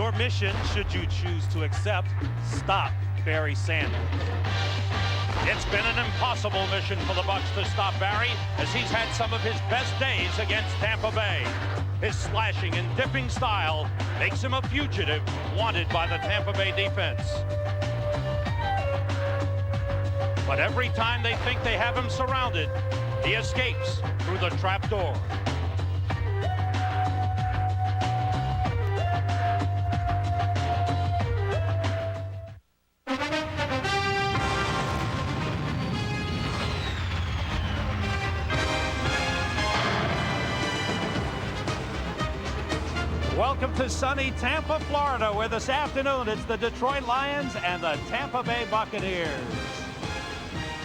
Your mission, should you choose to accept, stop Barry Sanders. It's been an impossible mission for the Bucs to stop Barry, as he's had some of his best days against Tampa Bay. His slashing and dipping style makes him a fugitive wanted by the Tampa Bay defense. But every time they think they have him surrounded, he escapes through the trap door. Welcome to sunny Tampa, Florida, where this afternoon it's the Detroit Lions and the Tampa Bay Buccaneers.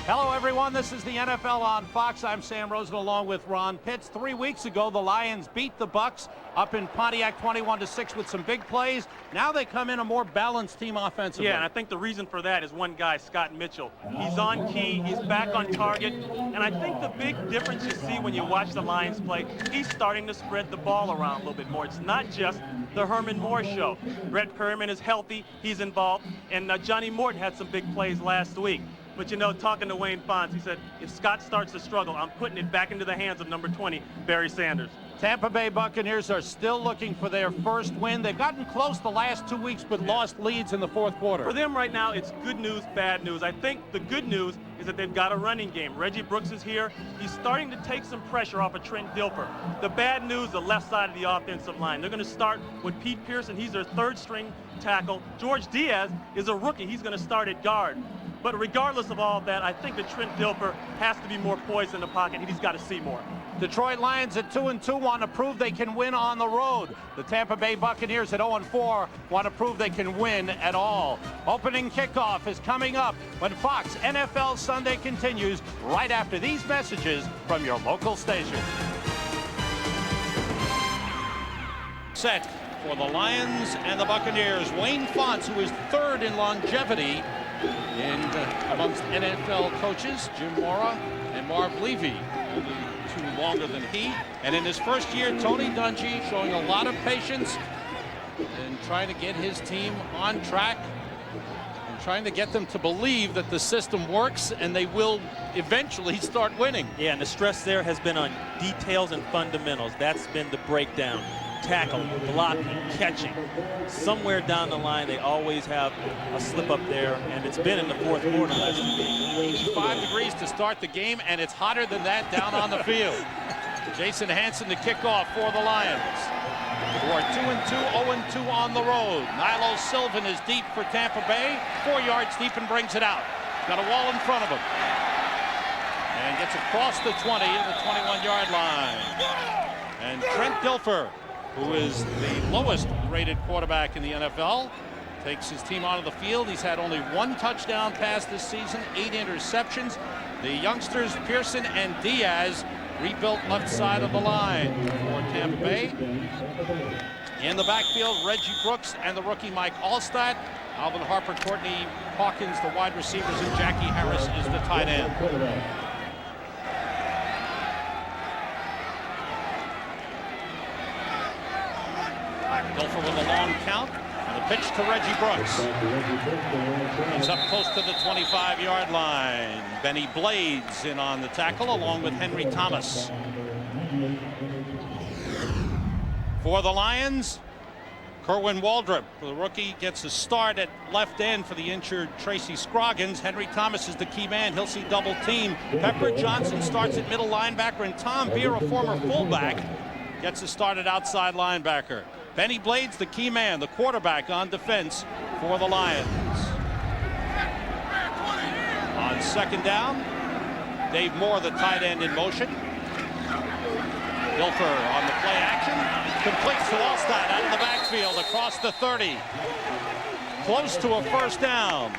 Hello, everyone. This is the NFL on Fox. I'm Sam Rosen along with Ron Pitts. 3 weeks ago, the Lions beat the Bucs up in Pontiac 21-6 with some big plays. Now they come in a more balanced team offensively. Yeah, and I think the reason for that is one guy, Scott Mitchell. He's on key. He's back on target. And I think the big difference you see when you watch the Lions play, he's starting to spread the ball around a little bit more. It's not just the Herman Moore show. Brett Perriman is healthy. He's involved. And Johnny Morton had some big plays last week. But, you know, talking to Wayne Fonz, he said, if Scott starts to struggle, I'm putting it back into the hands of number 20, Barry Sanders. Tampa Bay Buccaneers are still looking for their first win. They've gotten close the last 2 weeks, but lost leads in the fourth quarter. For them right now, it's good news, bad news. I think the good news is that they've got a running game. Reggie Brooks is here. He's starting to take some pressure off of Trent Dilfer. The bad news, the left side of the offensive line. They're going to start with Pete Pearson. He's their third-string tackle. George Diaz is a rookie. He's going to start at guard. But regardless of all that, I think that Trent Dilfer has to be more poised in the pocket. He's got to see more. Detroit Lions at 2-2 want to prove they can win on the road. The Tampa Bay Buccaneers at 0-4 want to prove they can win at all. Opening kickoff is coming up when Fox NFL Sunday continues right after these messages from your local station. Set for the Lions and the Buccaneers. Wayne Fonz, who is third in longevity amongst NFL coaches, Jim Mora and Marv Levy, only two longer than he. And in his first year, Tony Dungy showing a lot of patience and trying to get his team on track and trying to get them to believe that the system works and they will eventually start winning. Yeah, and the stress there has been on details and fundamentals. That's been the breakdown. Tackling, blocking, catching. Somewhere down the line, they always have a slip up there, and it's been in the fourth quarter last week. 85 degrees to start the game, and it's hotter than that down on the field. Jason Hanson to kick off for the Lions, who are 2-2, 0-2 on the road. Nilo Sylvan is deep for Tampa Bay, 4 yards deep and brings it out. Got a wall in front of him. And gets across the 20 to the 21-yard line. And Trent Dilfer, who is the lowest rated quarterback in the NFL, takes his team onto the field. He's had only one touchdown pass this season, 8 interceptions. The youngsters, Pearson and Diaz, rebuilt left side of the line for Tampa Bay. In the backfield, Reggie Brooks and the rookie Mike Allstott. Alvin Harper, Courtney Hawkins, the wide receivers, and Jackie Harris is the tight end. Dilfer with a long count, and the pitch to Reggie Brooks. He's up close to the 25-yard line. Benny Blades in on the tackle, along with Henry Thomas. For the Lions, Kerwin Waldrop, the rookie, gets a start at left end for the injured Tracy Scroggins. Henry Thomas is the key man. He'll see double team. Pepper Johnson starts at middle linebacker, and Tom Beer, a former fullback, gets a start at outside linebacker. Benny Blades, the key man, the quarterback on defense for the Lions. On second down, Dave Moore, the tight end, in motion. Dilfer on the play action. Completes to Allstott out of the backfield across the 30. Close to a first down.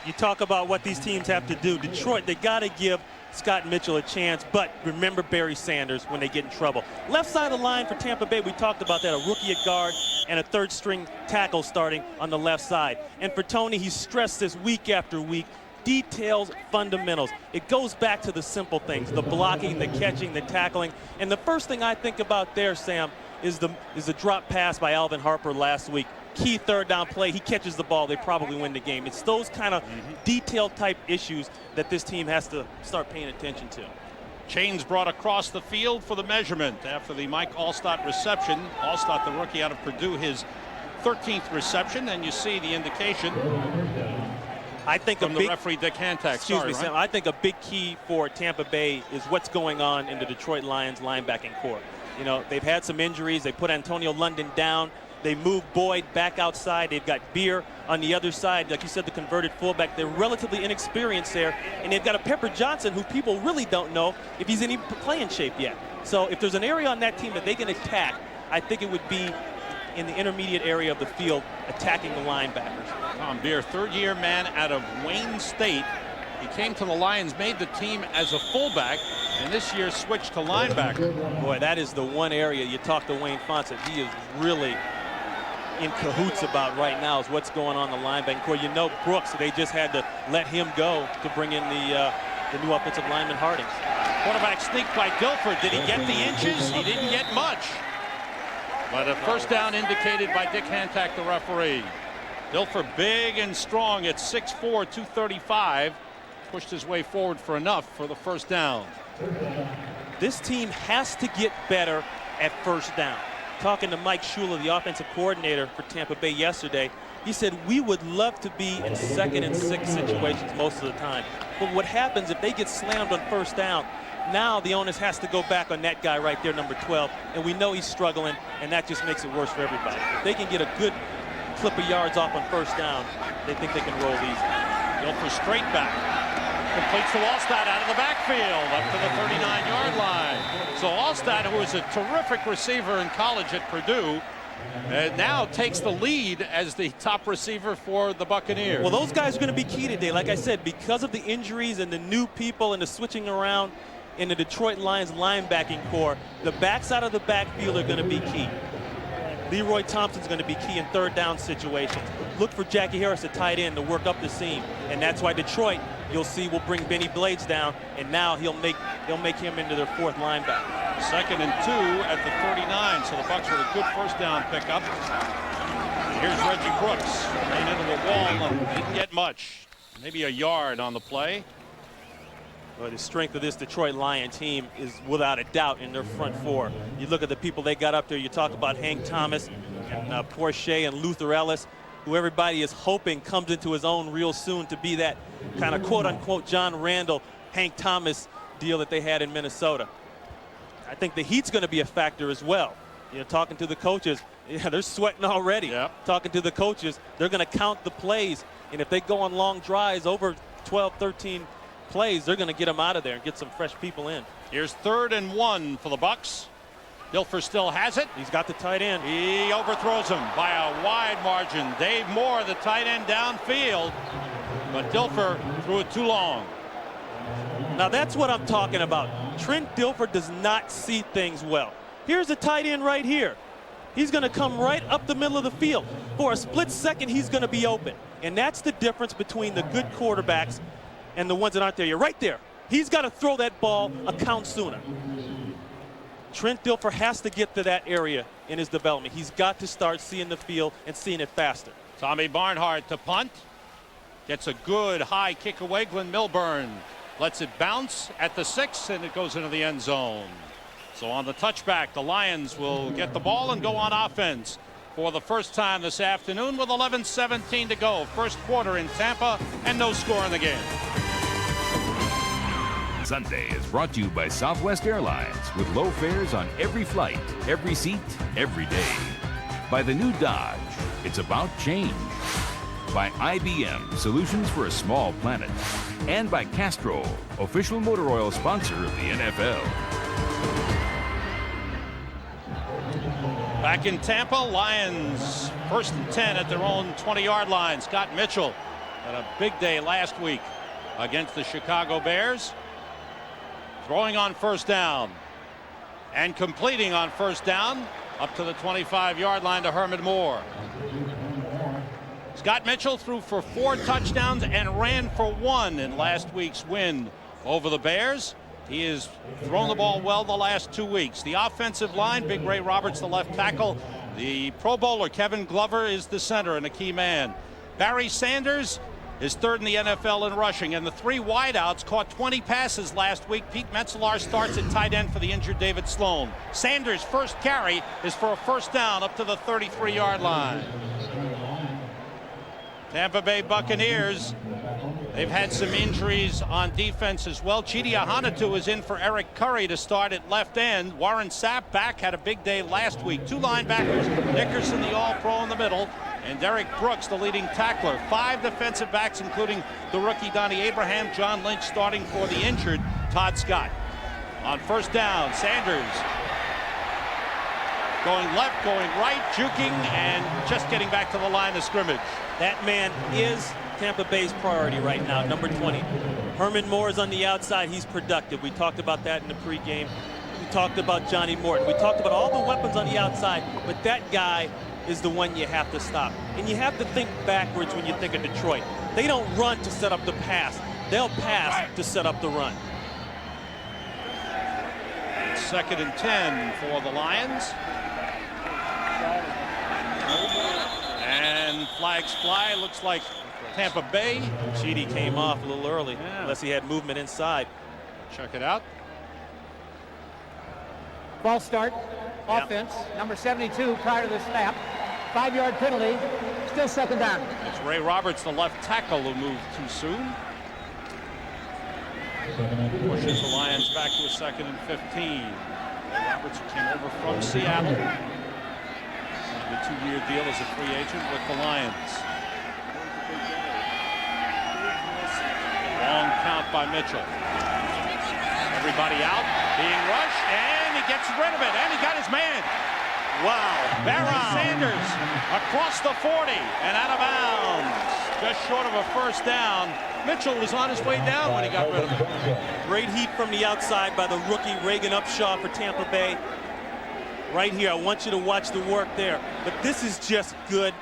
You talk about what these teams have to do. Detroit, they got to give Scott Mitchell a chance, but remember Barry Sanders when they get in trouble. Left side of the line for Tampa Bay, we talked about that, a rookie at guard and a third string tackle starting on the left side. And for Tony, he's stressed this week after week. Details, fundamentals. It goes back to the simple things, the blocking, the catching, the tackling. And the first thing I think about there, Sam, is the drop pass by Alvin Harper last week. key third down play, he catches the ball, they probably win the game. It's those kind of detailed type issues that this team has to start paying attention to. Chains brought across the field for the measurement after the Mike Allstott reception. Allstott, the rookie out of Purdue, his 13th reception, and you see the indication I think from the referee, Dick Hantak. Excuse me, Sam. I think a big key for Tampa Bay is what's going on in the Detroit Lions linebacking core. You know, they've had some injuries. They put Antonio London down. They moved Boyd back outside. They've got Beer on the other side. Like you said, the converted fullback. They're relatively inexperienced there. And they've got a Pepper Johnson who people really don't know if he's in any playing shape yet. So if there's an area on that team that they can attack, I think it would be in the intermediate area of the field, attacking the linebackers. Tom Beer, third-year man out of Wayne State. He came to the Lions, made the team as a fullback, and this year switched to linebacker. Boy, that is the one area you talk to Wayne Fonts that he is really in cahoots about right now is what's going on in the linebacking core. You know, Brooks, they just had to let him go to bring in the new offensive lineman Hardings. Quarterback sneak by Dilfer. Did he get the inches? He didn't get much. But a first down indicated by Dick Hantak, the referee. Dilfer big and strong at 6'4", 235. Pushed his way forward for enough for the first down. This team has to get better at first down. Talking to Mike Shula, the offensive coordinator for Tampa Bay yesterday, he said we would love to be in 2nd and 6 situations most of the time. But what happens if they get slammed on first down, now the onus has to go back on that guy right there, number 12, and we know he's struggling, and that just makes it worse for everybody. If they can get a good clip of yards off on first down, they think they can roll easy. Dilfer straight back. Completes to Allstott out of the backfield up to the 39-yard line. So Allstott, who was a terrific receiver in college at Purdue, now takes the lead as the top receiver for the Buccaneers. Well, those guys are going to be key today. Like I said, because of the injuries and the new people and the switching around in the Detroit Lions linebacking core, the backs out of the backfield are going to be key. Leroy Thompson's going to be key in third down situations. Look for Jackie Harris, a tight end, to work up the seam. And that's why Detroit, you'll see, will bring Benny Blades down, and now they'll make him into their 4th linebacker. 2nd and 2 at the 39, so the Bucs with a good first down pickup. Here's Reggie Brooks, ran into a wall and didn't get much. Maybe a yard on the play. Well, the strength of this Detroit Lion team is without a doubt in their front 4. You look at the people they got up there. You talk about Hank Thomas and Porsche and Luther Ellis, who everybody is hoping comes into his own real soon to be that kind of quote-unquote John Randall, Hank Thomas deal that they had in Minnesota. I think the heat's going to be a factor as well. You know, talking to the coaches, yeah, they're sweating already. Yep. Talking to the coaches, they're going to count the plays, and if they go on long drives over 12, 13 plays, they're going to get them out of there and get some fresh people in. Here's 3rd and 1 for the Bucs. Dilfer still has it. He's got the tight end. He overthrows him by a wide margin. Dave Moore, the tight end, downfield, but Dilfer threw it too long. Now that's what I'm talking about. Trent Dilfer does not see things well. Here's the tight end right here. He's going to come right up the middle of the field. For a split second, he's going to be open. And that's the difference between the good quarterbacks and the ones that aren't there. You're right there. He's got to throw that ball a count sooner. Trent Dilfer has to get to that area in his development. He's got to start seeing the field and seeing it faster. Tommy Barnhart to punt. Gets a good high kick away. Glenn Milburn lets it bounce at the 6, and it goes into the end zone. So on the touchback, the Lions will get the ball and go on offense for the first time this afternoon with 11:17 to go. First quarter in Tampa and no score in the game. Sunday is brought to you by Southwest Airlines with low fares on every flight, every seat, every day. By the new Dodge, it's about change. By IBM, solutions for a small planet. And by Castrol, official motor oil sponsor of the NFL. Back in Tampa, Lions 1st and 10 at their own 20-yard line. Scott Mitchell had a big day last week against the Chicago Bears. Throwing on first down and completing on first down up to the 25-yard line to Herman Moore. Scott Mitchell threw for 4 touchdowns and ran for 1 in last week's win over the Bears. He has thrown the ball well the last 2 weeks. The offensive line, Big Ray Roberts, the left tackle, The Pro Bowler Kevin Glover is the center and a key man. Barry Sanders is third in the NFL in rushing, and the three wideouts caught 20 passes last week. Pete Metzelar starts at tight end for the injured David Sloan. Sanders' first carry is for a first down up to the 33-yard line. Tampa Bay Buccaneers, they've had some injuries on defense as well. Chidi Ahanatu is in for Eric Curry to start at left end. Warren Sapp back, had a big day last week. Two linebackers, Nickerson, the all-pro in the middle, and Derek Brooks, the leading tackler. Five defensive backs, including the rookie Donnie Abraham. John Lynch starting for the injured Todd Scott. On first down, Sanders going left, going right, juking, and just getting back to the line of scrimmage. That man is Tampa Bay's priority right now, number 20. Herman Moore is on the outside. He's productive. We talked about that in the pregame. We talked about Johnny Morton. We talked about all the weapons on the outside, but that guy is the one you have to stop. And you have to think backwards when you think of Detroit. They don't run to set up the pass. They'll pass to set up the run. Second and 10 for the Lions. And flags fly. Looks like Tampa Bay. Chidi came off a little early, unless he had movement inside. Check it out. False start. Offense. Number 72 prior to the snap. 5-yard penalty. Still second down. It's Ray Roberts, the left tackle, who moved too soon. Pushes the Lions back to a second and 15. Roberts, who came over from Seattle. Signed a 2-year deal as a free agent with the Lions. Long count by Mitchell. Everybody out, being rushed, and he gets rid of it, and he got his man. Wow. Barry Sanders across the 40 and out of bounds. Just short of a first down. Mitchell was on his way down when he got rid of it. Great heat from the outside by the rookie Reagan Upshaw for Tampa Bay. Right here, I want you to watch the work there. But this is just good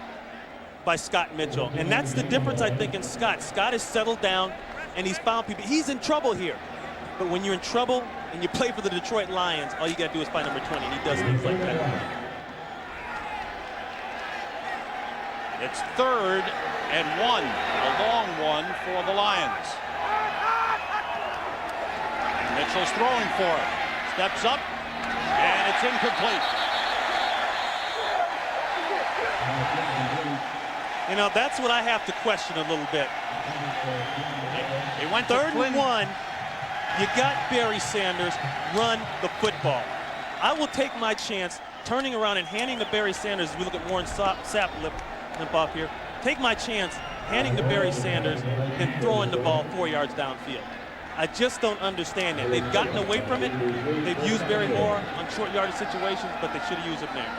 by Scott Mitchell. And that's the difference, I think, in Scott. Scott has settled down, and he's found people. He's in trouble here. But when you're in trouble and you play for the Detroit Lions, all you got to do is find number 20, and he does things like that. It's 3rd and 1, a long one for the Lions. Mitchell's throwing for it. Steps up, and it's incomplete. You know, that's what I have to question a little bit. He went 3rd and 1. You got Barry Sanders, run the football. I will take my chance turning around and handing to Barry Sanders, as we look at Warren Sapp limp off here, take my chance handing to Barry Sanders and throwing the ball 4 yards downfield. I just don't understand that. They've gotten away from it. They've used Barry more on short yardage situations, but they should have used him there.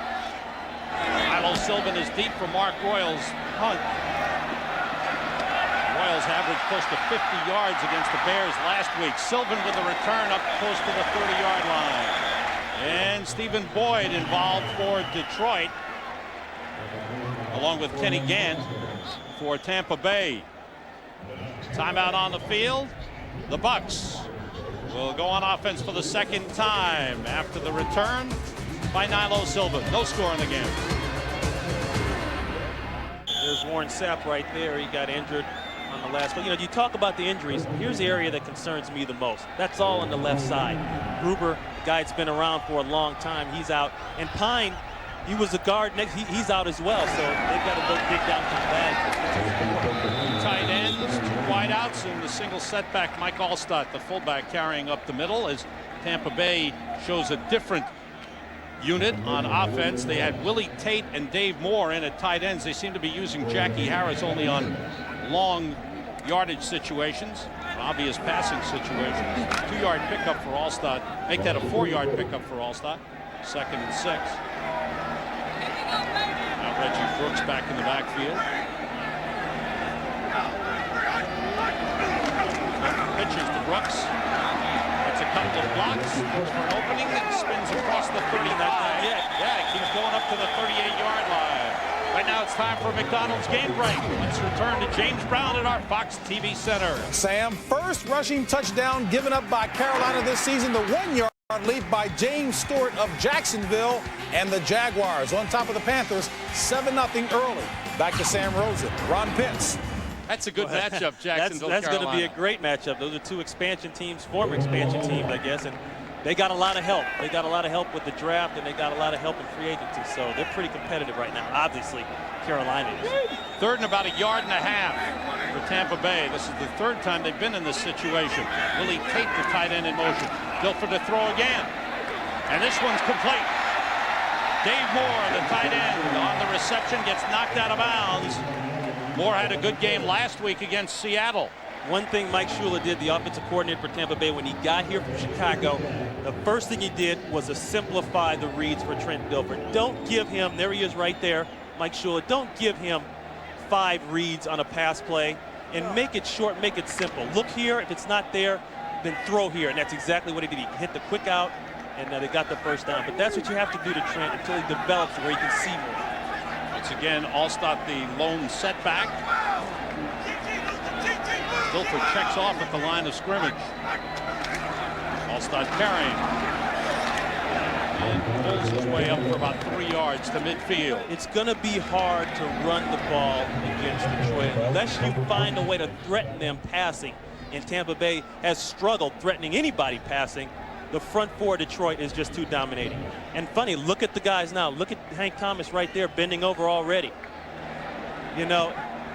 Milo Sylvan is deep for Mark Royals' punt. Royals averaged close to 50 yards against the Bears last week. Sylvan with a return up close to the 30-yard line. And Stephen Boyd involved for Detroit, along with Kenny Gant for Tampa Bay. Timeout on the field. The Bucs will go on offense for the second time after the return by Nilo Sylvan. No score in the game. There's Warren Sapp right there. He got injured on the last one. You know, you talk about the injuries. Here's the area that concerns me the most. That's all on the left side. Gruber, guy that's been around for a long time, he's out. And Pine, he was a guard next. He's out as well. So they've got to go dig down to the bag. Tight ends, two wideouts, and the single setback. Mike Allstott, the fullback, carrying up the middle as Tampa Bay shows a different unit on offense. They had Willie Tate and Dave Moore in at tight ends. They seem to be using Jackie Harris only on long yardage situations, obvious passing situations. 2-yard pickup for Allstott. Make that a 4-yard pickup for Allstott. 2nd and 6. Now Reggie Brooks back in the backfield. Pitches to Brooks. It's a couple of blocks. Looks for an opening that spins across the 35. Yeah, keeps going up to the 38-yard line. Right now it's time for a McDonald's game break. Let's return to James Brown at our Fox TV Center. Sam, first rushing touchdown given up by Carolina this season, the 1-yard. Lead by James Stewart of Jacksonville, and the Jaguars on top of the Panthers 7-0 early. Back to Sam Rosen. Ron Pitts. That's a good matchup, Jacksonville. That's going to be Carolina. a great matchup. Those are two expansion teams, former expansion teams, I guess, and they got a lot of help. They got a lot of help with the draft, and they got a lot of help in free agency, so they're pretty competitive right now. Obviously, Carolina is. 3rd and about 1.5 yards for Tampa Bay. This is the 3rd time they've been in this situation. Willie Tate, the tight end, in motion. Dilfer to throw again. And this one's complete. Dave Moore, the tight end, on the reception, gets knocked out of bounds. Moore had a good game last week against Seattle. One thing Mike Shula did, the offensive coordinator for Tampa Bay, when he got here from Chicago, the first thing he did was to simplify the reads for Trent Dilfer. Don't give him, there he is right there, Mike Shula, don't give him 5 reads on a pass play, and make it short, make it simple. Look here, if it's not there, then throw here, and that's exactly what he did. He hit the quick out, and they got the first down. But that's what you have to do to Trent until he develops where he can see more. Once again, Allstott the lone setback. Dilfer checks off at the line of scrimmage. Allstott carrying. And pulls his way up for about 3 yards to midfield. It's going to be hard to run the ball against Detroit unless you find a way to threaten them passing. And Tampa Bay has struggled threatening anybody passing. The front four of Detroit is just too dominating. And funny, look at the guys now. Look at Hank Thomas right there bending over already. You know,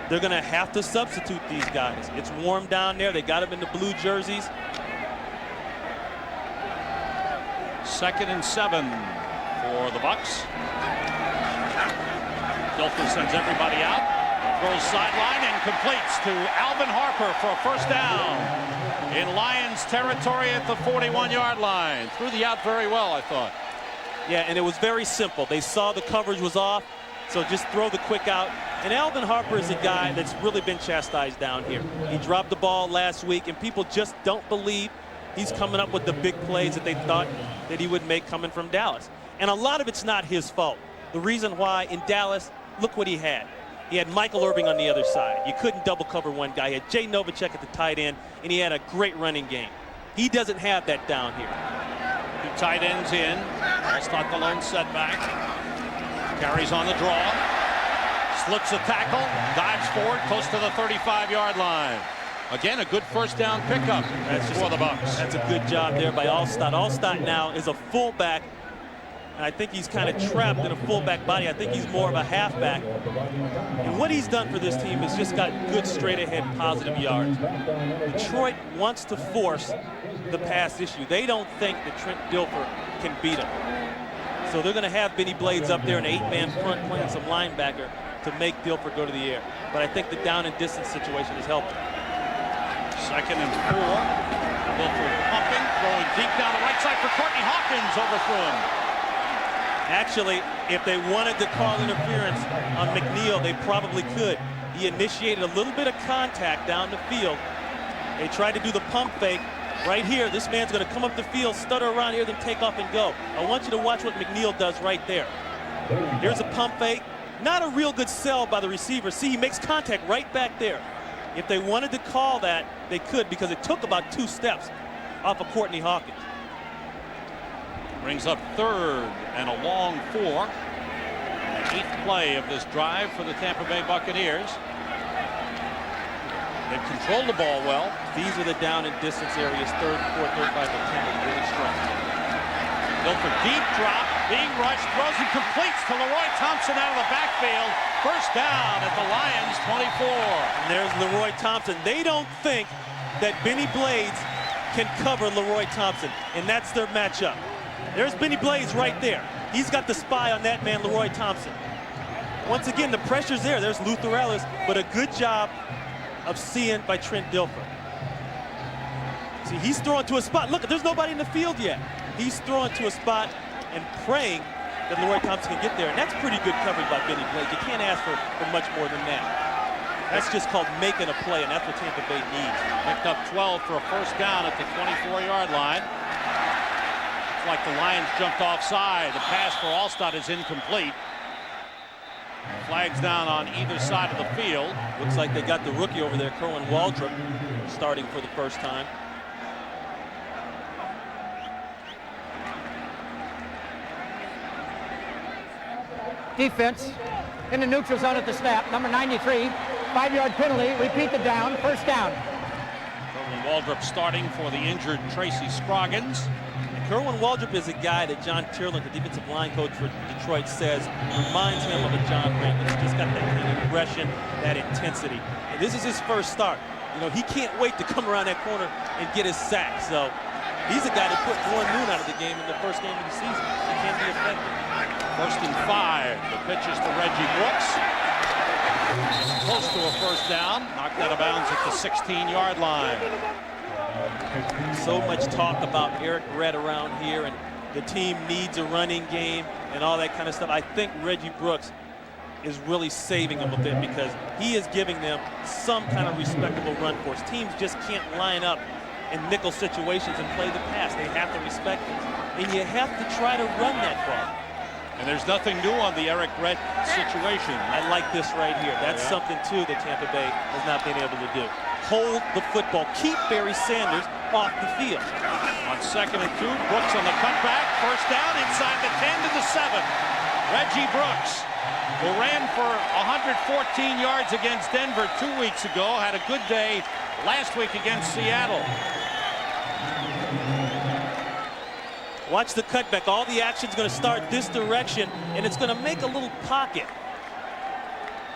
they're going to have to substitute these guys. It's warm down there. They got them in the blue jerseys. 2nd and 7 for the Bucs. Dilfer sends everybody out. Throws sideline and completes to Alvin Harper for a first down in Lions territory at the 41-yard line. Threw the out very well, I thought. Yeah, and it was very simple. They saw the coverage was off, so just throw the quick out. And Alvin Harper is a guy that's really been chastised down here. He dropped the ball last week, and people just don't believe he's coming up with the big plays that they thought that he would make coming from Dallas. And a lot of it's not his fault. The reason why in Dallas, look what he had. He had Michael Irving on the other side. You couldn't double cover one guy. He had Jay Novacek at the tight end, and he had a great running game. He doesn't have that down here. 2 tight ends in. Allstott the lone setback. Carries on the draw. Slips a tackle. Dives forward close to the 35-yard line. Again, a good first down pickup for the Bucs. That's a good job there by Allstott. Allstott now is a fullback. And I think he's kind of trapped in a fullback body. I think he's more of a halfback. And what he's done for this team is just got good straight-ahead positive yards. Detroit wants to force the pass issue. They don't think that Trent Dilfer can beat him. So they're going to have Benny Blades up there in an 8-man front playing some linebacker to make Dilfer go to the air. But I think the down and distance situation is helping. 2nd and 4. Dilfer pumping, throwing deep down the right side for Courtney Hawkins, overthrew him. Actually, if they wanted to call interference on McNeil, they probably could. He initiated a little bit of contact down the field. They tried to do the pump fake. Right here, this man's going to come up the field, stutter around here, then take off and go. I want you to watch what McNeil does right there. Here's a pump fake. Not a real good sell by the receiver. See, he makes contact right back there. If they wanted to call that, they could, because it took about 2 steps off of Courtney Hawkins. Brings up 3rd and a long 4. The 8th play of this drive for the Tampa Bay Buccaneers. They've controlled the ball well. These are the down and distance areas, 3rd, 4th, 3rd, 5, and 10 are really strong. Dilfer deep drop, being rushed, throws and completes to Leroy Thompson out of the backfield. First down at the Lions 24. And there's Leroy Thompson. They don't think that Benny Blades can cover Leroy Thompson, and that's their matchup. There's Benny Blades right there. He's got the spy on that man, Leroy Thompson. Once again, the pressure's there. There's Luther Ellis, but a good job of seeing by Trent Dilfer. See, he's throwing to a spot. Look, there's nobody in the field yet. He's throwing to a spot and praying that Leroy Thompson can get there. And that's pretty good coverage by Benny Blades. You can't ask for much more than that. That's just called making a play, and that's what Tampa Bay needs. Picked up 12 for a first down at the 24-yard line. It's like the Lions jumped offside. The pass for Allstott is incomplete. Flags down on either side of the field. Looks like they got the rookie over there, Kerwin Waldrop, starting for the first time. defense in the neutral zone at the snap. Number 93, 5-yard penalty. Repeat the down. First down. Kerwin Waldrop starting for the injured Tracy Scroggins. Kerwin Waldrop is a guy that John Tierlin, the defensive line coach for Detroit, says reminds him of a John Raymond. He's just got that kind of aggression, that intensity. And this is his first start. You know, he can't wait to come around that corner and get his sack. So he's a guy that put Warren Moon out of the game in the first game of the season. He can't be effective. 1st and 5. The pitch is to Reggie Brooks. Close to a first down. Knocked out of bounds at the 16-yard line. So much talk about Eric Redd around here, and the team needs a running game and all that kind of stuff. I think Reggie Brooks is really saving them a bit because he is giving them some kind of respectable run force. Teams just can't line up in nickel situations and play the pass. They have to respect it, and you have to try to run that ball. And there's nothing new on the Eric Redd situation. I like this right here. That's something, too, that Tampa Bay has not been able to do. Hold the football. Keep Barry Sanders off the field. On 2nd and 2, Brooks on the cutback. First down inside the 10 to the 7. Reggie Brooks, who ran for 114 yards against Denver 2 weeks ago, had a good day last week against Seattle. Watch the cutback. All the action's going to start this direction, and it's going to make a little pocket.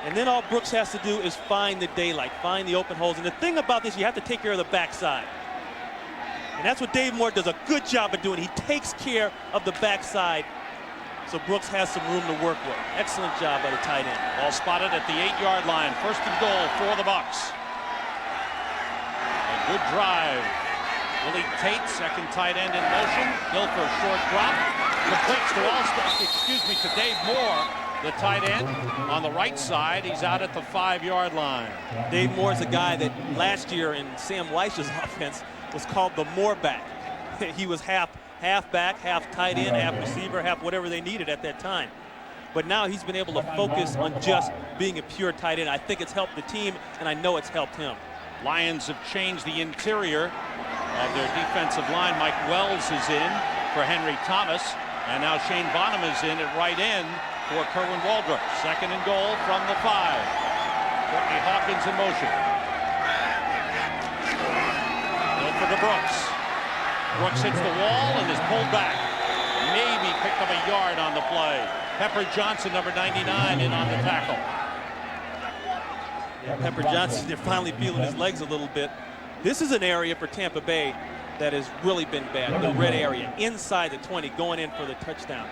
And then all Brooks has to do is find the daylight, find the open holes. And the thing about this, you have to take care of the backside. And that's what Dave Moore does a good job of doing. He takes care of the backside, so Brooks has some room to work with. Excellent job by the tight end. Ball spotted at the 8-yard line. 1st and goal for the Bucs. A good drive. Willie Tate, second tight end in motion. Dilfer, short drop. Completes to Dave Moore, the tight end on the right side. He's out at the 5-yard line. Dave Moore's a guy that last year in Sam Weich's offense was called the Moore back. He was half back, half tight end, half receiver, half whatever they needed at that time. But now he's been able to focus on just being a pure tight end. I think it's helped the team, and I know it's helped him. Lions have changed the interior of their defensive line. Mike Wells is in for Henry Thomas, and now Shane Bonham is in at right end for Kerwin Waldrop. 2nd and goal from the 5. Courtney Hawkins in motion. For the Brooks. Brooks hits the wall and is pulled back. Maybe picked up a yard on the play. Pepper Johnson, number 99, in on the tackle. Yeah, Pepper Johnson, they're finally feeling his legs a little bit. This is an area for Tampa Bay that has really been bad. The red area, inside the 20, going in for the touchdown.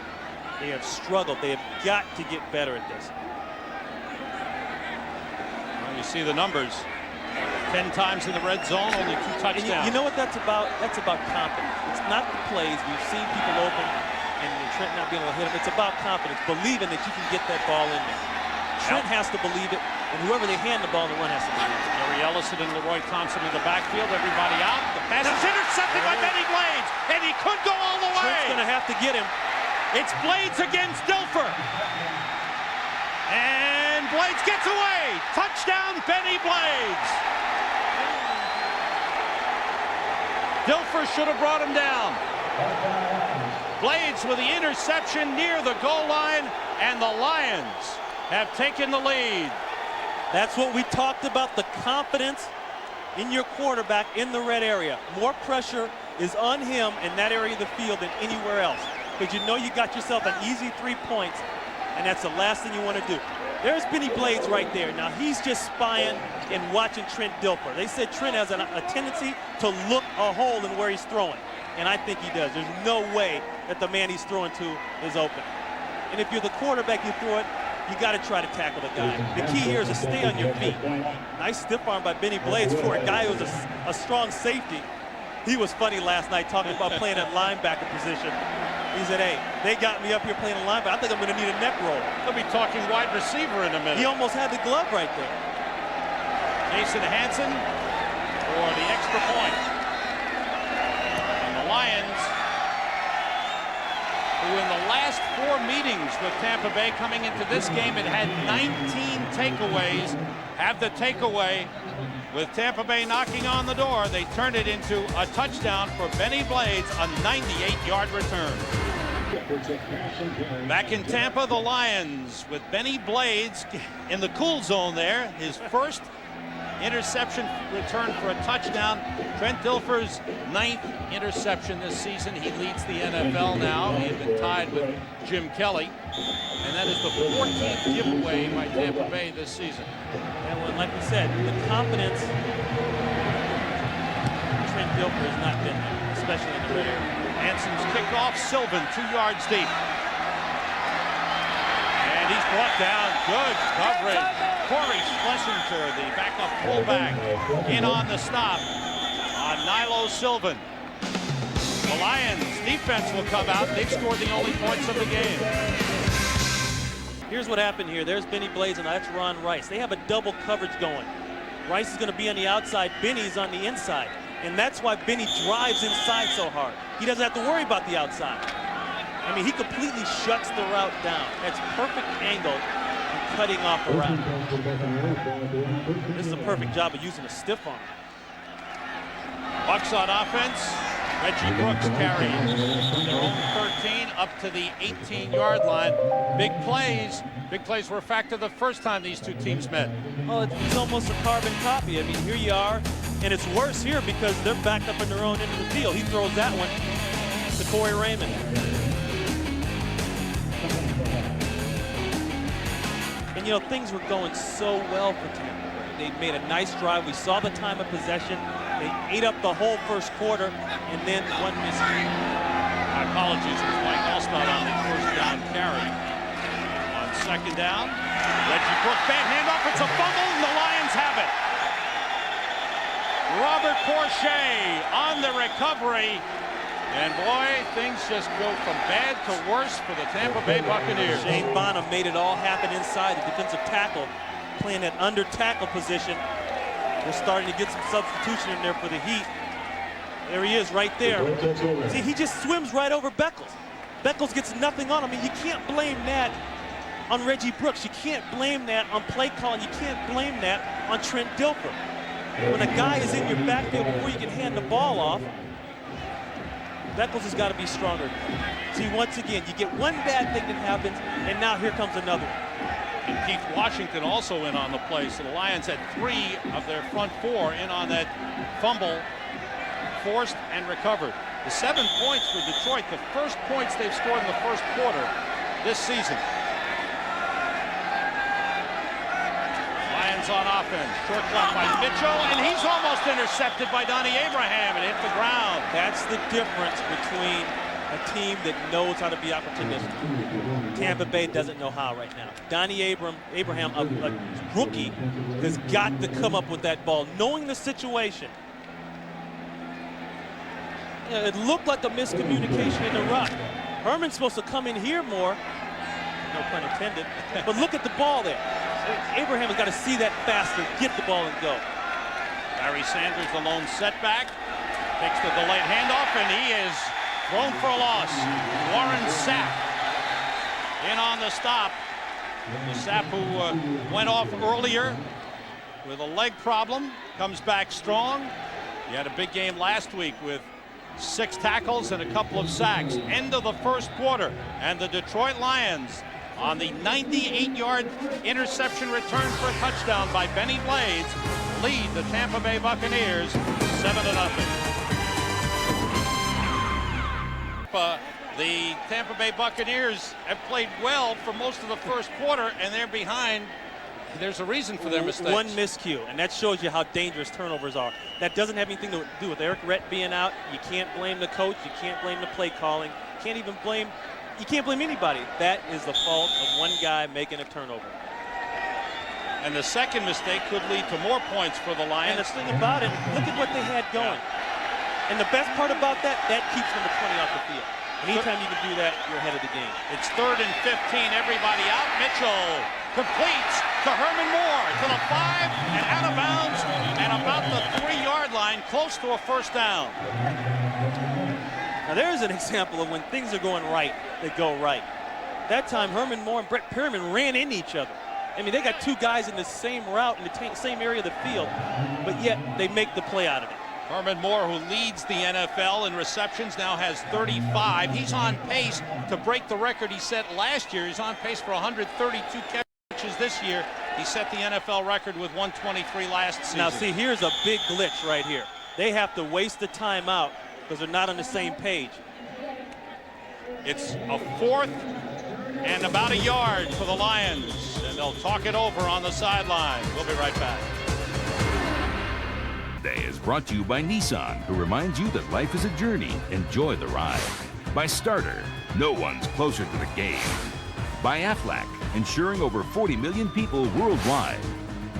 They have struggled. They have got to get better at this. Well, you see the numbers. 10 times in the red zone, only 2 touchdowns. You know what that's about? That's about confidence. It's not the plays. We've seen people open and Trent not being able to hit them. It's about confidence, believing that you can get that ball in there. Trent has to believe it, and whoever they hand the ball to run has to believe it. Gary Ellison and Leroy Thompson in the backfield. Everybody out. The pass is intercepted by Benny Blades, and he could go all the way. Trent's going to have to get him. It's Blades against Dilfer. And Blades gets away. Touchdown, Benny Blades. Dilfer should have brought him down. Blades with the interception near the goal line, and the Lions have taken the lead. That's what we talked about, the confidence in your quarterback in the red area. More pressure is on him in that area of the field than anywhere else, because you know you got yourself an easy 3 points, and that's the last thing you want to do. There's Benny Blades right there. Now he's just spying and watching Trent Dilfer. They said Trent has a tendency to look a hole in where he's throwing, and I think he does. There's no way that the man he's throwing to is open. And if you're the quarterback, you throw it, you got to try to tackle the guy. The key here is to stay on your feet. Nice stiff arm by Benny Blades for a guy who's a strong safety. He was funny last night talking about playing at linebacker position. He said, hey, they got me up here playing a linebacker. I think I'm going to need a neck roll. He'll be talking wide receiver in a minute. He almost had the glove right there. Jason Hansen for the extra point. And the Lions, who in the last 4 meetings with Tampa Bay coming into this game had had 19 takeaways, have the takeaway. With Tampa Bay knocking on the door, they turned it into a touchdown for Benny Blades, a 98-yard return. Back in Tampa, the Lions with Benny Blades in the cool zone there. His first interception return for a touchdown. Trent Dilfer's 9th interception this season. He leads the NFL now. He had been tied with Jim Kelly. And that is the 14th giveaway by Tampa Bay this season. And when, like we said, the confidence Trent Dilfer has not been there, especially in the red area. Hanson's kickoff, Sylvan 2 yards deep. And he's brought down. Good coverage. Corey Schlesinger, the backup fullback, in on the stop on Nilo Sylvan. The Lions defense will come out. They've scored the only points of the game. Here's what happened here. There's Benny Blades and that's Ron Rice. They have a double coverage going. Rice is going to be on the outside. Benny's on the inside. And that's why Benny drives inside so hard. He doesn't have to worry about the outside. I mean, he completely shuts the route down. That's perfect angle and cutting off a route. This is a perfect job of using a stiff arm. Bucks on offense. Reggie Brooks carries from their own 13 up to the 18-yard line. Big plays were a factor the first time these two teams met. Well, it's almost a carbon copy. I mean, here you are, and it's worse here because they're backed up in their own end of the field. He throws that one to Corey Raymond. And, you know, things were going so well for Tampa. They made a nice drive. We saw the time of possession. They ate up the whole first quarter, and then one miscue. My apologies, it was Mike Allstott on the first down carry. On second down, Reggie Brooks, bad handoff, it's a fumble, and the Lions have it. Robert Porcher on the recovery, and boy, things just go from bad to worse for the Tampa Bay Buccaneers. Shane Bonham made it all happen inside. The defensive tackle playing that under tackle position. They're starting to get some substitution in there for the Heat. There he is right there. See, he just swims right over Beckles. Beckles gets nothing on him. I mean, you can't blame that on Reggie Brooks. You can't blame that on play calling. You can't blame that on Trent Dilfer. When a guy is in your backfield before you can hand the ball off, Beckles has got to be stronger. See, once again, you get one bad thing that happens, and now here comes another one. And Keith Washington also in on the play. So the Lions had 3 of their front 4 in on that fumble, forced and recovered. The 7 points for Detroit, the first points they've scored in the first quarter this season. Lions on offense. Short clock by Mitchell, and he's almost intercepted by Donnie Abraham and hit the ground. That's the difference between a team that knows how to be opportunistic. Tampa Bay doesn't know how right now. Donnie Abraham, a rookie, has got to come up with that ball, knowing the situation. You know, it looked like a miscommunication in the ruck. Herman's supposed to come in here more, no pun intended, but look at the ball there. Abraham has got to see that faster, get the ball and go. Barry Sanders, the lone setback, takes the delayed handoff, and he is thrown for a loss. Warren Sapp in on the stop. The Sapp who went off earlier with a leg problem, comes back strong. He had a big game last week with 6 tackles and a couple of sacks. End of the first quarter, and the Detroit Lions on the 98-yard interception return for a touchdown by Benny Blades lead the Tampa Bay Buccaneers 7-0. The Tampa Bay Buccaneers have played well for most of the first quarter, and they're behind. There's a reason for their mistakes. One miscue, and that shows you how dangerous turnovers are. That doesn't have anything to do with Eric Rhett being out. You can't blame the coach. You can't blame the play calling. You can't blame anybody. That is the fault of one guy making a turnover. And the second mistake could lead to more points for the Lions. And the thing about it, look at what they had going. And the best part about that keeps number 20 off the field. Anytime you can do that, you're ahead of the game. It's 3rd and 15, everybody out. Mitchell completes to Herman Moore to the 5 and out of bounds and about the 3-yard line, close to a first down. Now there's an example of when things are going right, they go right. That time Herman Moore and Brett Perriman ran into each other. I mean, they got 2 guys in the same route in the same area of the field, but yet they make the play out of it. Herman Moore, who leads the NFL in receptions, now has 35. He's on pace to break the record he set last year. He's on pace for 132 catches this year. He set the NFL record with 123 last season. Now, see, here's a big glitch right here. They have to waste the timeout because they're not on the same page. It's a 4th and about a yard for the Lions, and they'll talk it over on the sideline. We'll be right back. Day is brought to you by Nissan, who reminds you that life is a journey. Enjoy the ride. By Starter, no one's closer to the game. By Aflac, insuring over 40 million people worldwide.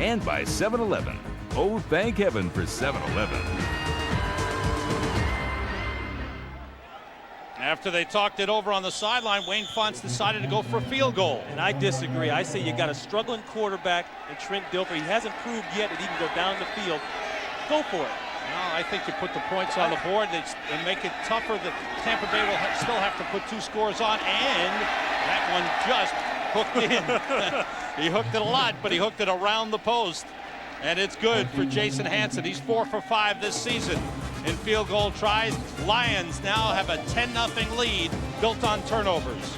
And by 7-Eleven. Oh, thank heaven for 7-Eleven. After they talked it over on the sideline, Wayne Fonts decided to go for a field goal. And I disagree. I say you got a struggling quarterback in Trent Dilfer. He hasn't proved yet that he can go down the field. Go for it. No, I think you put the points on the board and make it tougher. That Tampa Bay will still have to put 2 scores on, and that one just hooked in. He hooked it a lot, but he hooked it around the post, and it's good for Jason Hanson. He's 4 for 5 this season in field goal tries. Lions now have a 10-0 lead built on turnovers.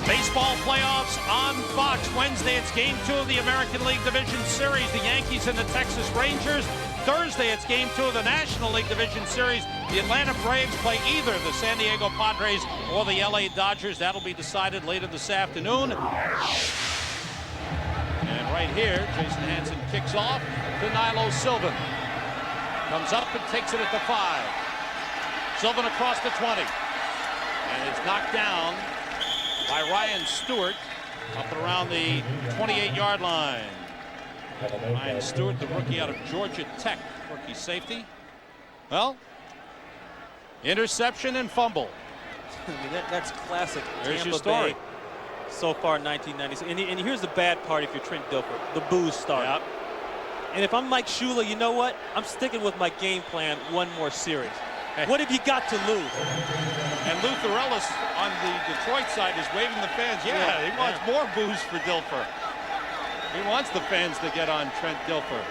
Baseball playoffs on Fox. Wednesday, it's Game 2 of the American League Division Series. The Yankees and the Texas Rangers. Thursday, it's Game 2 of the National League Division Series. The Atlanta Braves play either the San Diego Padres or the LA Dodgers. That'll be decided later this afternoon. And right here, Jason Hanson kicks off to Nilo Sylvan. Comes up and takes it at the 5. Sylvan across the 20. And it's knocked down by Ryan Stewart up and around the 28-yard line. Ryan Stewart, the rookie out of Georgia Tech, rookie safety. Well, interception and fumble. I mean, that's classic. There's Tampa your story. Bay so far in 1996. And here's the bad part if you're Trent Dilfer. The boos start. Yep. And if I'm Mike Shula, you know what? I'm sticking with my game plan one more series. What have you got to lose? And Luther Ellis on the Detroit side is waving the fans. Yeah, he wants more boos for Dilfer. He wants the fans to get on Trent Dilfer.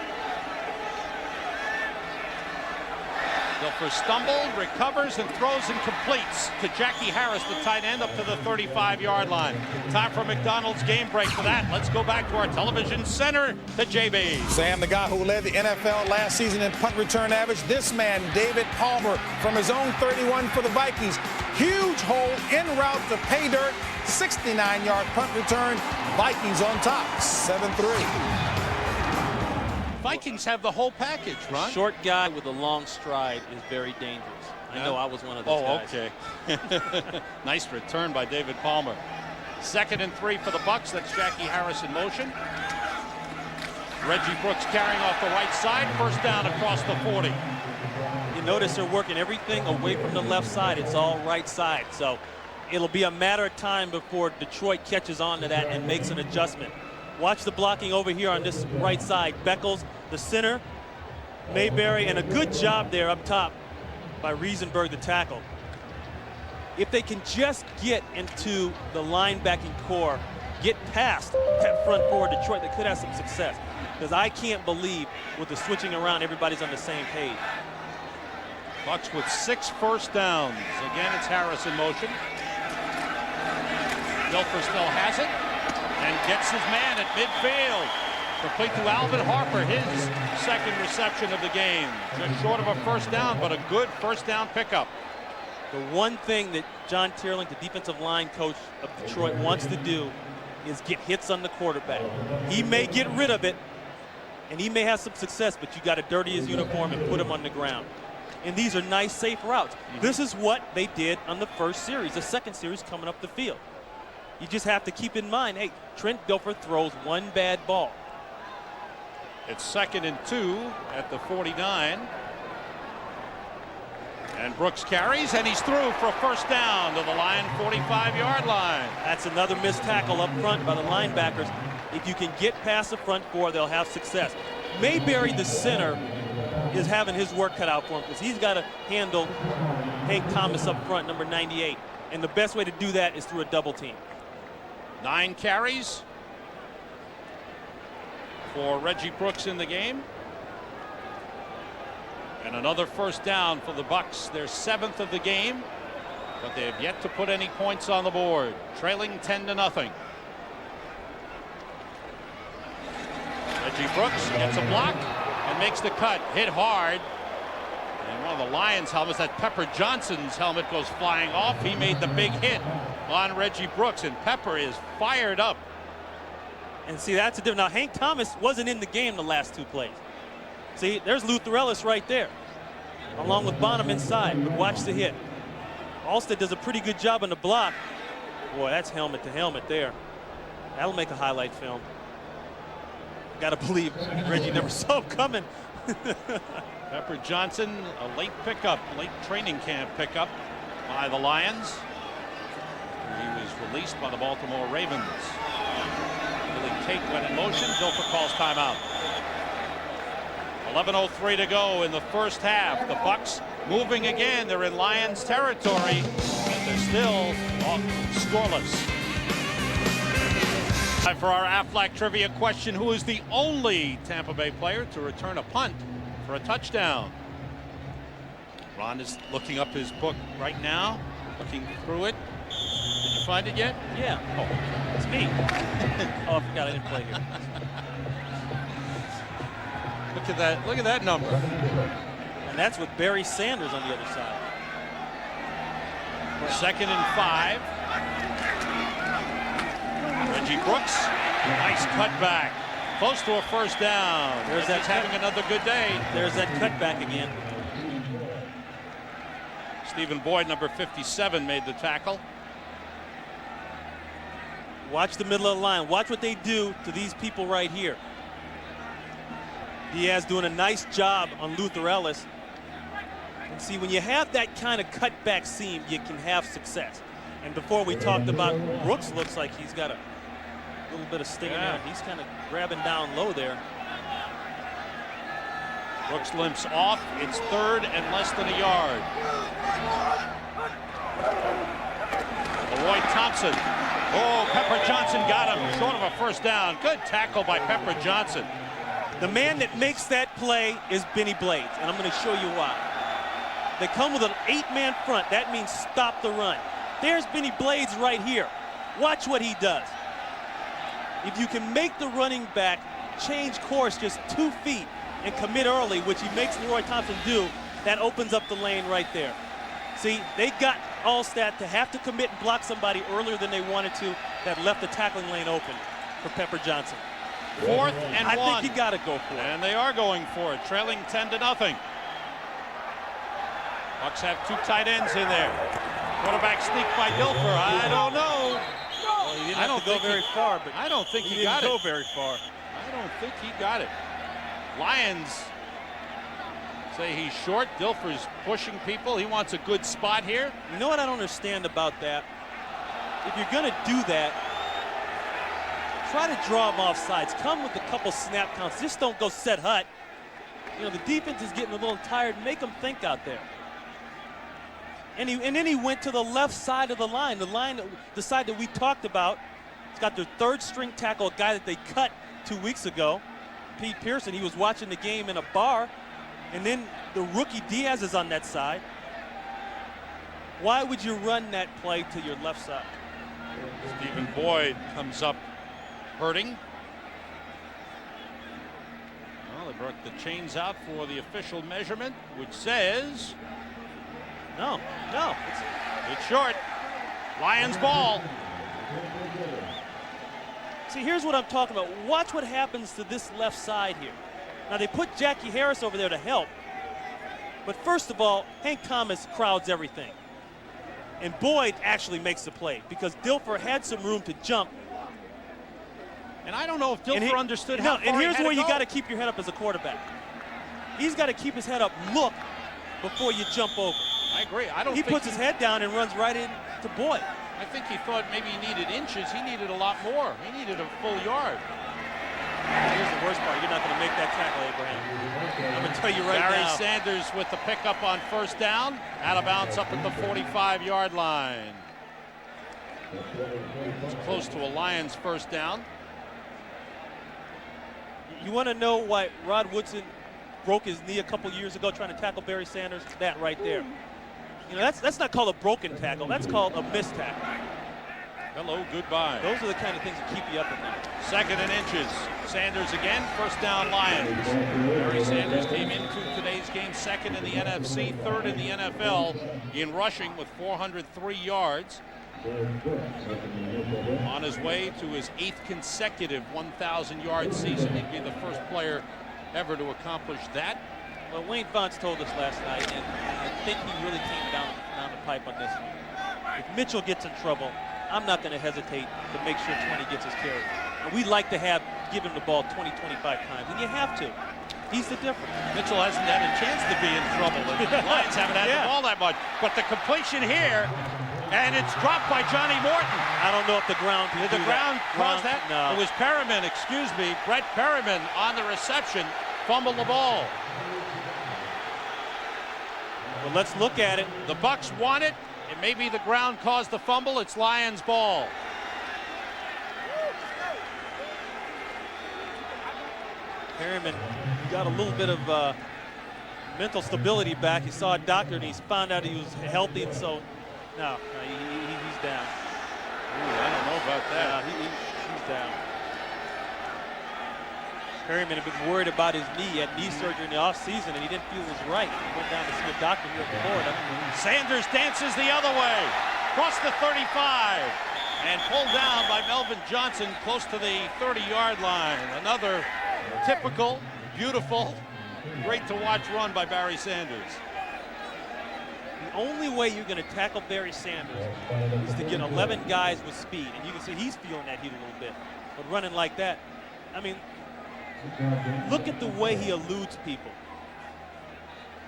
Dilfer stumbled, recovers, and throws and completes to Jackie Harris, the tight end, up to the 35-yard line. Time for McDonald's game break. For that, let's go back to our television center to JB. Sam, the guy who led the NFL last season in punt return average. This man, David Palmer, from his own 31 for the Vikings. Huge hole en route to pay dirt. 69-yard punt return. Vikings on top, 7-3. Vikings have the whole package, Ron. Short guy with a long stride is very dangerous. I know I was one of those guys. Okay. Nice return by David Palmer. 2nd and 3 for the Bucs. That's Jackie Harris in motion. Reggie Brooks carrying off the right side. 1st down across the 40. You notice they're working everything away from the left side. It's all right side. So it'll be a matter of time before Detroit catches on to that and makes an adjustment. Watch the blocking over here on this right side. Beckles, the center, Mayberry, and a good job there up top by Riesenberg, the tackle. If they can just get into the linebacking core, get past that front four of Detroit, they could have some success. Because I can't believe with the switching around, everybody's on the same page. Bucs with 6 first downs. Again, it's Harris in motion. Dilfer still has it and gets his man at midfield. Complete to Alvin Harper, his 2nd reception of the game. Just short of a 1st down, but a good 1st down pickup. The one thing that John Teerling, the defensive line coach of Detroit, wants to do is get hits on the quarterback. He may get rid of it, and he may have some success, but you got to dirty his uniform and put him on the ground. And these are nice, safe routes. This is what they did on the 1st series. The 2nd series coming up the field. You just have to keep in mind, hey, Trent Dilfer throws one bad ball. It's 2nd and 2 at the 49. And Brooks carries, and he's through for a 1st down to the Lion 45-yard line. That's another missed tackle up front by the linebackers. If you can get past the front four, they'll have success. Mayberry, the center, is having his work cut out for him because he's got to handle Hank Thomas up front, number 98. And the best way to do that is through a double team. 9 carries for Reggie Brooks in the game. And another first down for the Bucks, their 7th of the game, but they have yet to put any points on the board, trailing 10-0. Reggie Brooks gets a block and makes the cut, hit hard. And one of the Lions' helmets, that Pepper Johnson's helmet, goes flying off. He made the big hit on Reggie Brooks, and Pepper is fired up. And see, that's a difference. Now, Hank Thomas wasn't in the game the last 2 plays. See, there's Luther Ellis right there, along with Bonham inside. But watch the hit. Alstead does a pretty good job on the block. Boy, that's helmet to helmet there. That'll make a highlight film. Got to believe Reggie never saw him coming. Pepper Johnson, a late pickup, late training camp pickup by the Lions. He was released by the Baltimore Ravens. Billy Tate went in motion. Dilfer calls timeout. 11:03 to go in the first half. The Bucks moving again. They're in Lions territory, but they're still scoreless. Time for our Aflac trivia question. Who is the only Tampa Bay player to return a punt for a touchdown? Ron is looking up his book right now, looking through it. Did you find it yet? Yeah. Oh, it's me. Oh, I forgot I didn't play here. Look at that. Look at that number. And that's with Barry Sanders on the other side. 2nd and 5. Reggie Brooks, nice cutback, close to a first down. There's that having another good day. There's that cutback again. Stephen Boyd, number 57, made the tackle. Watch the middle of the line. Watch what they do to these people right here. Diaz doing a nice job on Luther Ellis. And see, when you have that kind of cutback seam, you can have success. And before we talked about Brooks, looks like he's got a little bit of sting in there. He's kind of grabbing down low there. Brooks limps off. It's 3rd and less than a yard. Leroy Thompson. Oh, Pepper Johnson got him short of a first down. Good tackle by Pepper Johnson. The man that makes that play is Benny Blades, and I'm going to show you why. They come with an 8-man front. That means stop the run. There's Benny Blades right here. Watch what he does. If you can make the running back change course just 2 feet and commit early, which he makes Leroy Thompson do, that opens up the lane right there. See, they got Alstead to have to commit and block somebody earlier than they wanted to. That left the tackling lane open for Pepper Johnson. 4th and 1. I think you got to go for it. And they are going for it, trailing 10-0. Bucks have 2 tight ends in there. Quarterback sneak by Dilfer. I don't know. Well, he didn't have to go very far, but I don't think he got it. Didn't go very far. I don't think he got it. Lions say he's short. Dilfer's pushing people. He wants a good spot here. You know what I don't understand about that? If you're going to do that, try to draw them off sides. Come with a couple snap counts. Just don't go set hut. You know, the defense is getting a little tired. Make them think out there. And then he went to the left side of the line, the side that we talked about. It's got their 3rd string tackle, a guy that they cut 2 weeks ago, Pete Pearson. He was watching the game in a bar, and then the rookie Diaz is on that side. Why would you run that play to your left side? Stephen Boyd comes up hurting. Well, they brought the chains out for the official measurement, which says No. it's short. Lions ball. See, here's what I'm talking about. Watch what happens to this left side here. Now, they put Jackie Harris over there to help. But first of all, Hank Thomas crowds everything. And Boyd actually makes the play because Dilfer had some room to jump. And I don't know if Dilfer understood how far and here's he had where to you go. got to keep your head up as a quarterback. He's got to keep his head up, look, before you jump over. I agree. He puts his head down and runs right into Boyd. I think he thought maybe he needed inches. He needed a lot more. He needed a full yard. Here's the worst part. You're not going to make that tackle, Abraham. I'm going to tell you right now. Barry Sanders with the pickup on first down. Out of bounds up at the 45-yard line. It's close to a Lions first down. You want to know why Rod Woodson broke his knee a couple years ago trying to tackle Barry Sanders. That right there. You know, that's not called a broken tackle. That's called a missed tackle. Hello, goodbye. Those are the kind of things that keep you up at night. 2nd and inches. Sanders again, 1st down Lions. Barry Sanders came into today's game 2nd in the NFC, 3rd in the NFL in rushing with 403 yards. On his way to his 8th consecutive 1,000-yard season. He'd be the first player ever to accomplish that. Well, Wayne Fonts told us last night, and I think he really came down the pipe on this one. If Mitchell gets in trouble, I'm not going to hesitate to make sure 20 gets his carry. And we like to give him the ball 20, 25 times, and you have to. He's the difference. Mitchell hasn't had a chance to be in trouble. The Lions haven't had the ball that much. But the completion here, and it's dropped by Johnny Morton. I don't know if the ground Did the ground cause that? No. It was Perriman, excuse me. Brett Perriman on the reception, fumbled the ball. Well, let's look at it. The Bucs won it. It may be the ground caused the fumble. It's Lions ball. Perriman got a little bit of mental stability back. He saw a doctor and he found out he was healthy, and so no, he's down. Ooh, I don't know about that. He's down. Perriman had been worried about his knee. He had knee surgery in the offseason, and he didn't feel it was right. He went down to see a doctor here in Florida. Sanders dances the other way, across the 35, and pulled down by Melvin Johnson close to the 30-yard line. Another typical, beautiful, great to watch run by Barry Sanders. The only way you're going to tackle Barry Sanders is to get 11 guys with speed, and you can see he's feeling that heat a little bit. But running like that, I mean, look at the way he eludes people.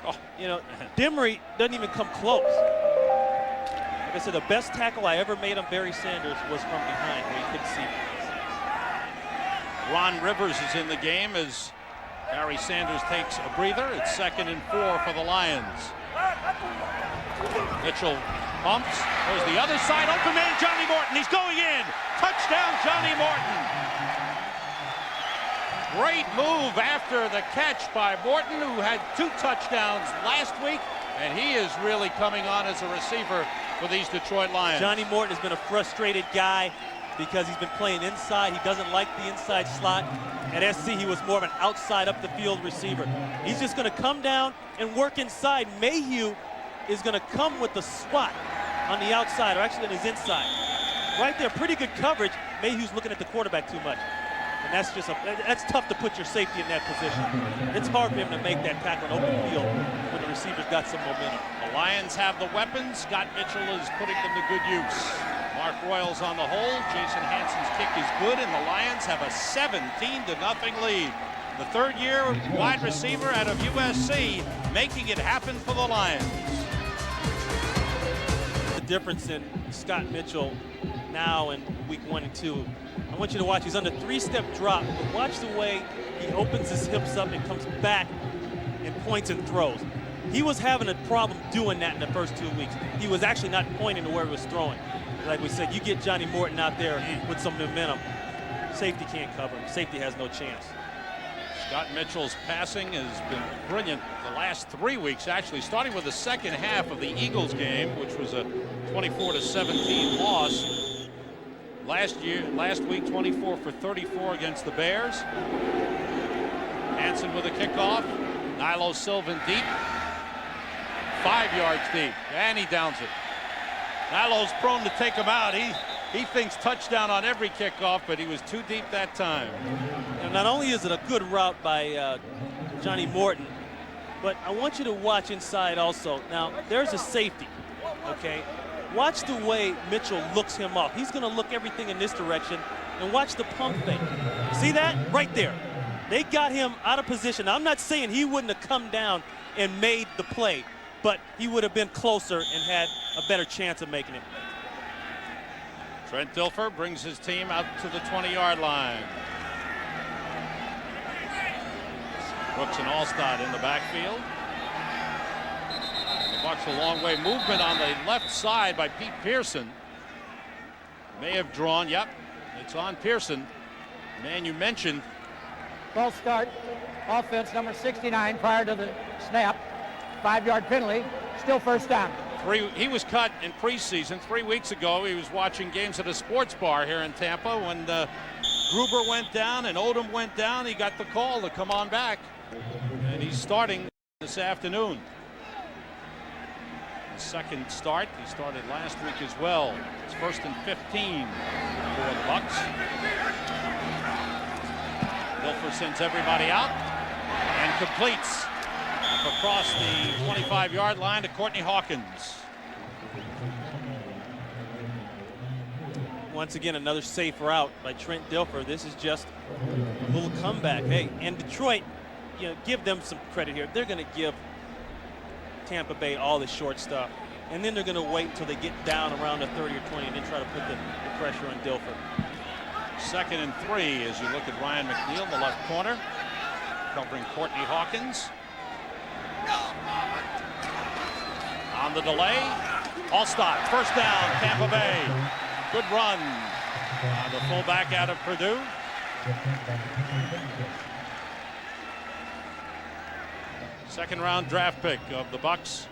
Oh, you know, Demery doesn't even come close. Like I said, the best tackle I ever made on Barry Sanders was from behind where he couldn't see me. Ron Rivers is in the game as Barry Sanders takes a breather. It's 2nd and 4 for the Lions. Mitchell pumps, goes the other side, open man Johnny Morton. He's going in. Touchdown, Johnny Morton. Great move after the catch by Morton, who had 2 touchdowns last week, and he is really coming on as a receiver for these Detroit Lions. Johnny Morton has been a frustrated guy because he's been playing inside. He doesn't like the inside slot. At SC, he was more of an outside up the field receiver. He's just going to come down and work inside. Mayhew is going to come with the swat on the outside, or actually on his inside. Right there, pretty good coverage. Mayhew's looking at the quarterback too much. And that's tough to put your safety in that position. It's hard for him to make that tackle in open field when the receiver's got some momentum. The Lions have the weapons. Scott Mitchell is putting them to good use. Mark Royals on the hole. Jason Hansen's kick is good, and the Lions have a 17-0 lead. The 3rd-year wide receiver out of USC making it happen for the Lions. The difference in Scott Mitchell now in week 1 and 2. I want you to watch. He's on the 3-step drop, but watch the way he opens his hips up and comes back and points and throws. He was having a problem doing that in the first 2 weeks. He was actually not pointing to where he was throwing. Like we said, you get Johnny Morton out there with some momentum. Safety can't cover him. Safety has no chance. Scott Mitchell's passing has been brilliant the last 3 weeks, actually, starting with the second half of the Eagles game, which was a 24-17 loss. Last week, 24 for 34 against the Bears. Hansen with a kickoff. Nilo Sylvan deep. 5 yards deep, and he downs it. Nilo's prone to take him out. He thinks touchdown on every kickoff, but he was too deep that time. And not only is it a good route by Johnny Morton, but I want you to watch inside also. Now, there's a safety, okay? Watch the way Mitchell looks him off. He's going to look everything in this direction, and watch the pump fake. See that? Right there. They got him out of position. Now, I'm not saying he wouldn't have come down and made the play, but he would have been closer and had a better chance of making it. Trent Dilfer brings his team out to the 20-yard line. Brooks and Allstott in the backfield. The Bucs a long way. Movement on the left side by Pete Pearson. May have drawn. Yep, it's on Pearson. Man you mentioned False start. Offense number 69 prior to the snap. 5-yard penalty. Still first down. He was cut in preseason 3 weeks ago. He was watching games at a sports bar here in Tampa when Gruber went down and Odom went down. He got the call to come on back, and he's starting this afternoon. His second start. He started last week as well. It's 1st and 15 for the Bucs. Dilfer sends everybody out and completes across the 25-yard line to Courtney Hawkins. Once again, another safe route by Trent Dilfer. This is just a little comeback. Hey, and Detroit, you know, give them some credit here. They're going to give Tampa Bay all the short stuff, and then they're going to wait until they get down around the 30 or 20 and then try to put the pressure on Dilfer. 2nd and 3 as you look at Ryan McNeil, the left corner, covering Courtney Hawkins. On the delay, all stop, first down, Tampa Bay. Good run. The fullback out of Purdue. Second-round draft pick of the Bucs,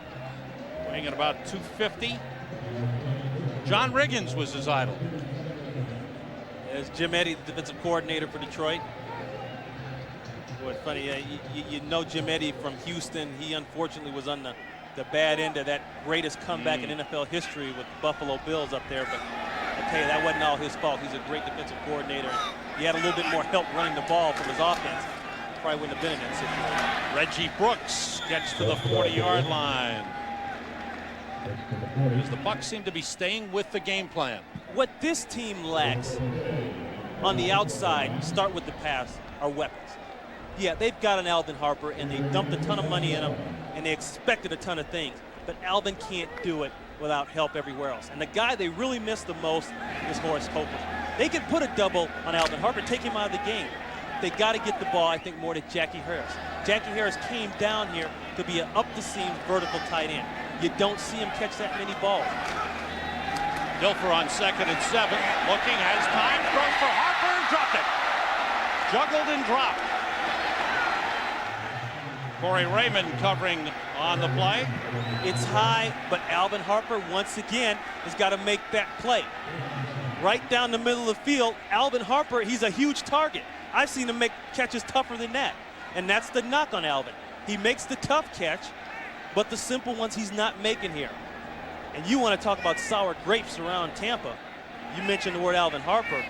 weighing at about 250. John Riggins was his idol. As Jim Eddy, the defensive coordinator for Detroit. Boy, it's funny, you know Jim Eddy from Houston. He unfortunately was on the bad end of that greatest comeback in NFL history with the Buffalo Bills up there. But I tell you, that wasn't all his fault. He's a great defensive coordinator. He had a little bit more help running the ball from his offense. Probably wouldn't have been in that situation. Reggie Brooks gets to the 40-yard line. As the Bucs seem to be staying with the game plan. What this team lacks on the outside, start with the pass, are weapons. Yeah, they've got an Alvin Harper, and they dumped a ton of money in him, and they expected a ton of things. But Alvin can't do it without help everywhere else. And the guy they really miss the most is Horace Copeland. They could put a double on Alvin Harper, take him out of the game. They got to get the ball, I think, more to Jackie Harris. Jackie Harris came down here to be an up-the-seam vertical tight end. You don't see him catch that many balls. Dilfer on 2nd and 7, looking, has time, throws for Harper, dropped it. Juggled and dropped. Corey Raymond covering on the play. It's high, but Alvin Harper, once again, has got to make that play. Right down the middle of the field, Alvin Harper, he's a huge target. I've seen him make catches tougher than that. And that's the knock on Alvin. He makes the tough catch, but the simple ones he's not making here. And you want to talk about sour grapes around Tampa. You mentioned the word Alvin Harper.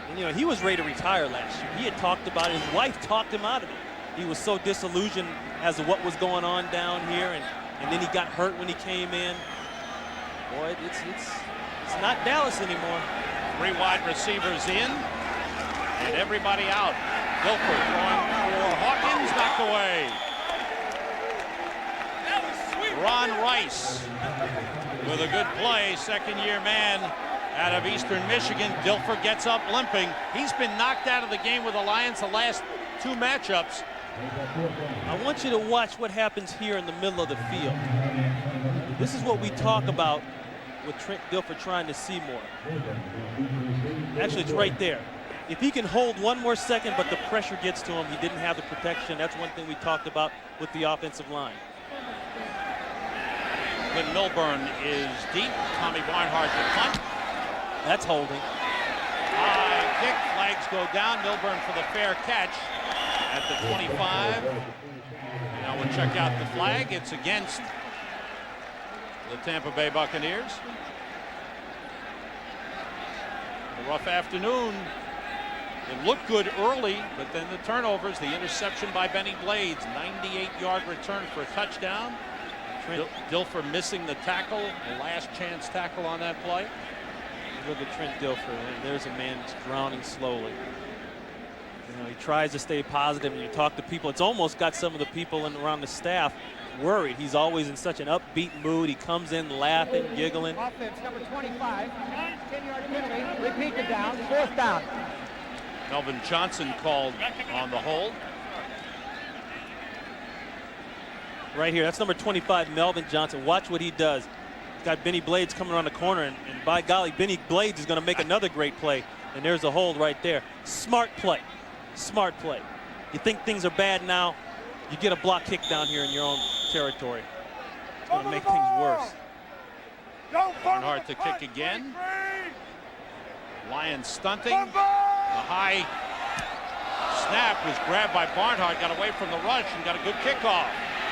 And, you know, he was ready to retire last year. He had talked about it. His wife talked him out of it. He was so disillusioned as to what was going on down here, and then he got hurt when he came in. Boy, it's not Dallas anymore. 3 wide receivers in, and everybody out. Dilfer throwing for Hawkins, knocked away. Ron Rice with a good play, second-year man out of Eastern Michigan. Dilfer gets up limping. He's been knocked out of the game with the Lions the last 2 matchups. I want you to watch what happens here in the middle of the field. This is what we talk about with Trent Dilfer trying to see more. Actually, it's right there. If he can hold one more second, but the pressure gets to him, he didn't have the protection. That's one thing we talked about with the offensive line. When Milburn is deep, Tommy Barnhart the punt. That's holding. High kick, flags go down. Milburn for the fair catch at the 25. Now we'll check out the flag. It's against the Tampa Bay Buccaneers. A rough afternoon. It looked good early, but then the turnovers, the interception by Benny Blades, 98-yard return for a touchdown. Dilfer missing the tackle, the last chance tackle on that play. Look at Trent Dilfer, and there's a man that's drowning slowly. You know, he tries to stay positive, and you talk to people. It's almost got some of the people around the staff worried. He's always in such an upbeat mood. He comes in laughing, giggling. Offense number 25, 10-yard penalty, repeat the down, 4th down. Melvin Johnson called on the hold. Right here, that's number 25, Melvin Johnson. Watch what he does. He's got Benny Blades coming around the corner, and by golly, Benny Blades is going to make another great play. And there's a hold right there. Smart play. Smart play. You think things are bad now, you get a block kick down here in your own territory. It's going to make things worse. Barnhart to kick again. Lions stunting. The high snap was grabbed by Barnhart, got away from the rush and got a good kickoff.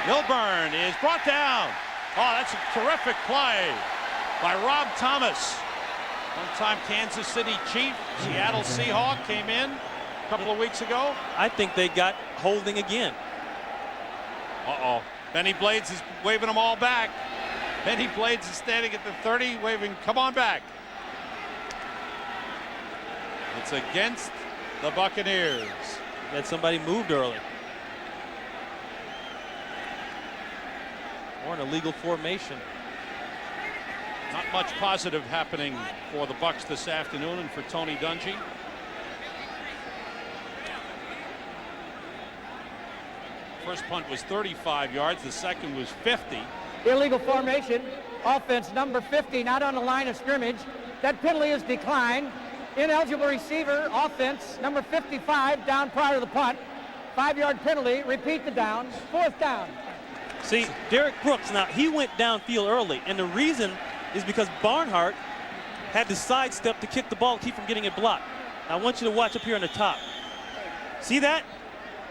Milburn is brought down. Oh, that's a terrific play by Rob Thomas. One-time Kansas City Chief, Seattle Seahawk, came in a couple of weeks ago. I think they got holding again. Uh-oh. Benny Blades is waving them all back. Benny Blades is standing at the 30, waving, come on back. It's against the Buccaneers. That somebody moved early. Or an illegal formation. Not much positive happening for the Bucs this afternoon and for Tony Dungy. First punt was 35 yards. The second was 50. Illegal formation. Offense number 50, not on the line of scrimmage. That penalty is declined. Ineligible receiver. Offense number 55, down prior to the punt. 5-yard penalty. Repeat the down. 4th down. See, Derek Brooks, now he went downfield early, and the reason is because Barnhart had to sidestep to kick the ball, keep from getting it blocked. I want you to watch up here on the top. See that?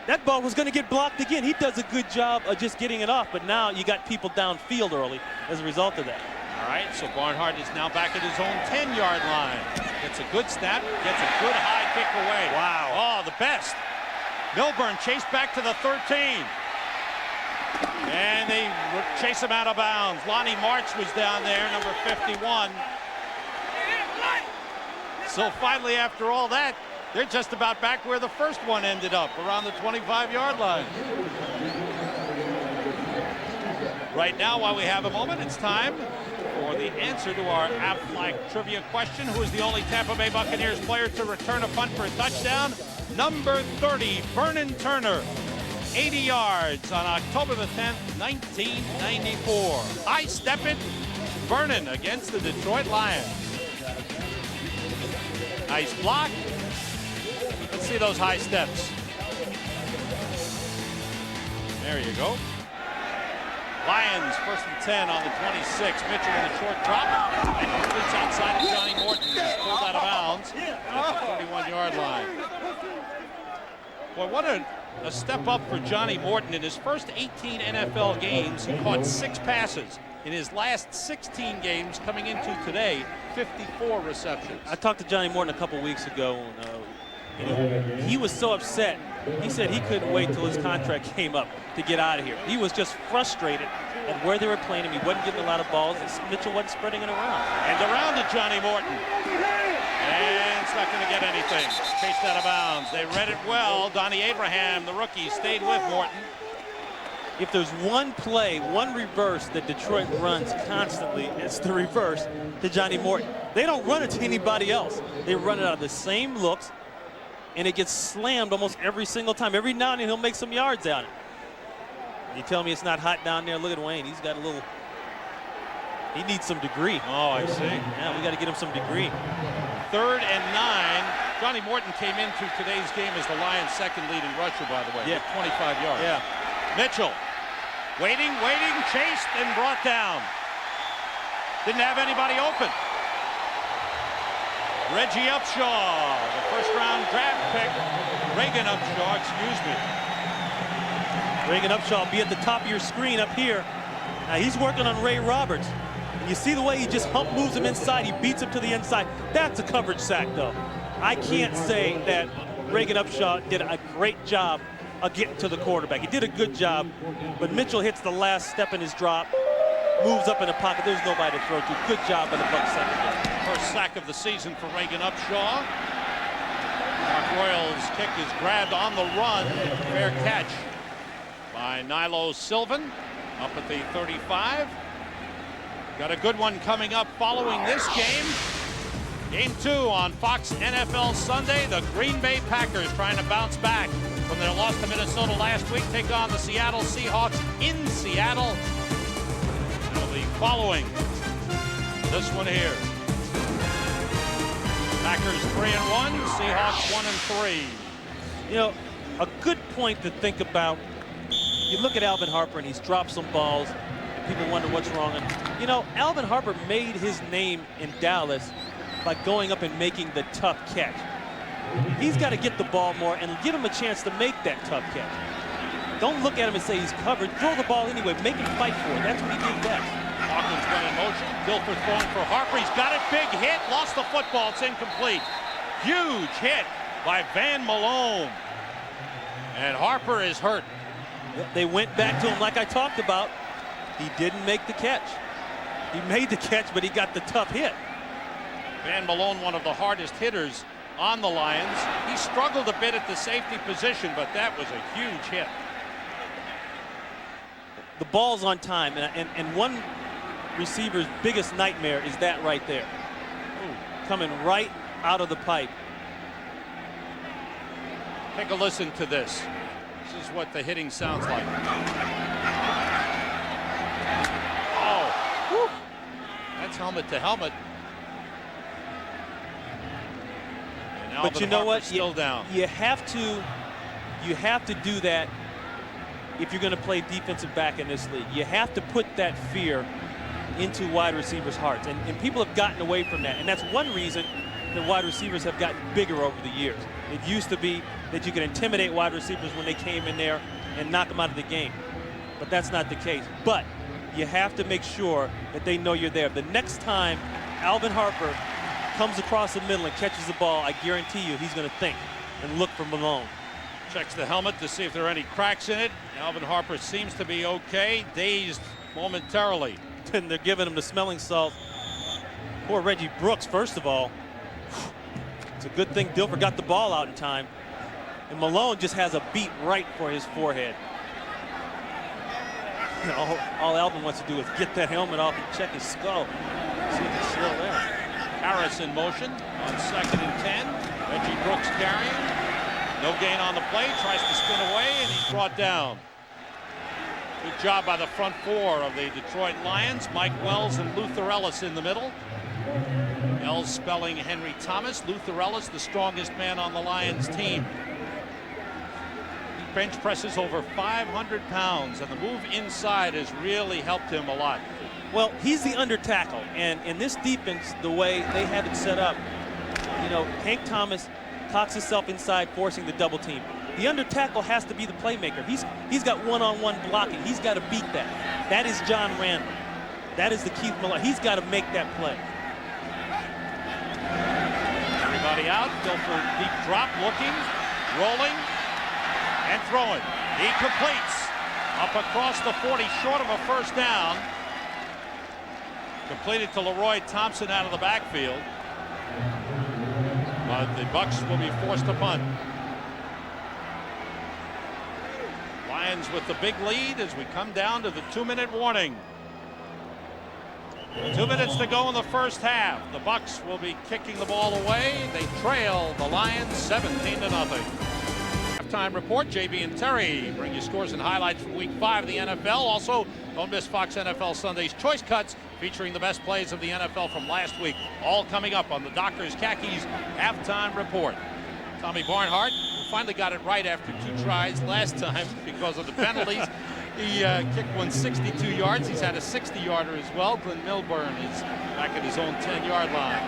That ball was going to get blocked again. He does a good job of just getting it off, but now you got people downfield early as a result of that. All right, so Barnhart is now back at his own 10-yard line. Gets a good snap, gets a good high kick away. Wow. Oh, the best. Milburn chased back to the 13. And they chase him out of bounds. Lonnie March was down there, number 51. So finally, after all that, they're just about back where the first one ended up, around the 25-yard line. Right now, while we have a moment, it's time for the answer to our Aflac trivia question. Who is the only Tampa Bay Buccaneers player to return a punt for a touchdown? Number 30, Vernon Turner. 80 yards on October the 10th, 1994. High step it, Vernon against the Detroit Lions. Nice block. Let's see those high steps. There you go. Lions 1st and 10 on the 26. Mitchell with a short drop. And it's outside of Johnny Morton. He's pulled out of bounds at the 31-yard line. Boy, what a step up for Johnny Morton. In his first 18 NFL games, he caught 6 passes. In his last 16 games coming into today, 54 receptions. I talked to Johnny Morton a couple weeks ago. And, he was so upset. He said he couldn't wait till his contract came up to get out of here. He was just frustrated at where they were playing him. He wasn't getting a lot of balls, and Mitchell wasn't spreading it around. And around to Johnny Morton. And it's not going to get anything. Chased out of bounds. They read it well. Donnie Abraham, the rookie, stayed with Morton. If there's one play, one reverse that Detroit runs constantly, it's the reverse to Johnny Morton. They don't run it to anybody else. They run it out of the same looks, and it gets slammed almost every single time. Every now and then he'll make some yards out of it. You tell me it's not hot down there. Look at Wayne. He's got a little, he needs some degree. Oh, I see. Yeah, we got to get him some degree. 3rd and 9. Johnny Morton came into today's game as the Lions' second leading rusher, by the way. Yeah. 25 yards. Yeah. Mitchell. Waiting, chased and brought down. Didn't have anybody open. Reggie Upshaw, the first-round draft pick. Reagan Upshaw, excuse me. Reagan Upshaw will be at the top of your screen up here. Now he's working on Ray Roberts. And you see the way he just hump moves him inside. He beats him to the inside. That's a coverage sack, though. I can't say that Reagan Upshaw did a great job of getting to the quarterback. He did a good job, but Mitchell hits the last step in his drop, moves up in the pocket. There's nobody to throw to. Good job by the Bucs secondary. First sack of the season for Reagan Upshaw. Mark Royals' kick is grabbed on the run. Fair catch by Nilo Sylvan up at the 35. Got a good one coming up following this game. Game 2 on Fox NFL Sunday. The Green Bay Packers trying to bounce back from their loss to Minnesota last week. Take on the Seattle Seahawks in Seattle. It'll be following this one here. Packers 3-1, Seahawks 1-3. You know, a good point to think about. You look at Alvin Harper, and he's dropped some balls, and people wonder what's wrong. And, you know, Alvin Harper made his name in Dallas by going up and making the tough catch. He's got to get the ball more and give him a chance to make that tough catch. Don't look at him and say he's covered. Throw the ball anyway. Make him fight for it. That's what he did best. Hawkins went in motion. Dilfer throwing for Harper. He's got it. Big hit. Lost the football. It's incomplete. Huge hit by Van Malone. And Harper is hurt. They went back to him like I talked about. He didn't make the catch. He made the catch, but he got the tough hit. Van Malone, one of the hardest hitters on the Lions. He struggled a bit at the safety position, but that was a huge hit. The ball's on time, and one receiver's biggest nightmare is that right there. Ooh, coming right out of the pipe. Take a listen to this. This is what the hitting sounds like. Oh, whew. That's helmet to helmet. But you know what? Still down. You have to do that if you're going to play defensive back in this league. You have to put that fear into wide receivers' hearts, and people have gotten away from that. And that's one reason that wide receivers have gotten bigger over the years. It used to be that you could intimidate wide receivers when they came in there and knock them out of the game, but that's not the case. But you have to make sure that they know you're there. The next time Alvin Harper comes across the middle and catches the ball, I guarantee you he's going to think and look for Malone. Checks the helmet to see if there are any cracks in it. Alvin Harper seems to be okay, dazed momentarily. And they're giving him the smelling salt. Poor Reggie Brooks, first of all. It's a good thing Dilfer got the ball out in time. And Malone just has a beat right for his forehead. You know, all Alvin wants to do is get that helmet off and check his skull. See if it's still there. Harris in motion on 2nd and 10. Reggie Brooks carrying. No gain on the play. Tries to spin away, and he's brought down. Good job by the front four of the Detroit Lions. Mike Wells and Luther Ellis in the middle. L's spelling Henry Thomas. Luther Ellis, the strongest man on the Lions team. He bench presses over 500 pounds, and the move inside has really helped him a lot. Well, he's the under tackle, and in this defense, the way they have it set up, you know, Hank Thomas cocks himself inside, forcing the double team. The under tackle has to be the playmaker. He's got one-on-one blocking. He's got to beat that. That is John Randall. That is the Keith Miller. He's got to make that play. Everybody out. Dilfer deep drop, looking, rolling, and throwing. He completes up across the 40, short of a first down. Completed to Leroy Thompson out of the backfield. But the Bucs will be forced to punt. Lions with the big lead as we come down to the 2-minute warning. 2 minutes to go in the first half. The Bucs will be kicking the ball away. They trail the Lions 17-0. Halftime report, JB and Terry bring you scores and highlights from Week 5 of the NFL. Also, don't miss Fox NFL Sunday's Choice Cuts, featuring the best plays of the NFL from last week. All coming up on the Dockers Khakis Halftime Report. Tommy Barnhart finally got it right after 2 tries last time because of the penalties. He kicked one 62 yards. He's had a 60-yarder as well. Glenn Milburn is back at his own 10-yard line.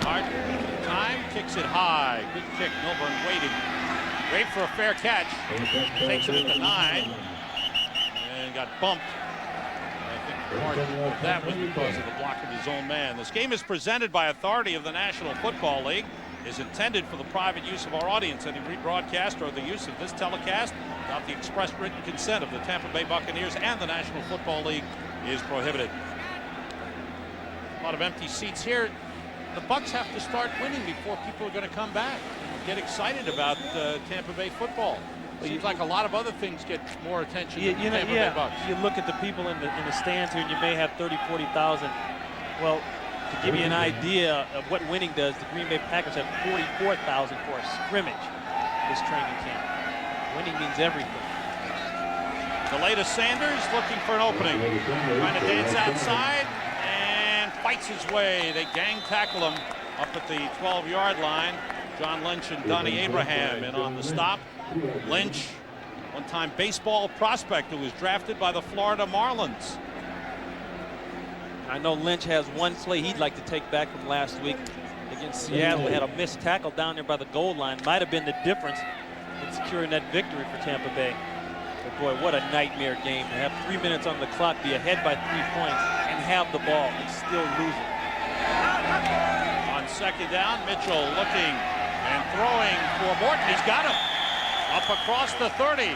Barnhart, time, kicks it high. Good kick. Milburn waiting. Great for a fair catch. Takes it at the 9. And got bumped. I think part of that was because of the block of his own man. This game is presented by authority of the National Football League. Is intended for the private use of our audience. Any rebroadcast or the use of this telecast without the express written consent of the Tampa Bay Buccaneers and the National Football League is prohibited. A lot of empty seats here. The Bucs have to start winning before people are going to come back, get excited about Tampa Bay football. Seems like a lot of other things get more attention than the Tampa Bay Bucs. You look at the people in the stands here, and you may have 30,000-40,000. Well, to give you an idea of what winning does, the Green Bay Packers have 44,000 for a scrimmage this training camp. Winning means everything. DeLay to Sanders, looking for an opening. Trying to dance outside and fights his way. They gang tackle him up at the 12-yard line. John Lynch and Donnie Abraham in on the stop. Lynch, one-time baseball prospect who was drafted by the Florida Marlins. I know Lynch has one play he'd like to take back from last week against Seattle. They had a missed tackle down there by the goal line. Might have been the difference in securing that victory for Tampa Bay. But boy, what a nightmare game to have 3 minutes on the clock, be ahead by 3 points, and have the ball and still lose it. On second down, Mitchell looking and throwing for Morton. He's got him up across the 30.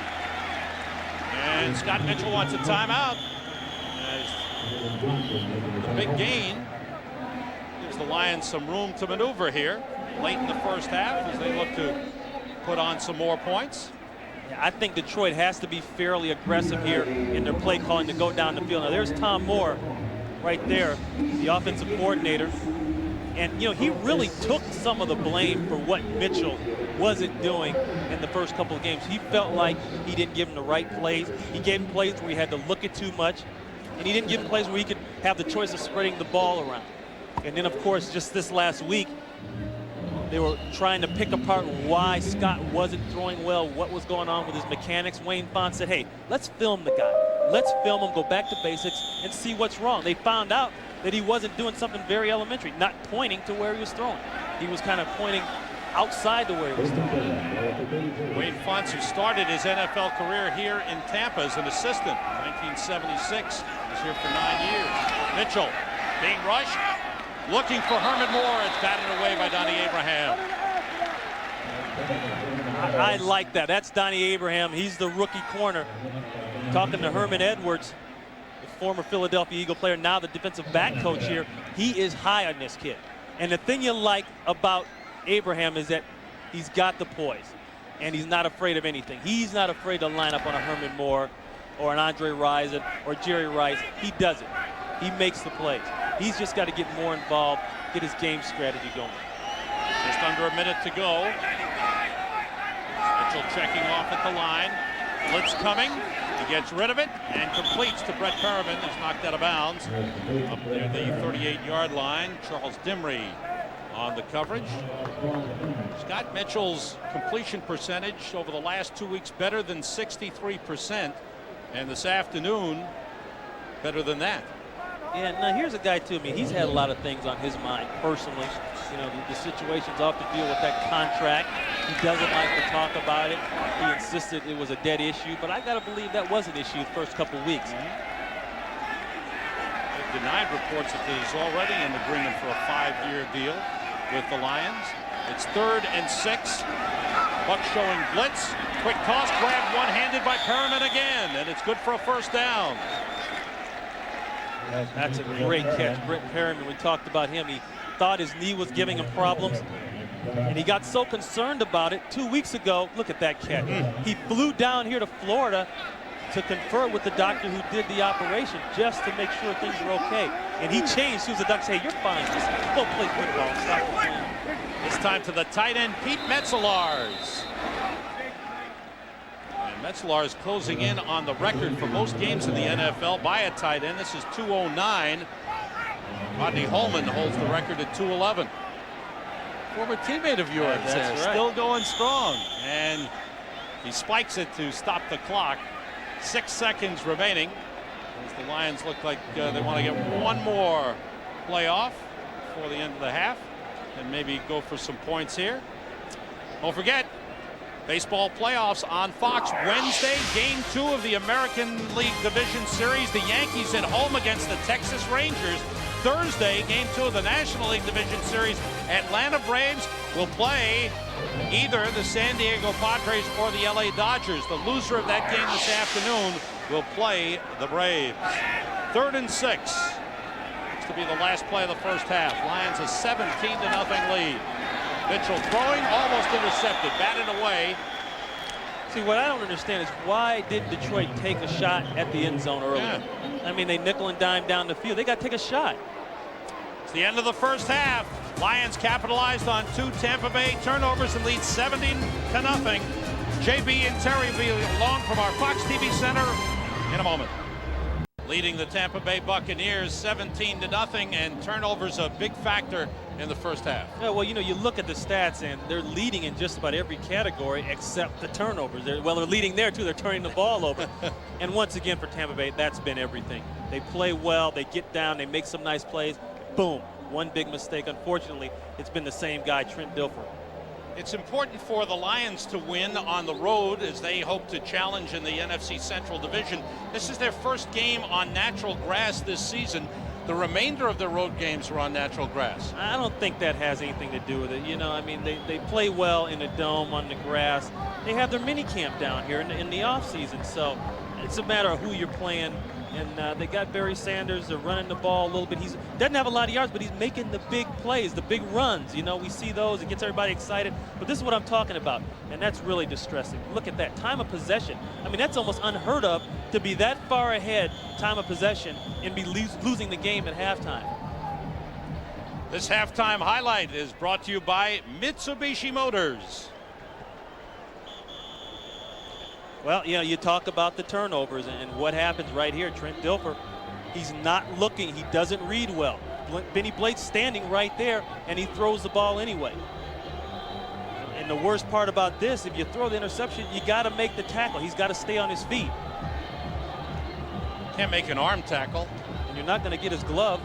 And Scott Mitchell wants a timeout. A big gain gives the Lions some room to maneuver here late in the first half as they look to put on some more points. Yeah, I think Detroit has to be fairly aggressive here in their play calling to go down the field. Now there's Tom Moore right there, the offensive coordinator. And, you know, he really took some of the blame for what Mitchell wasn't doing in the first couple of games. He felt like he didn't give him the right plays. He gave him plays where he had to look at too much. And he didn't give him plays where he could have the choice of spreading the ball around. And then, of course, just this last week, they were trying to pick apart why Scott wasn't throwing well, what was going on with his mechanics. Wayne Fonte said, hey, let's film the guy. Let's film him, go back to basics, and see what's wrong. They found out that he wasn't doing something very elementary, not pointing to where he was throwing. He was kind of pointing outside to where he was throwing. Wayne Fonte, who started his NFL career here in Tampa as an assistant in 1976, was here for 9 years. Mitchell being rushed, looking for Herman Moore. It's batted away by Donnie Abraham. I like that. That's Donnie Abraham. He's the rookie corner. Talking to Herman Edwards, the former Philadelphia Eagle player, now the defensive back coach here. He is high on this kid. And the thing you like about Abraham is that he's got the poise, and he's not afraid of anything. He's not afraid to line up on a Herman Moore or an Andre Rison or Jerry Rice. He does it. He makes the plays. He's just got to get more involved, get his game strategy going. Just under a minute to go. Mitchell checking off at the line. Blitz coming. He gets rid of it and completes to Brett Perriman, who's knocked out of bounds up near the 38-yard line. Charles Dimry on the coverage. Scott Mitchell's completion percentage over the last 2 weeks better than 63%, and this afternoon better than that. Yeah, now here's a guy too. I mean, he's had a lot of things on his mind personally. You know, the situations off the field with that contract. He doesn't like to talk about it. He insisted it was a dead issue, but I got to believe that was an issue the first couple of weeks. They've denied reports that he's already in agreement for a 5-year deal with the Lions. It's 3rd and 6. Buck showing blitz. Quick toss, grabbed one-handed by Perriman again, and it's good for a first down. That's a great catch. Brett Perriman, we talked about him. He thought his knee was giving him problems, and he got so concerned about it 2 weeks ago. Look at that catch. He flew down here to Florida to confer with the doctor who did the operation just to make sure things were okay. And he changed as soon as the doctor said, hey, you're fine. Just go play football. Stop playing. This time to the tight end, Pete Metzelaars. And Metzelaars closing in on the record for most games in the NFL by a tight end. This is 209. Rodney Holman holds the record at 211. Former teammate of yours, that's right. Still going strong. And he spikes it to stop the clock. 6 seconds remaining as the Lions look like they want to get one more playoff before the end of the half and maybe go for some points here. Don't forget, baseball playoffs on Fox Wednesday. Game 2 of the American League Division Series. The Yankees at home against the Texas Rangers. Thursday, Game 2 of the National League Division Series. Atlanta Braves will play either the San Diego Padres or the LA Dodgers. The loser of that game this afternoon will play the Braves. 3rd and 6. Looks to be the last play of the first half. Lions a 17-0 lead. Mitchell throwing, almost intercepted, batted away. See, what I don't understand is why didn't Detroit take a shot at the end zone earlier? I mean, they nickel and dime down the field. They got to take a shot. It's the end of the first half. Lions capitalized on 2 Tampa Bay turnovers and lead 17-0. JB and Terry will be along from our Fox TV Center in a moment. Leading the Tampa Bay Buccaneers 17-0, and turnovers a big factor in the first half. Yeah, well, you know, you look at the stats, and they're leading in just about every category except the turnovers. They're leading there, too. They're turning the ball over. And once again, for Tampa Bay, that's been everything. They play well. They get down. They make some nice plays. Boom. One big mistake. Unfortunately, it's been the same guy, Trent Dilfer. It's important for the Lions to win on the road as they hope to challenge in the NFC Central Division. This is their first game on natural grass this season. The remainder of their road games are on natural grass. I don't think that has anything to do with it. You know, I mean, they play well in the dome on the grass. They have their mini camp down here in the offseason, so it's a matter of who you're playing. And they got Barry Sanders. They're running the ball a little bit. He doesn't have a lot of yards, but he's making the big plays, the big runs. You know, we see those. It gets everybody excited. But this is what I'm talking about, and that's really distressing. Look at that. Time of possession. I mean, that's almost unheard of to be that far ahead, time of possession, and be losing the game at halftime. This halftime highlight is brought to you by Mitsubishi Motors. Well, you know, you talk about the turnovers and what happens right here. Trent Dilfer, he's not looking. He doesn't read well. Benny Blake's standing right there, and he throws the ball anyway. And the worst part about this, if you throw the interception, you got to make the tackle. He's got to stay on his feet. Can't make an arm tackle. And you're not going to get his glove.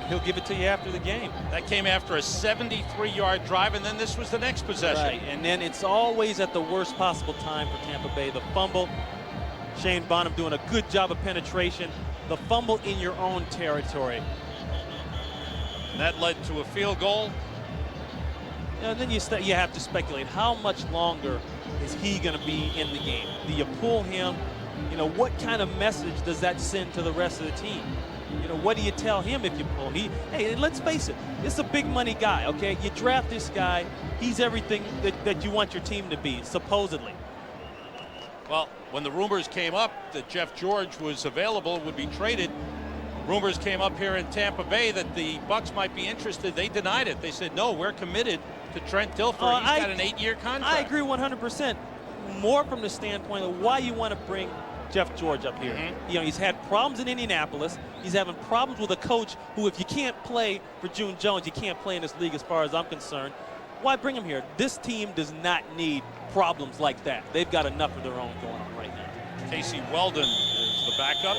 He'll give it to you after the game. That came after a 73-yard drive, and then this was the next possession. Right, and then it's always at the worst possible time for Tampa Bay. The fumble, Shane Bonham doing a good job of penetration. The fumble in your own territory. And that led to a field goal. And then you have to speculate, how much longer is he going to be in the game? Do you pull him? You know, what kind of message does that send to the rest of the team? You know, what do you tell him if you pull? Hey, let's face it, this is a big money guy, okay? You draft this guy, he's everything that you want your team to be, supposedly. Well, when the rumors came up that Jeff George was available, would be traded, rumors came up here in Tampa Bay that the Bucs might be interested. They denied it. They said, no, we're committed to Trent Dilfer. He's got an 8-year contract. I agree 100%. More from the standpoint of why you want to bring Jeff George up here. You know, he's had problems in Indianapolis. He's having problems with a coach who, if you can't play for June Jones, you can't play in this league as far as I'm concerned. Why bring him here? This team does not need problems like that. They've got enough of their own going on right now. Casey Weldon is the backup.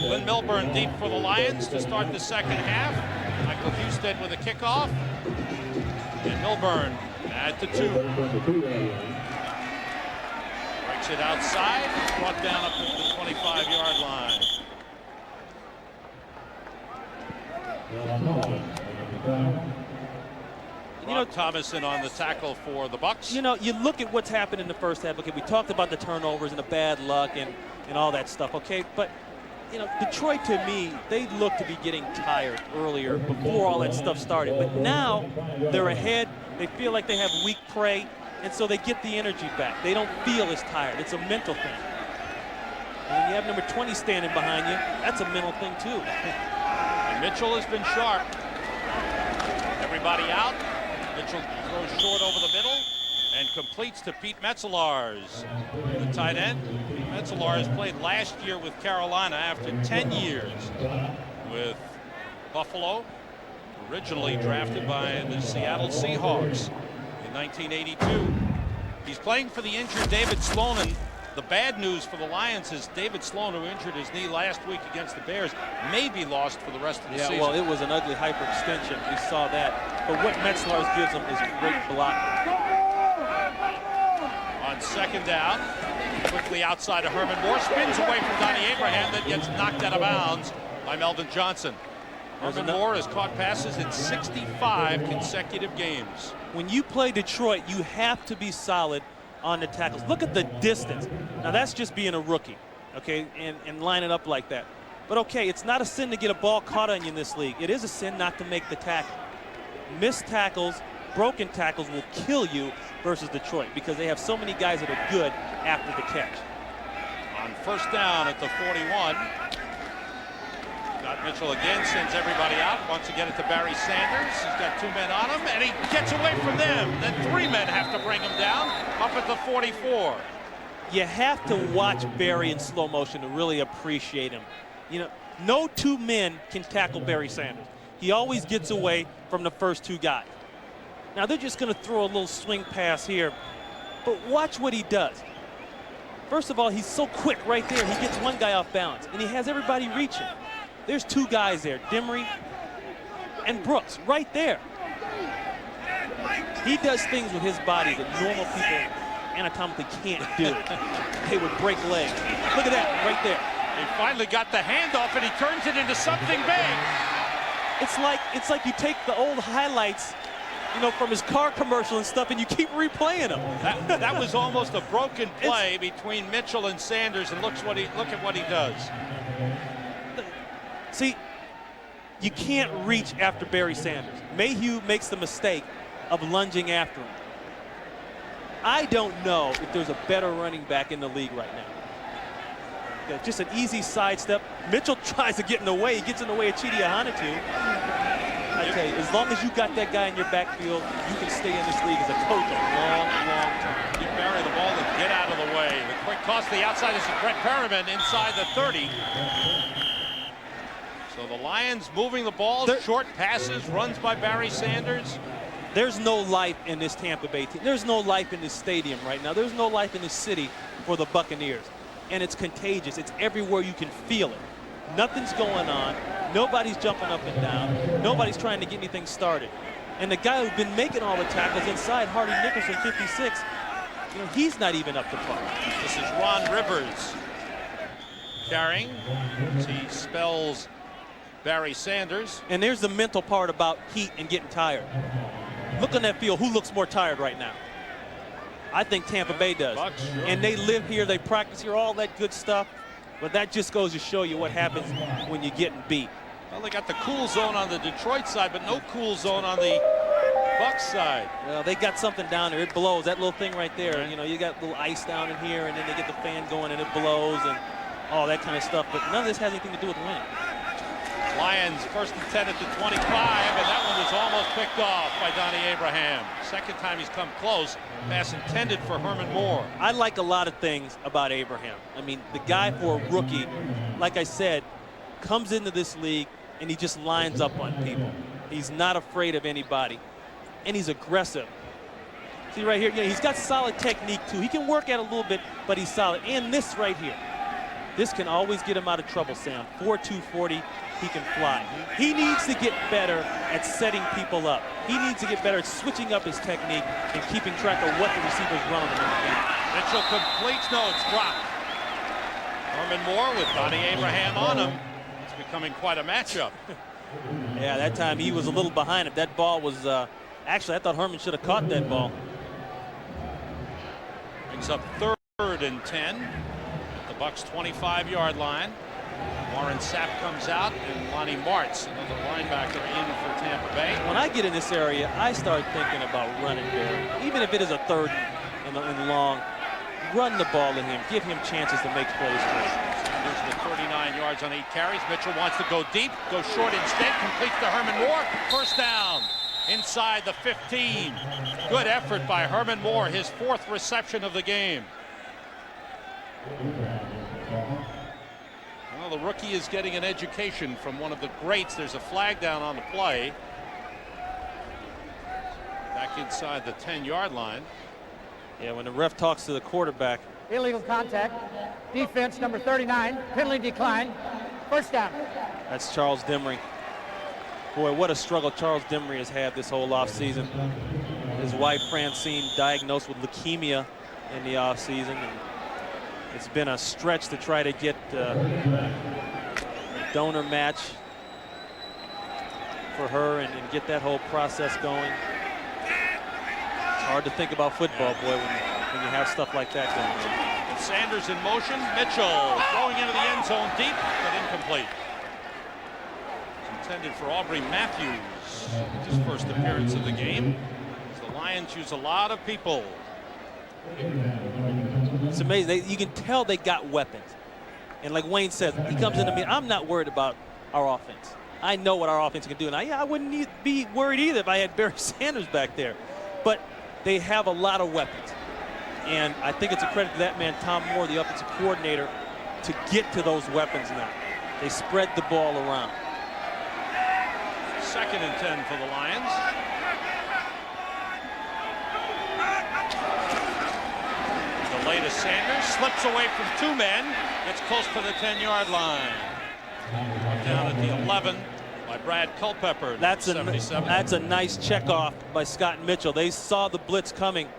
Lynn Milburn deep for the Lions to start the second half. Michael Husted with a kickoff. And Milburn at the 2. Breaks it outside, brought down up to the 25-yard line. You know, Thomason on the tackle for the Bucs. You know, you look at what's happened in the first half. Okay, we talked about the turnovers and the bad luck and all that stuff, okay? But, you know, Detroit, to me, they look to be getting tired earlier before all that stuff started. But now they're ahead. They feel like they have weak prey, and so they get the energy back. They don't feel as tired. It's a mental thing. And when you have number 20 standing behind you, that's a mental thing, too. And Mitchell has been sharp. Everybody out. Mitchell throws short over the middle and completes to Pete Metzelaars, the tight end. Pete Metzelaars played last year with Carolina after 10 years with Buffalo, originally drafted by the Seattle Seahawks in 1982. He's playing for the injured David Sloan, and the bad news for the Lions is David Sloan, who injured his knee last week against the Bears, may be lost for the rest of the season. Well, it was an ugly hyperextension. We saw that. But what Metzelaars gives him is great blocking. On second down, quickly outside of Herman Moore, spins away from Donnie Abraham, then gets knocked out of bounds by Melvin Johnson. Herman Moore has caught passes in 65 consecutive games. When you play Detroit, you have to be solid on the tackles. Look at the distance. Now, that's just being a rookie, okay, and line it up like that. But, okay, it's not a sin to get a ball caught on you in this league. It is a sin not to make the tackle. Missed tackles, broken tackles will kill you versus Detroit because they have so many guys that are good after the catch. On first down at the 41. Scott Mitchell again sends everybody out, wants to get it to Barry Sanders. He's got 2 men on him, and he gets away from them. Then 3 men have to bring him down, up at the 44. You have to watch Barry in slow motion to really appreciate him. You know, no 2 men can tackle Barry Sanders. He always gets away from the first two guys. Now they're just going to throw a little swing pass here, but watch what he does. First of all, he's so quick right there. He gets one guy off balance, and he has everybody reaching. There's two guys there, Dimry and Brooks, right there. He does things with his body that normal people anatomically can't do. They would break legs. Look at that right there. He finally got the handoff, and he turns it into something big. It's like you take the old highlights, you know, from his car commercial and stuff, and you keep replaying them. That was almost a broken play between Mitchell and Sanders, and look at what he does. See, you can't reach after Barry Sanders. Mayhew makes the mistake of lunging after him. I don't know if there's a better running back in the league right now. Yeah, just an easy sidestep. Mitchell tries to get in the way. He gets in the way of Chidi Ahanotu. I tell you, as long as you got that guy in your backfield, you can stay in this league as a coach a long, long time. You bury the ball and get out of the way. The quick toss to the outside is Brett Perriman inside the 30. So the Lions moving the ball, short passes, runs by Barry Sanders. There's no life in this Tampa Bay team. There's no life in this stadium right now. There's no life in this city for the Buccaneers. And it's contagious. It's everywhere. You can feel it. Nothing's going on. Nobody's jumping up and down. Nobody's trying to get anything started. And the guy who's been making all the tackles inside, Hardy Nicholson, 56, you know, he's not even up to par. This is Ron Rivers carrying as he spells Barry Sanders. And there's the mental part about heat and getting tired. Look on that field. Who looks more tired right now? I think Tampa Bay does. Bucks, sure. And they live here, they practice here, all that good stuff. But that just goes to show you what happens when you're getting beat. Well, they got the cool zone on the Detroit side, but no cool zone on the Bucks side. Well, they got something down there. It blows. That little thing right there. You know, you got a little ice down in here, and then they get the fan going, and it blows, and all that kind of stuff. But none of this has anything to do with winning. Lions first and 10 at the 25, and that one was almost picked off by Donnie Abraham. Second time he's come close. Pass intended for Herman Moore. I like a lot of things about Abraham. I mean, the guy for a rookie, like I said, comes into this league and he just lines up on people. He's not afraid of anybody, and he's aggressive. See right here, he's got solid technique too. He can work at it a little bit, but he's solid. And this right here, this can always get him out of trouble, Sam. 4'2", 40. He can fly. He needs to get better at setting people up. He needs to get better at switching up his technique and keeping track of what the receivers run on him. Mitchell completes. No, it's dropped. Herman Moore with Donnie Abraham on him. It's becoming quite a matchup. Yeah, that time he was a little behind him. That ball was, actually, I thought Herman should have caught that ball. Brings up 3rd and 10. The Bucks 25-yard line. Warren Sapp comes out, and Lonnie Martz, another linebacker, in for Tampa Bay. When I get in this area, I start thinking about running there. Even if it is a 3rd and long, run the ball to him. Give him chances to make plays for him. Sanders with 39 yards on 8 carries. Mitchell wants to go deep, goes short instead, completes to Herman Moore. First down inside the 15. Good effort by Herman Moore, his 4th reception of the game. Well, the rookie is getting an education from one of the greats. There's a flag down on the play. Back inside the 10-yard line. Yeah, when the ref talks to the quarterback. Illegal contact. Defense number 39. Penalty decline. First down. That's Charles Dimry. Boy, what a struggle Charles Dimry has had this whole offseason. His wife Francine diagnosed with leukemia in the offseason. It's been a stretch to try to get a donor match for her and get that whole process going. It's hard to think about football, boy, when you have stuff like that going on. And Sanders in motion. Mitchell throwing into the end zone deep, but incomplete. It's intended for Aubrey Matthews, his first appearance of the game. As the Lions use a lot of people. It's amazing. You can tell they got weapons. And like Wayne says, he comes into me, I'm not worried about our offense. I know what our offense can do. And I wouldn't be worried either if I had Barry Sanders back there. But they have a lot of weapons. And I think it's a credit to that man, Tom Moore, the offensive coordinator, to get to those weapons now. They spread the ball around. 2nd and 10 for the Lions. Delay to Sanders, slips away from 2 men, gets close to the 10-yard line. Down at the 11 by Brad Culpepper. That's a nice checkoff by Scott Mitchell. They saw the blitz coming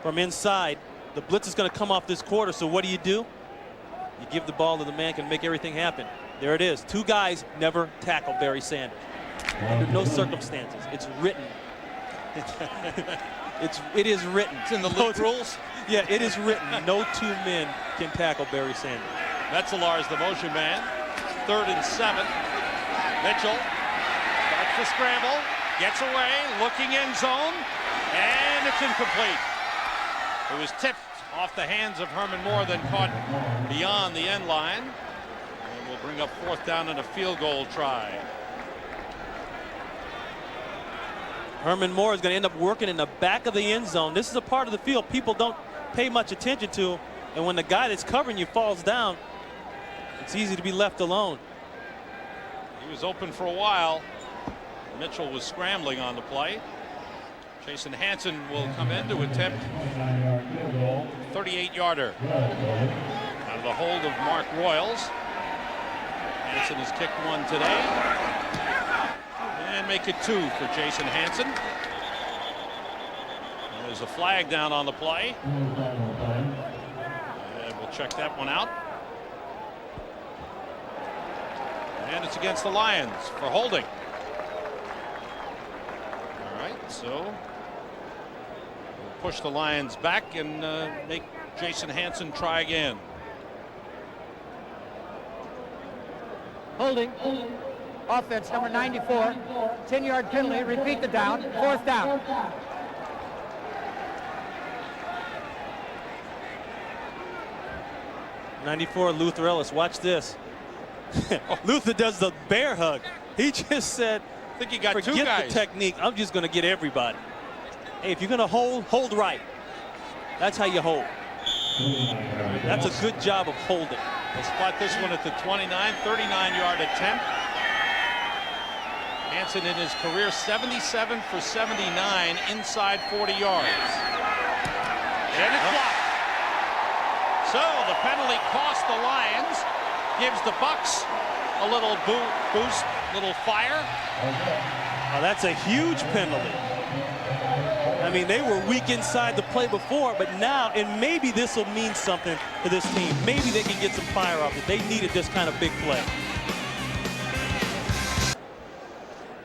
from inside. The blitz is going to come off this quarter, so what do? You give the ball to the man, can make everything happen. There it is. 2 guys never tackle Barry Sanders. Under no circumstances. It's written. It is written. It's in the league rules? Yeah, it is written. No 2 men can tackle Barry Sanders. Metzelar is the motion man. 3rd and 7. Mitchell starts the scramble, gets away, looking end zone, and it's incomplete. It was tipped off the hands of Herman Moore, then caught beyond the end line. And will bring up 4th down and a field goal try. Herman Moore is going to end up working in the back of the end zone. This is a part of the field people don't pay much attention to. And when the guy that's covering you falls down, it's easy to be left alone. He was open for a while. Mitchell was scrambling on the play. Jason Hansen will come in to attempt 38-yarder. Out of the hold of Mark Royals. Hansen has kicked 1 today. And make it 2 for Jason Hansen. There's a flag down on the play. And we'll check that one out. And it's against the Lions for holding. All right, so we'll push the Lions back and make Jason Hansen try again. Holding. Offense number 94. 10-yard penalty. Repeat the down. 4th down. '94 Luther Ellis. Watch this. Luther does the bear hug. He just said, I think he got 2 guys. Forget the technique. I'm just going to get everybody. Hey, if you're going to hold right. That's how you hold. That's a good job of holding. We'll spot this one at the 29, 39-yard attempt. Hansen in his career 77 for 79 inside 40 yards. And it's blocked. So the penalty cost the Lions. Gives the Bucs a little boost, little fire. Oh, that's a huge penalty. I mean, they were weak inside the play before, but now, and maybe this will mean something to this team. Maybe they can get some fire off it. They needed this kind of big play.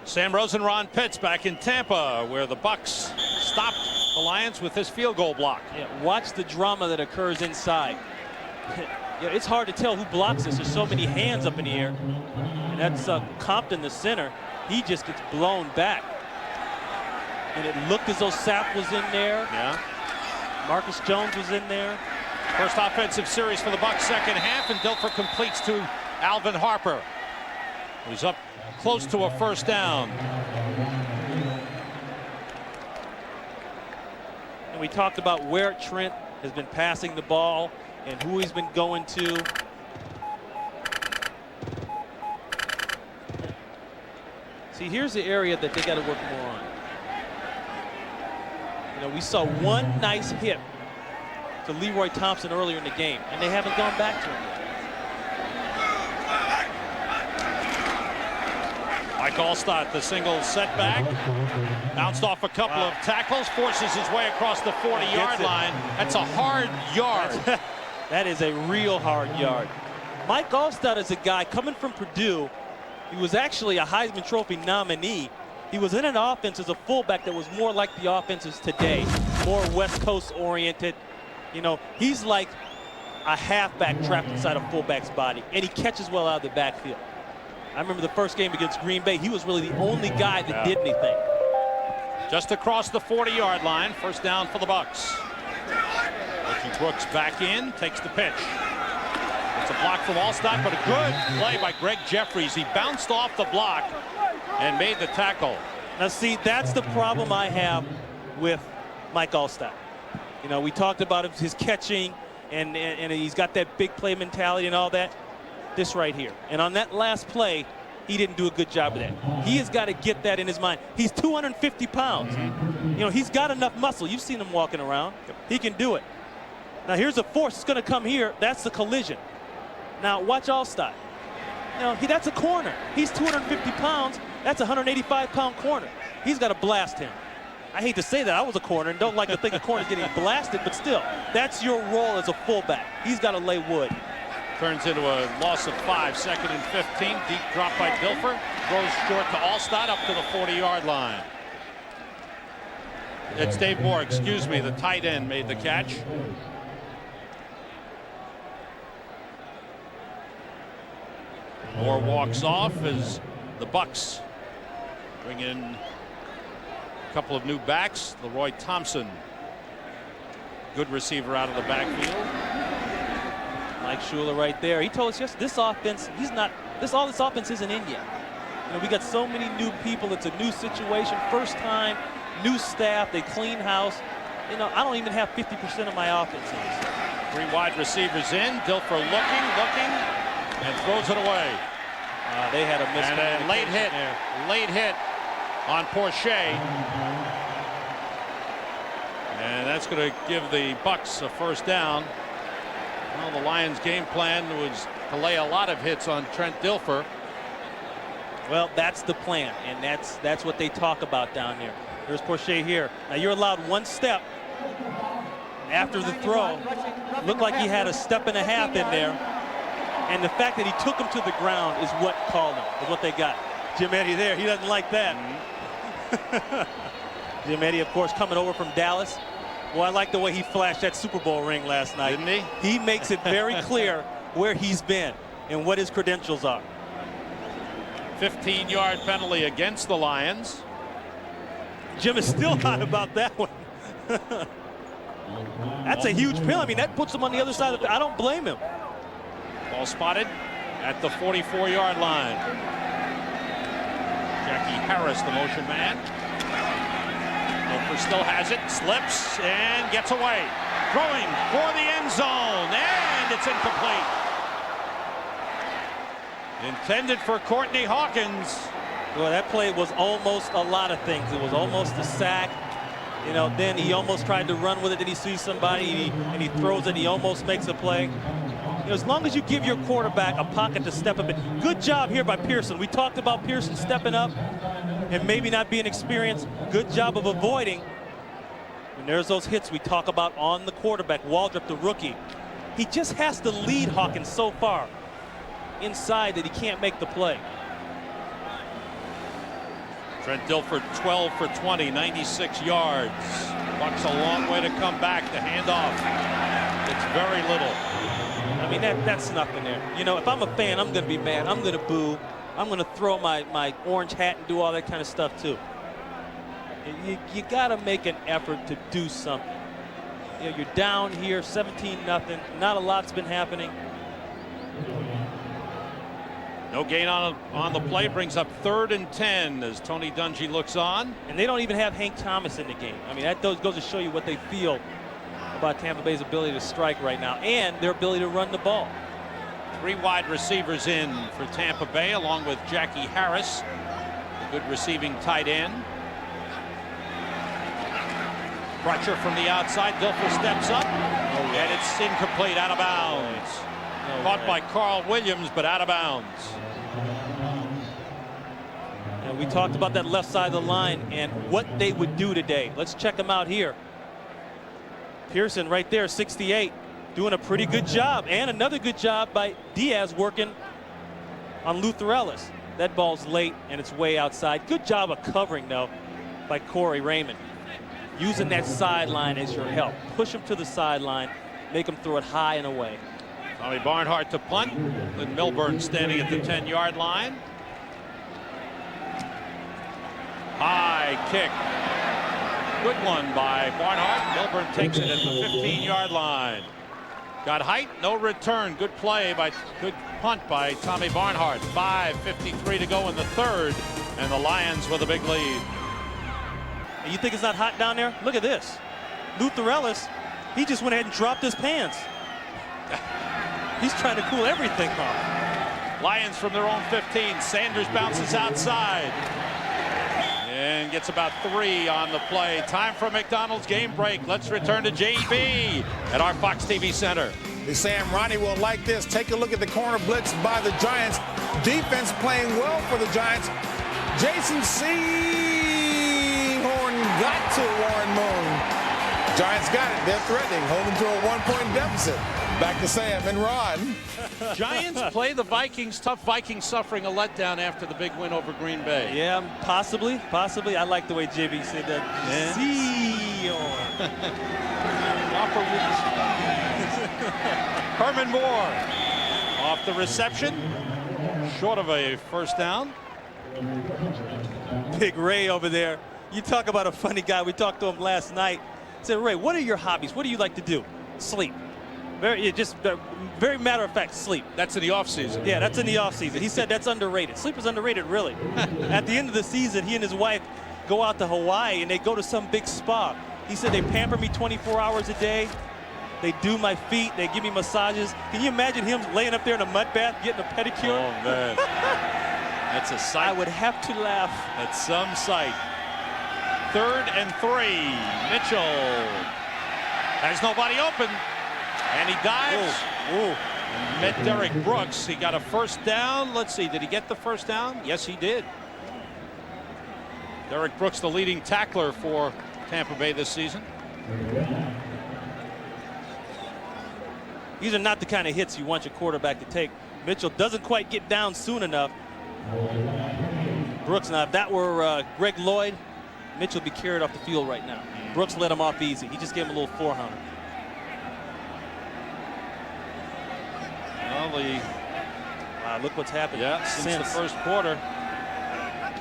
Sam Rosen, Ron Pitts back in Tampa, where the Bucs stopped the Lions with this field goal block. Yeah, watch the drama that occurs inside. Yeah, it's hard to tell who blocks this. There's so many hands up in the air. And that's Compton, the center. He just gets blown back. And it looked as though Sapp was in there. Yeah. Marcus Jones was in there. First offensive series for the Bucs, 2nd half, and Dilfer completes to Alvin Harper, who's up close to a 1st down. And we talked about where Trent has been passing the ball and who he's been going to. See, here's the area that they got to work more on. You know, we saw one nice hit to Leroy Thompson earlier in the game, and they haven't gone back to him yet. Mike Allstott, the single setback, bounced off a couple of tackles, forces his way across the 40-yard line. That's a hard yard. That is a real hard yard. Mike Allstott is a guy coming from Purdue. He was actually a Heisman Trophy nominee. He was in an offense as a fullback that was more like the offenses today, more West Coast oriented. You know, he's like a halfback trapped inside a fullback's body, and he catches well out of the backfield. I remember the first game against Green Bay, he was really the only guy that did anything. Just across the 40-yard line, 1st down for the Bucs. Ricky Brooks back in, takes the pitch. It's a block from Allstott, but a good play by Greg Jeffries. He bounced off the block and made the tackle. Now see, that's the problem I have with Mike Allstott. You know, we talked about his catching, and he's got that big play mentality and all that. This right here. And on that last play, he didn't do a good job of that. He has got to get that in his mind. He's 250 pounds. You know, he's got enough muscle. You've seen him walking around. He can do it. Now here's a force that's going to come here. That's the collision. Now watch Allstott. You know, that's a corner. He's 250 pounds. That's a 185-pound corner. He's got to blast him. I hate to say that. I was a corner and don't like to think a corner's getting blasted, but still, that's your role as a fullback. He's got to lay wood. Turns into a loss of 5, 2nd and 15. Deep drop by Dilfer. Throws short to Allstott up to the 40-yard line. It's Dave Moore, excuse me, the tight end made the catch. Moore walks off as the Bucs bring in a couple of new backs. Leroy Thompson, good receiver out of the backfield. Mike Shula right there. He told us yes, this offense, all this offense isn't in yet. You know, we got so many new people. It's a new situation, first time, new staff. They clean house. You know, I don't even have 50% of my offense in this. 3 wide receivers in. Dilfer looking, and throws it away. They had a miscommunication. And a late hit on Porsche. And that's going to give the Bucs a first down. Well, the Lions' game plan was to lay a lot of hits on Trent Dilfer. Well, that's the plan, and that's what they talk about down there. There's Porsche here. Now you're allowed 1 step after the throw. Looked like he had a step and a half in there. And the fact that he took him to the ground is what called him, is what they got. Jim Eddy there, he doesn't like that. Jim Eddy, of course, coming over from Dallas. Well, I like the way he flashed that Super Bowl ring last night. Didn't he? He makes it very clear where he's been and what his credentials are. 15-yard penalty against the Lions. Jim is still hot about that one. That's a huge penalty. I mean, that puts him on the other side of the. I don't blame him. Ball spotted at the 44-yard line. Jackie Harris, the motion man. Dilfer still has it, slips, and gets away. Throwing for the end zone, and it's incomplete. Intended for Courtney Hawkins. Well, that play was almost a lot of things. It was almost a sack. You know, then he almost tried to run with it. Then he sees somebody, and he throws it. He almost makes a play. You know, as long as you give your quarterback a pocket to step up in. Good job here by Pearson. We talked about Pearson stepping up and maybe not being experienced. Good job of avoiding. And there's those hits we talk about on the quarterback. Waldrop, the rookie. He just has to lead Hawkins so far inside that he can't make the play. Trent Dilfer 12 for 20, 96 yards. Bucs a long way to come back. The handoff. It's very little. I mean, that's nothing there. You know, if I'm a fan, I'm going to be mad. I'm going to boo. I'm going to throw my orange hat and do all that kind of stuff too. You got to make an effort to do something. You know, you're down here 17-0. Not a lot's been happening. No gain on the play. Brings up 3rd and 10 as Tony Dungy looks on. And they don't even have Hank Thomas in the game. I mean, that goes to show you what they feel about Tampa Bay's ability to strike right now and their ability to run the ball. 3 wide receivers in for Tampa Bay, along with Jackie Harris, a good receiving tight end. Pressure from the outside. Dilfer steps up, and it's incomplete, out of bounds. Caught by Carl Williams, but out of bounds. And we talked about that left side of the line and what they would do today. Let's check them out here. Pearson right there, 68, doing a pretty good job. And another good job by Diaz working on Luther Ellis. That ball's late and it's way outside. Good job of covering, though, by Corey Raymond. Using that sideline as your help. Push him to the sideline, make him throw it high and away. Tommy Barnhart to punt. Lynn Milburn standing at the 10-yard line. High kick. Good one by Barnhart. Milburn takes it at the 15-yard line. Got height, no return. Good punt by Tommy Barnhart. 5:53 to go in the 3rd, and the Lions with a big lead. And you think it's not hot down there? Look at this. Luther Ellis, he just went ahead and dropped his pants. He's trying to cool everything off. Lions from their own 15. Sanders bounces outside and gets about 3 on the play. Time for a McDonald's game break. Let's return to JB at our Fox TV Center. Sam, Ronnie will like this. Take a look at the corner blitz by the Giants. Defense playing well for the Giants. Jason Sehorn got to Warren Moon. Giants got it. They're threatening. Hold them to a 1-point deficit. Back to Sam and Ron. Giants play the Vikings. Tough. Vikings suffering a letdown after the big win over Green Bay. Yeah, possibly. I like the way JB said that. Herman Moore off the reception. Short of a first down. Big Ray over there. You talk about a funny guy. We talked to him last night. I said, Ray, what are your hobbies? What do you like to do? Sleep. Very matter of fact, sleep. That's in the offseason. Yeah, that's in the offseason. He said that's underrated. Sleep is underrated, really. At the end of the season, he and his wife go out to Hawaii and they go to some big spa. He said they pamper me 24 hours a day. They do my feet. They give me massages. Can you imagine him laying up there in a mud bath getting a pedicure? Oh, man. That's a sight. I would have to laugh. That's some sight. 3rd and 3. Mitchell has nobody open. And he dives. Ooh. And met Derek Brooks. He got a first down. Let's see. Did he get the first down? Yes, he did. Derek Brooks, the leading tackler for Tampa Bay this season. These are not the kind of hits you want your quarterback to take. Mitchell doesn't quite get down soon enough. Brooks, now if that were Greg Lloyd, Mitchell would be carried off the field right now. Brooks let him off easy. He just gave him a little 400. Well, wow, look what's happened. Yeah, since the first quarter.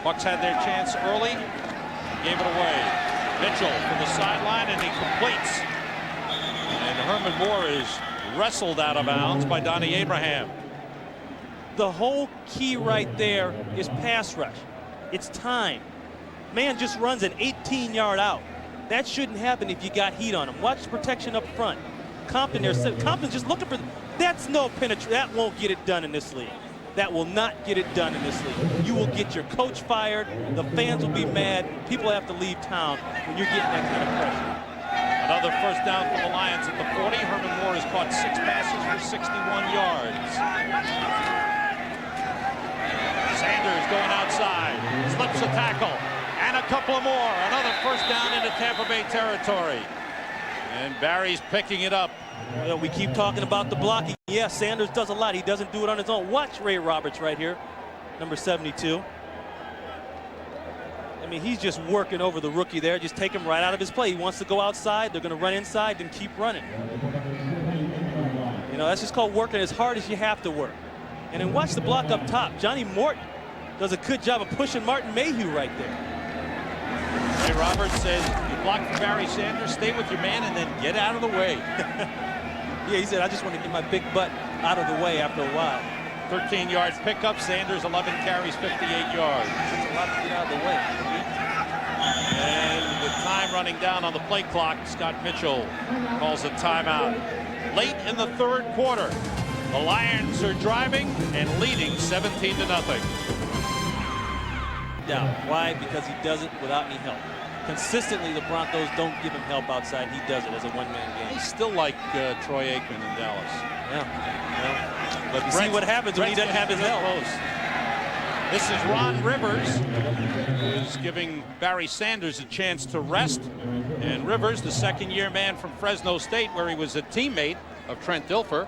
Bucks had their chance early, gave it away. Mitchell from the sideline, and he completes. And Herman Moore is wrestled out of bounds by Donnie Abraham. The whole key right there is pass rush. It's time. Man just runs an 18-yard out. That shouldn't happen if you got heat on him. Watch the protection up front. Compton there. Compton's just looking for. That's no penetration. That won't get it done in this league. That will not get it done in this league. You will get your coach fired. The fans will be mad. People have to leave town when you're getting that kind of pressure. Another first down for the Lions at the 40. Herman Moore has caught 6 passes for 61 yards. Sanders going outside. Slips a tackle. And a couple of more. Another first down into Tampa Bay territory. And Barry's picking it up. Well, we keep talking about the blocking. Yeah, Sanders does a lot. He doesn't do it on his own. Watch Ray Roberts right here, number 72. I mean, he's just working over the rookie there. Just take him right out of his play. He wants to go outside. They're going to run inside and keep running. You know, that's just called working as hard as you have to work. And then watch the block up top. Johnny Morton does a good job of pushing Martin Mayhew right there. Ray Roberts says, you block for Barry Sanders, stay with your man, and then get out of the way. Yeah, he said, I just want to get my big butt out of the way after a while. 13-yard pickup. Sanders, 11 carries, 58 yards. That's a lot to get out of the way. And with time running down on the play clock, Scott Mitchell calls a timeout. Late in the 3rd quarter, the Lions are driving and leading 17-0. Down. Why? Because he does it without any help. Consistently, the Broncos don't give him help outside. He does it as a one-man game. I still like Troy Aikman in Dallas. Yeah. But you see what happens when he doesn't have his help. This is Ron Rivers, who's giving Barry Sanders a chance to rest. And Rivers, the second-year man from Fresno State, where he was a teammate of Trent Dilfer,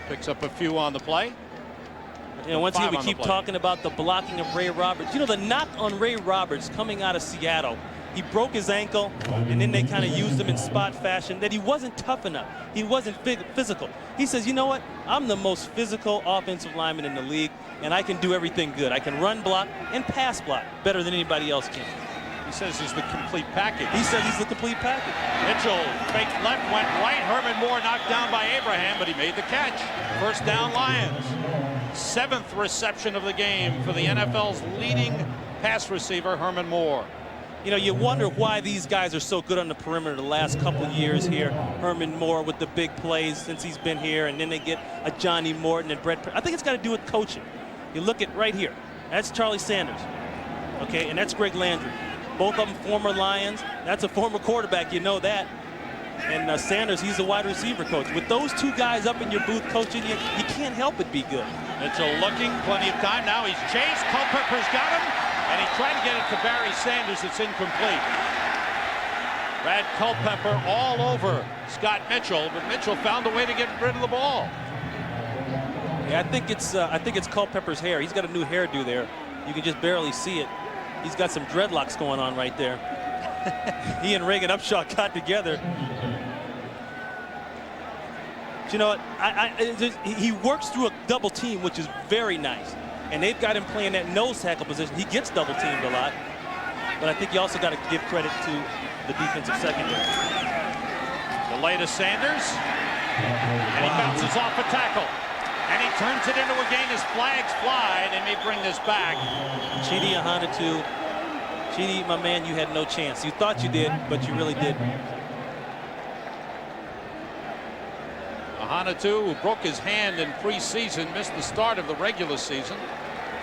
picks up a few on the play. You know, once again, we keep talking about the blocking of Ray Roberts. You know, the knock on Ray Roberts coming out of Seattle, he broke his ankle, and then they kind of used him in spot fashion, that he wasn't tough enough. He wasn't physical. He says, you know what? I'm the most physical offensive lineman in the league, and I can do everything good. I can run block and pass block better than anybody else can. He says he's the complete package. He says he's the complete package. Mitchell faked left, went right. Herman Moore knocked down by Abraham, but he made the catch. First down, Lions. 7th reception of the game for the NFL's leading pass receiver, Herman Moore. You know, you wonder why these guys are so good on the perimeter the last couple years here. Herman Moore with the big plays since he's been here, and then they get a Johnny Morton and Brett. I think it's got to do with coaching. You look at right here. That's Charlie Sanders, okay, and that's Greg Landry. Both of them former Lions. That's a former quarterback, you know that. And Sanders, he's a wide receiver coach. With those two guys up in your booth coaching, you can't help but be good. Mitchell looking, plenty of time now. He's chased. Culpepper's got him, and he tried to get it to Barry Sanders. It's incomplete. Brad Culpepper all over Scott Mitchell, but Mitchell found a way to get rid of the ball. Yeah, I think it's Culpepper's hair. He's got a new hairdo there. You can just barely see it. He's got some dreadlocks going on right there. He and Reagan Upshaw got together. But you know what? He works through a double team, which is very nice. And they've got him playing that nose tackle position. He gets double teamed a lot. But I think you also got to give credit to the defensive secondary. The latest Sanders. And he bounces off a tackle. And he turns it into a gain as flags fly. They may bring this back. Chidi Ahanotu. Chidi, my man, you had no chance. You thought you did, but you really didn't. Ahanotu, who broke his hand in preseason, missed the start of the regular season.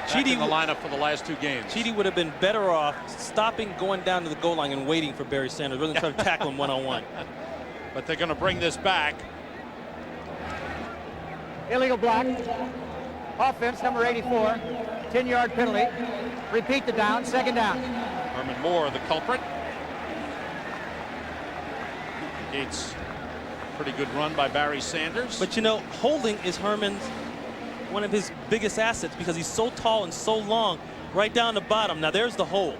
Chidi in the lineup for the last two games. Chidi would have been better off stopping, going down to the goal line, and waiting for Barry Sanders. We're going to try to tackle him one-on-one. But they're going to bring this back. Illegal block. Offense, number 84. 10-yard penalty. Repeat the down. Second down. Herman Moore, the culprit. Gates, pretty good run by Barry Sanders. But you know, holding is Herman's one of his biggest assets because he's so tall and so long right down the bottom. Now there's the hold.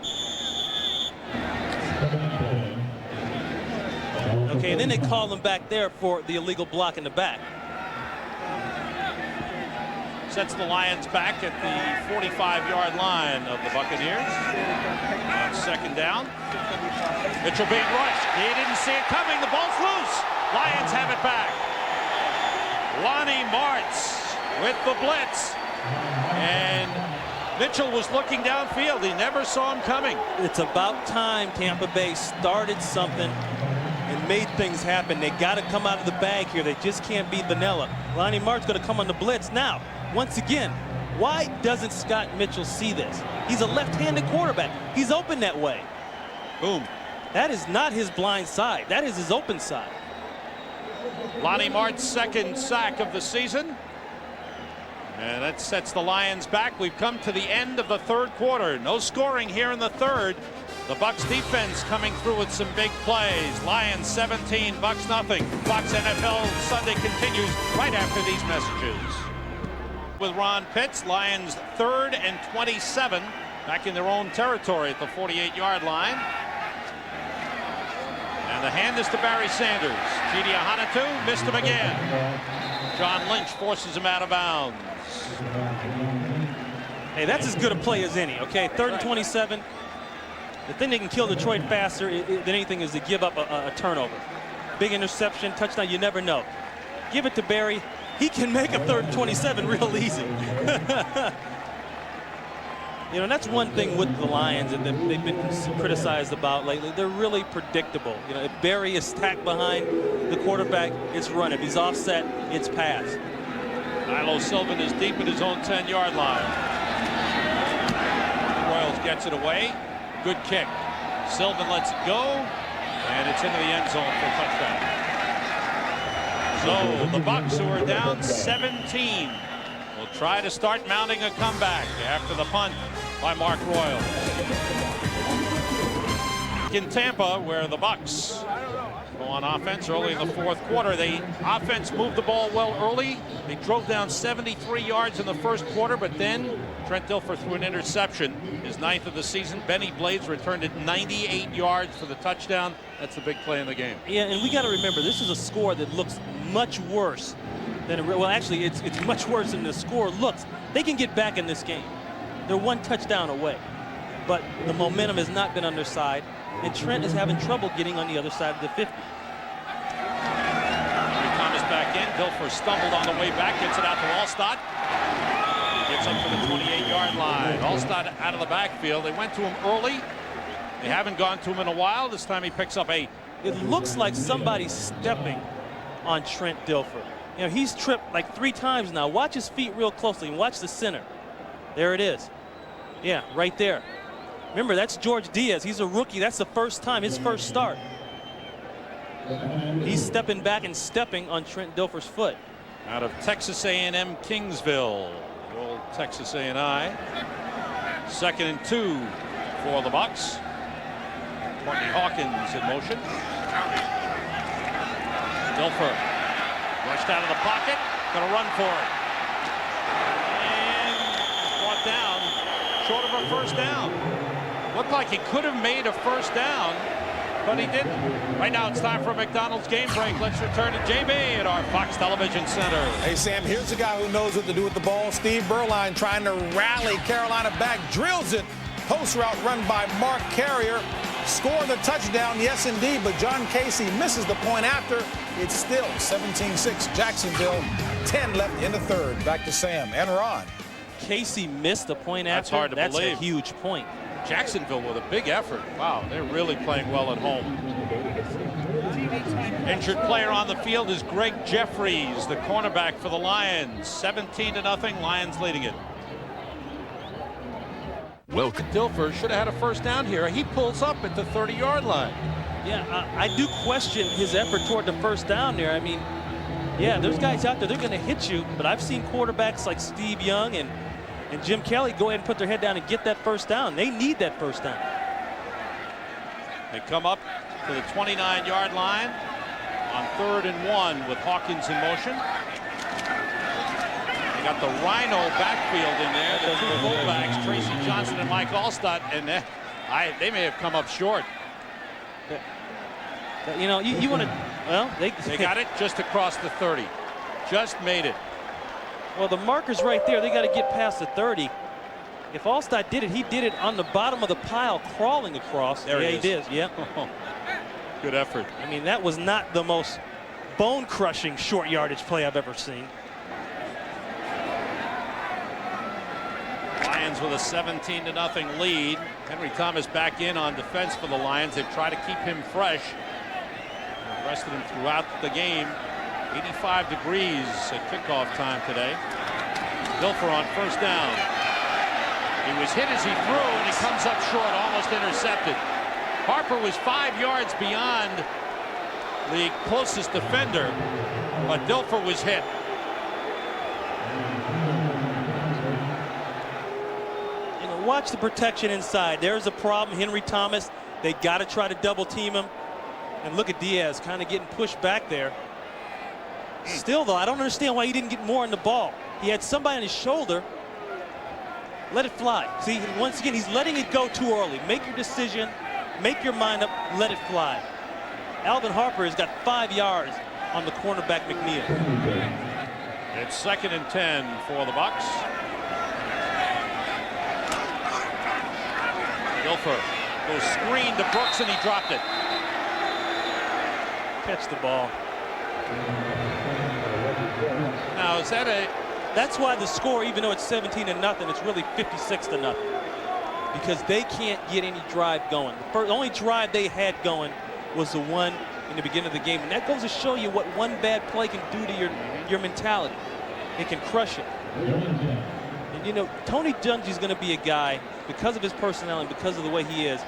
Okay, and then they call him back there for the illegal block in the back. Sets the Lions back at the 45-yard line of the Buccaneers. On second down. Mitchell being rushed. He didn't see it coming. The ball's loose. Lions have it back. Lonnie Martz with the blitz. And Mitchell was looking downfield. He never saw him coming. It's about time Tampa Bay started something and made things happen. They got to come out of the bag here. They just can't be vanilla. Lonnie Martz going to come on the blitz now. Once again, why doesn't Scott Mitchell see this? He's a left-handed quarterback. He's open that way. Boom. That is not his blind side. That is his open side. Lonnie Mart's second sack of the season. And that sets the Lions back. We've come to the end of the third quarter. No scoring here in the third. The Bucs defense coming through with some big plays. Lions 17, Bucs nothing. Fox NFL Sunday continues right after these messages. With Ron Pitts, Lions 3rd and 27, back in their own territory at the 48-yard line. And the hand is to Barry Sanders. Chidi Ahanotu missed him again. John Lynch forces him out of bounds. Hey, that's as good a play as any, okay? 3rd and 27. The thing that can kill Detroit faster than anything is to give up a turnover. Big interception, touchdown, you never know. Give it to Barry. He can make a 3rd and 27 real easy. You know, and that's one thing with the Lions that they've been criticized about lately. They're really predictable. You know, if Barry is stacked behind the quarterback, it's run. If he's offset, it's pass. Milo Sylvan is deep at his own 10-yard line. Royals gets it away. Good kick. Sylvan lets it go, and it's into the end zone for a touchdown. So the Bucs, who are down 17, will try to start mounting a comeback after the punt by Mark Royal. In Tampa, where the Bucs go on offense early in the fourth quarter. The offense moved the ball well early. They drove down 73 yards in the first quarter, but then Trent Dilfer threw an interception, his 9th of the season. Benny Blades returned it 98 yards for the touchdown. That's the big play in the game. Yeah, and we got to remember, this is a score that looks much worse than well, actually, it's much worse than the score looks. They can get back in this game. They're one touchdown away, but the momentum has not been on their side, and Trent is having trouble getting on the other side of the 50. Thomas back in. Dilfer stumbled on the way back, gets it out to Alstott. He gets up to the 28-yard line. Alstott out of the backfield. They went to him early. They haven't gone to him in a while. This time he picks up 8. It looks like somebody's stepping on Trent Dilfer. You know, he's tripped like 3 times now. Watch his feet real closely and watch the center. There it is. Yeah, right there. Remember, that's George Diaz. He's a rookie. That's the first time, his first start. He's stepping back and stepping on Trent Dilfer's foot. Out of Texas A&M Kingsville, old Texas A&I. 2nd and 2 for the Bucs. Courtney Hawkins in motion. Dilfer rushed out of the pocket, gonna run for it. And brought down short of a first down. Looked like he could have made a first down, but he didn't. Right now it's time for a McDonald's game break. Let's return to JB at our Fox Television Center. Hey, Sam, here's a guy who knows what to do with the ball. Steve Berline trying to rally Carolina back, drills it. Post route run by Mark Carrier. Score the touchdown, yes indeed, but John Casey misses the point after. It's still 17-6 Jacksonville, 10 left in the third. Back to Sam and Ron. Casey missed the point That's after. hard to That's believe. a huge point. Jacksonville with a big effort. Wow, they're really playing well at home. Injured player on the field is Greg Jeffries, the cornerback for the Lions. 17-0, Lions leading it. Welcome. Dilfer should have had a first down here. He pulls up at the 30-yard line. Yeah, I do question his effort toward the first down there. I mean, yeah, there's guys out there, they're going to hit you, but I've seen quarterbacks like Steve Young and Jim Kelly go ahead and put their head down and get that first down. They need that first down. They come up to the 29-yard line on 3rd and 1 with Hawkins in motion. They got the Rhino backfield in there. The 2 fullbacks, Tracy Johnson and Mike Allstott, and they may have come up short. You know, you want to, well, they got it just across the 30. Just made it. Well, the marker's right there. They got to get past the 30. If Allstott did it, he did it on the bottom of the pile, crawling across. There yeah, he he did. Yeah. Good effort. I mean, that was not the most bone-crushing short yardage play I've ever seen. Lions with a 17-0 lead. Henry Thomas back in on defense for the Lions. They try to keep him fresh. Rested him throughout the game. 85 degrees at kickoff time today. Dilfer on first down. He was hit as he threw, and he comes up short, almost intercepted. Harper was 5 yards beyond the closest defender, but Dilfer was hit. You know, watch the protection inside. There's a problem. Henry Thomas, they got to try to double team him. And look at Diaz kind of getting pushed back there. Still, though, I don't understand why he didn't get more on the ball. He had somebody on his shoulder. Let it fly. See, once again, he's letting it go too early. Make your decision. Make your mind up. Let it fly. Alvin Harper has got 5 yards on the cornerback McNeil. It's 2nd and 10 for the Bucs. Dilfer goes screen to Brooks, and he dropped it. Catch the ball. Now, is that a... That's why the score, even though it's 17-0, it's really 56-0. Because they can't get any drive going. The only drive they had going was the one in the beginning of the game. And that goes to show you what one bad play can do to your mentality. It can crush it. And, you know, Tony Dungy's going to be a guy, because of his personality, because of the way he is,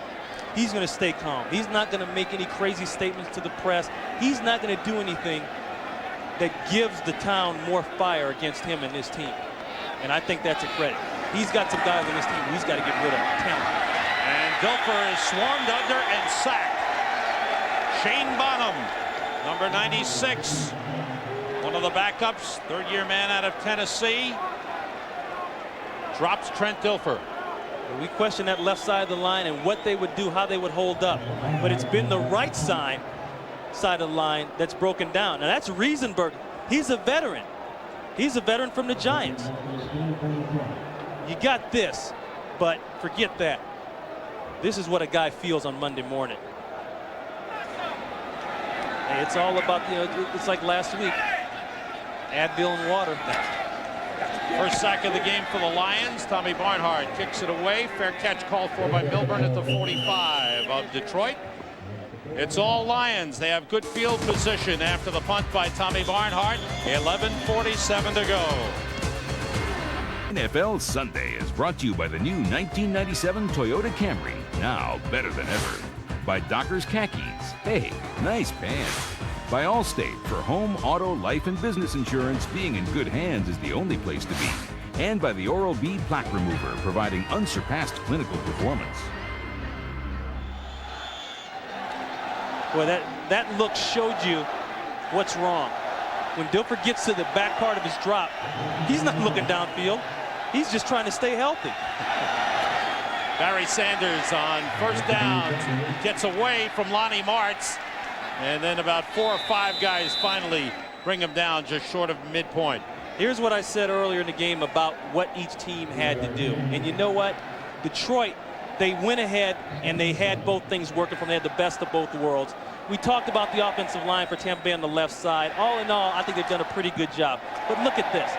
he's going to stay calm. He's not going to make any crazy statements to the press. He's not going to do anything that gives the town more fire against him and his team. And I think that's a credit. He's got some guys on his team he's got to get rid of. Talent. And Dilfer is swarmed under and sacked. Shane Bonham, number 96, one of the backups, third-year man out of Tennessee, drops Trent Dilfer. We question that left side of the line and what they would do, how they would hold up. But it's been the right side of the line that's broken down. Now that's Riesenberg. He's a veteran. He's a veteran from the Giants. You got this, but forget that. This is what a guy feels on Monday morning. Hey, it's all about, you know, it's like last week. Advil and water. First sack of the game for the Lions. Tommy Barnhart kicks it away. Fair catch called for by Milburn at the 45. drive of Detroit. It's all Lions. They have good field position after the punt by Tommy Barnhart. 11:47 to go. NFL Sunday is brought to you by the new 1997 Toyota Camry, now better than ever. By Dockers Khakis, hey, nice pants. By Allstate, for home, auto, life, and business insurance, being in good hands is the only place to be. And by the Oral-B Plaque Remover, providing unsurpassed clinical performance. Boy, that look showed you what's wrong. When Dilfer gets to the back part of his drop, he's not looking downfield. He's just trying to stay healthy. Barry Sanders on first down gets away from Lonnie Martz, and then about 4 or 5 guys finally bring him down just short of midpoint. Here's what I said earlier in the game about what each team had to do. And you know what? Detroit, they went ahead and they had both things working for them. They had the best of both worlds. We talked about the offensive line for Tampa Bay on the left side. All in all, I think they've done a pretty good job. But look at this.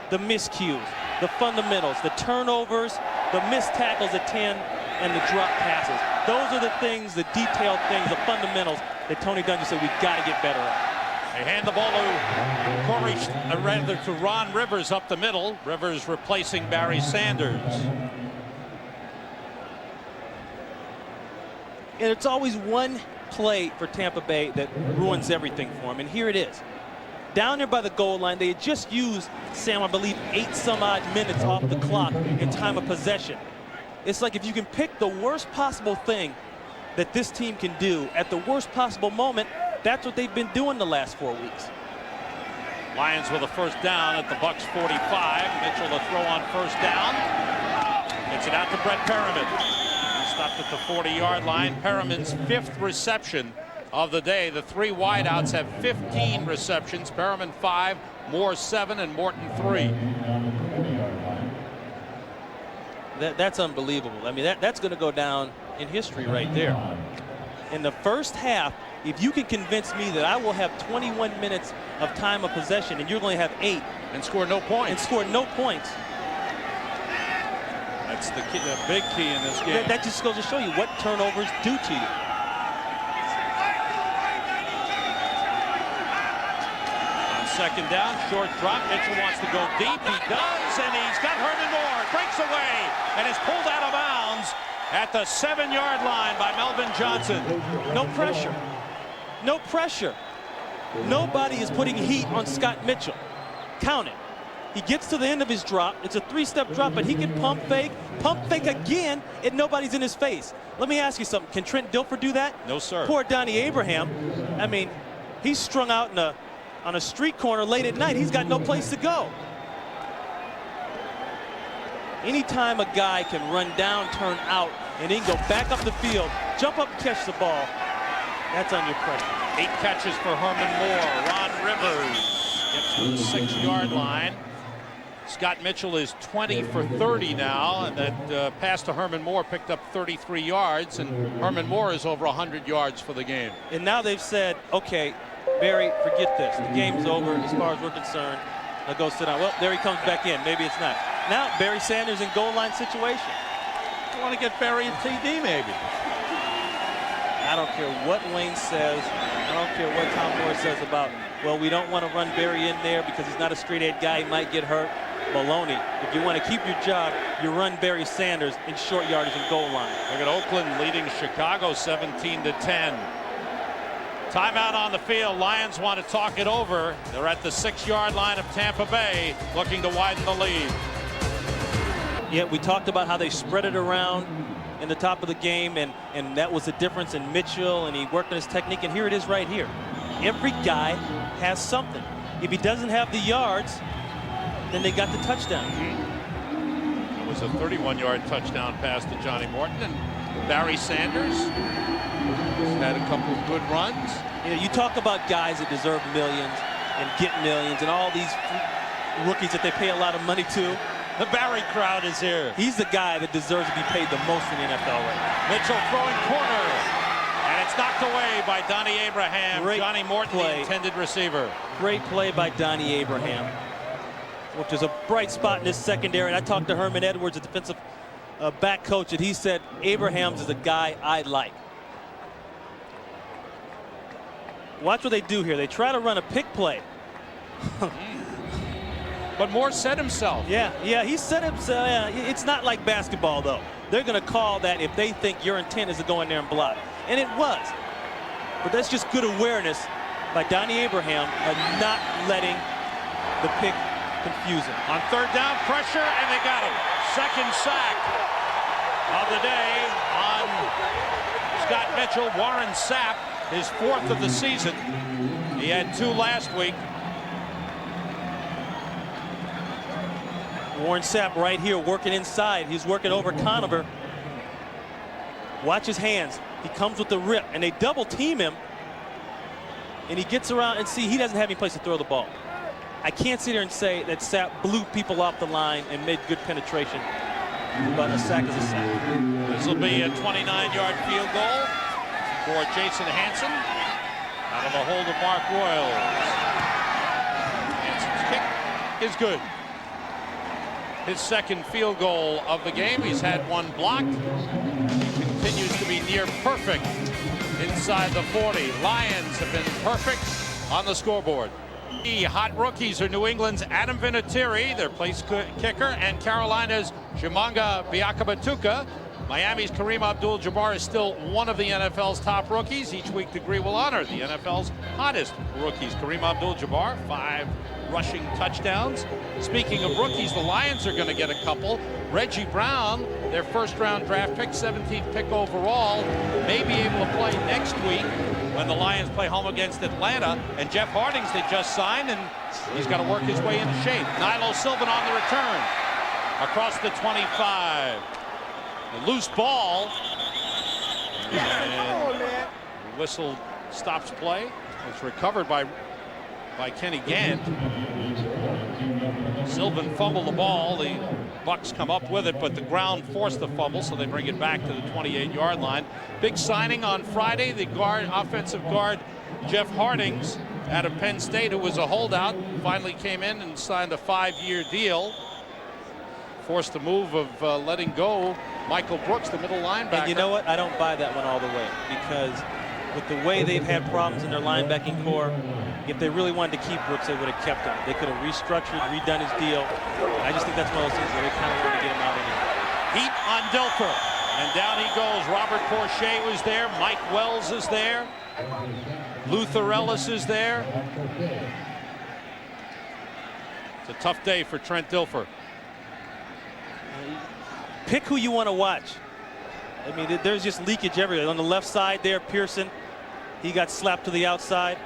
The miscues, the fundamentals, the turnovers, the missed tackles at 10, and the drop passes. Those are the things, the detailed things, the fundamentals that Tony Dungy said we've got to get better at. They hand the ball to Ron Rivers up the middle. Rivers replacing Barry Sanders. And it's always one play for Tampa Bay that ruins everything for him, and here it is. Down there by the goal line, they had just used, Sam, I believe, 8 some odd minutes off the clock in time of possession. It's like if you can pick the worst possible thing that this team can do at the worst possible moment, that's what they've been doing the last 4 weeks. Lions with a first down at the Bucs 45. Mitchell to throw on first down. Gets it out to Brett Perriman. He stopped at the 40-yard line. Perriman's 5th reception of the day. The 3 wideouts have 15 receptions. Perriman 5, Moore 7, and Morton 3. That's unbelievable. I mean, that's going to go down in history right there. In the first half, if you can convince me that I will have 21 minutes of time of possession and you're going to have 8 and score no points. And score no points. That's the big key in this game. That just goes to show you what turnovers do to you. On second down, short drop. Mitchell wants to go deep. He does, and he's got Herman Moore. Breaks away and is pulled out of bounds at the 7-yard line by Melvin Johnson. No pressure. No pressure. Nobody is putting heat on Scott Mitchell. Count it. He gets to the end of his drop. It's a 3-step drop, but he can pump fake again, and nobody's in his face. Let me ask you something. Can Trent Dilfer do that? No, sir. Poor Donnie Abraham. I mean, he's strung out on a street corner late at night. He's got no place to go. Anytime a guy can run down, turn out, and then go back up the field, jump up and catch the ball, that's under pressure. 8 catches for Herman Moore. Ron Rivers gets to the 6-yard line. Scott Mitchell is 20 for 30 now, and that pass to Herman Moore picked up 33 yards, and Herman Moore is over 100 yards for the game. And now they've said, okay, Barry, forget this. The game's over as far as we're concerned. Now go sit down. Well, there he comes back in. Maybe it's not. Now Barry Sanders in goal line situation. I want to get Barry in TD maybe. I don't care what Wayne says. I don't care what Tom Moore says about, well, we don't want to run Barry in there because he's not a straight-ahead guy. He might get hurt. Baloney. If you want to keep your job, you run Barry Sanders in short yardage and goal line. Look at Oakland leading Chicago 17-10. Timeout on the field. Lions want to talk it over. They're at the 6-yard line of Tampa Bay, looking to widen the lead. Yeah, we talked about how they spread it around in the top of the game, and that was the difference in Mitchell, and he worked on his technique, and here it is right here. Every guy has something. If he doesn't have the yards, then they got the touchdown. It was a 31-yard touchdown pass to Johnny Morton, and Barry Sanders has had a couple of good runs. You know, you talk about guys that deserve millions and get millions, and all these rookies that they pay a lot of money to. The Barry crowd is here. He's the guy that deserves to be paid the most in the NFL right now. Mitchell throwing corner, and it's knocked away by Donnie Abraham. Great Johnny Morton, play. the intended receiver. Great play by Donnie Abraham, which is a bright spot in this secondary. And I talked to Herman Edwards, the defensive back coach, and he said, Abrahams is a guy I like. Watch what they do here. They try to run a pick play. But Moore set himself. Yeah, he set himself. Yeah, it's not like basketball, though. They're going to call that if they think your intent is to go in there and block. And it was. But that's just good awareness by Donnie Abraham of not letting the pick confuse him. On third down, pressure, and they got him. Second sack of the day on Scott Mitchell. Warren Sapp, his 4th of the season. He had 2 last week. Warren Sapp right here working inside. He's working over Conover. Watch his hands. He comes with the rip, and they double team him. And he gets around, and see, he doesn't have any place to throw the ball. I can't sit here and say that Sapp blew people off the line and made good penetration. But a sack is a sack. This will be a 29-yard field goal for Jason Hansen out of the hold of Mark Royals. Hansen's kick is good. His 2nd field goal of the game. He's had 1 blocked. He continues to be near perfect inside the 40. Lions have been perfect on the scoreboard. The hot rookies are New England's Adam Vinatieri, their place kicker, and Carolina's Chimanga Biakabatuka. Miami's Kareem Abdul-Jabbar is still one of the NFL's top rookies. Each week, Degree will honor the NFL's hottest rookies. Kareem Abdul-Jabbar, 5 rushing touchdowns. Speaking of rookies, the Lions are going to get a couple. Reggie Brown, their 1st-round draft pick, 17th pick overall, may be able to play next week when the Lions play home against Atlanta. And Jeff Hardings, they just signed, and he's got to work his way into shape. Nilo Sylvan on the return across the 25. A loose ball. And the whistle stops play. It's recovered by Kenny Gant. Sylvan fumbled the ball. The Bucs come up with it, but the ground forced the fumble, so they bring it back to the 28-yard line. Big signing on Friday. The offensive guard Jeff Hardings out of Penn State, who was a holdout, finally came in and signed a 5-year deal. Forced the move of letting go Michael Brooks, the middle linebacker. And you know what? I don't buy that one all the way, because with the way they've had problems in their linebacking core, if they really wanted to keep Brooks, they would have kept him. They could have restructured, redone his deal. I just think that's one of those things where they kind of want to get him out anyway. Heat on Dilfer. And down he goes. Robert Porcher was there. Mike Wells is there. Luther Ellis is there. It's a tough day for Trent Dilfer. Pick who you want to watch. I mean, there's just leakage everywhere. On the left side there, Pearson, he got slapped to the outside.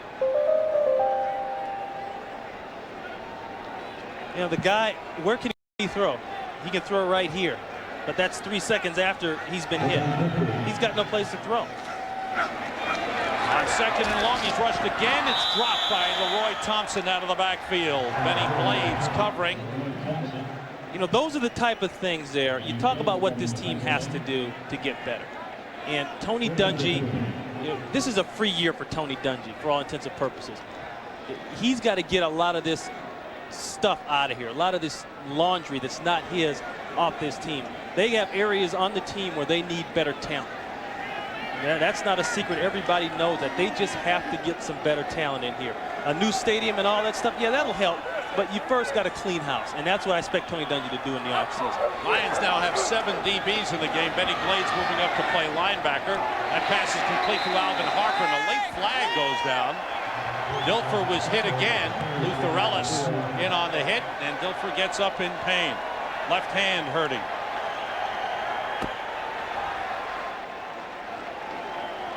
You know, the guy, where can he throw? He can throw right here, but that's 3 seconds after he's been hit. He's got no place to throw. On 2nd and long, he's rushed again. It's dropped by Leroy Thompson out of the backfield. Benny Blades covering. You know, those are the type of things there. You talk about what this team has to do to get better. And Tony Dungy, you know, this is a free year for Tony Dungy for all intents and purposes. He's got to get a lot of this stuff out of here, a lot of this laundry that's not his off this team. They have areas on the team where they need better talent. Yeah, that's not a secret. Everybody knows that. They just have to get some better talent in here. A new stadium and all that stuff, yeah, that'll help. But you first got to clean house, and that's what I expect Tony Dungy to do in the offseason. Lions now have 7 DBs in the game. Benny Blades moving up to play linebacker. That pass is complete to Alvin Harper, and a late flag goes down. Dilfer was hit again. Luther Ellis in on the hit, and Dilfer gets up in pain. Left hand hurting.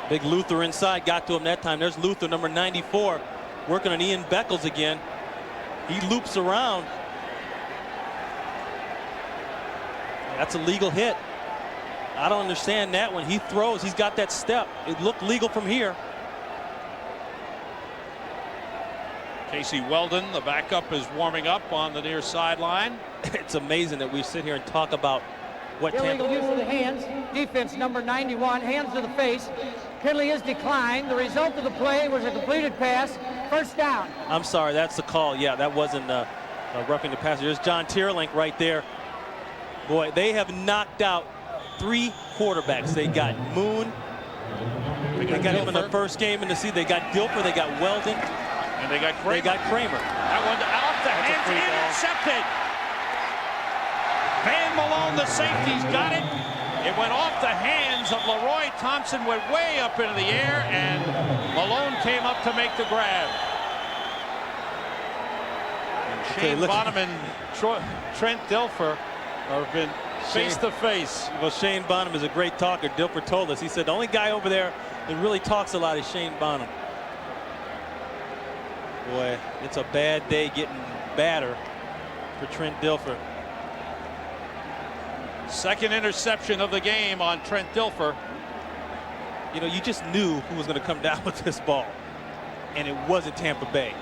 Big Luther inside, got to him that time. There's Luther, number 94, working on Ian Beckles again. He loops around. That's a legal hit. I don't understand that. When he throws, he's got that step. It looked legal from here. Casey Weldon, the backup, is warming up on the near sideline. It's amazing that we sit here and talk about what illegal use of the hands. Defense number 91, hands to the face. Penalty is declined. The result of the play was a completed pass. First down. I'm sorry, that's the call. Yeah, that wasn't roughing the passer. There's John Tierlink right there. Boy, they have knocked out 3 quarterbacks. They got Moon. They got him in the first game in the season. They got Dilfer. They got Weldon. And they got Kramer. They got Kramer. That one off the hands, intercepted. Van Malone, the safety's got it. It went off the hands of Leroy Thompson, went way up into the air, and Malone came up to make the grab. And Shane Bonham and Trent Dilfer have been face to face. Well, Shane Bonham is a great talker. Dilfer told us. He said the only guy over there that really talks a lot is Shane Bonham. Boy, it's a bad day getting batter for Trent Dilfer. Second interception of the game on Trent Dilfer. You know, you just knew who was going to come down with this ball, and it wasn't Tampa Bay.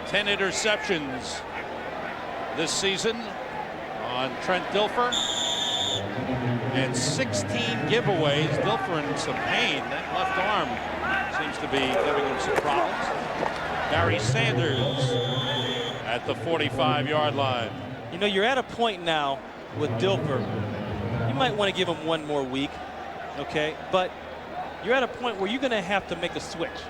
10 interceptions this season on Trent Dilfer, and 16 giveaways. Dilfer in some pain. That left arm seems to be giving him some problems. Barry Sanders at the 45-yard line. You know, you're at a point now with Dilfer. You might want to give him one more week, okay? But you're at a point where you're going to have to make a switch.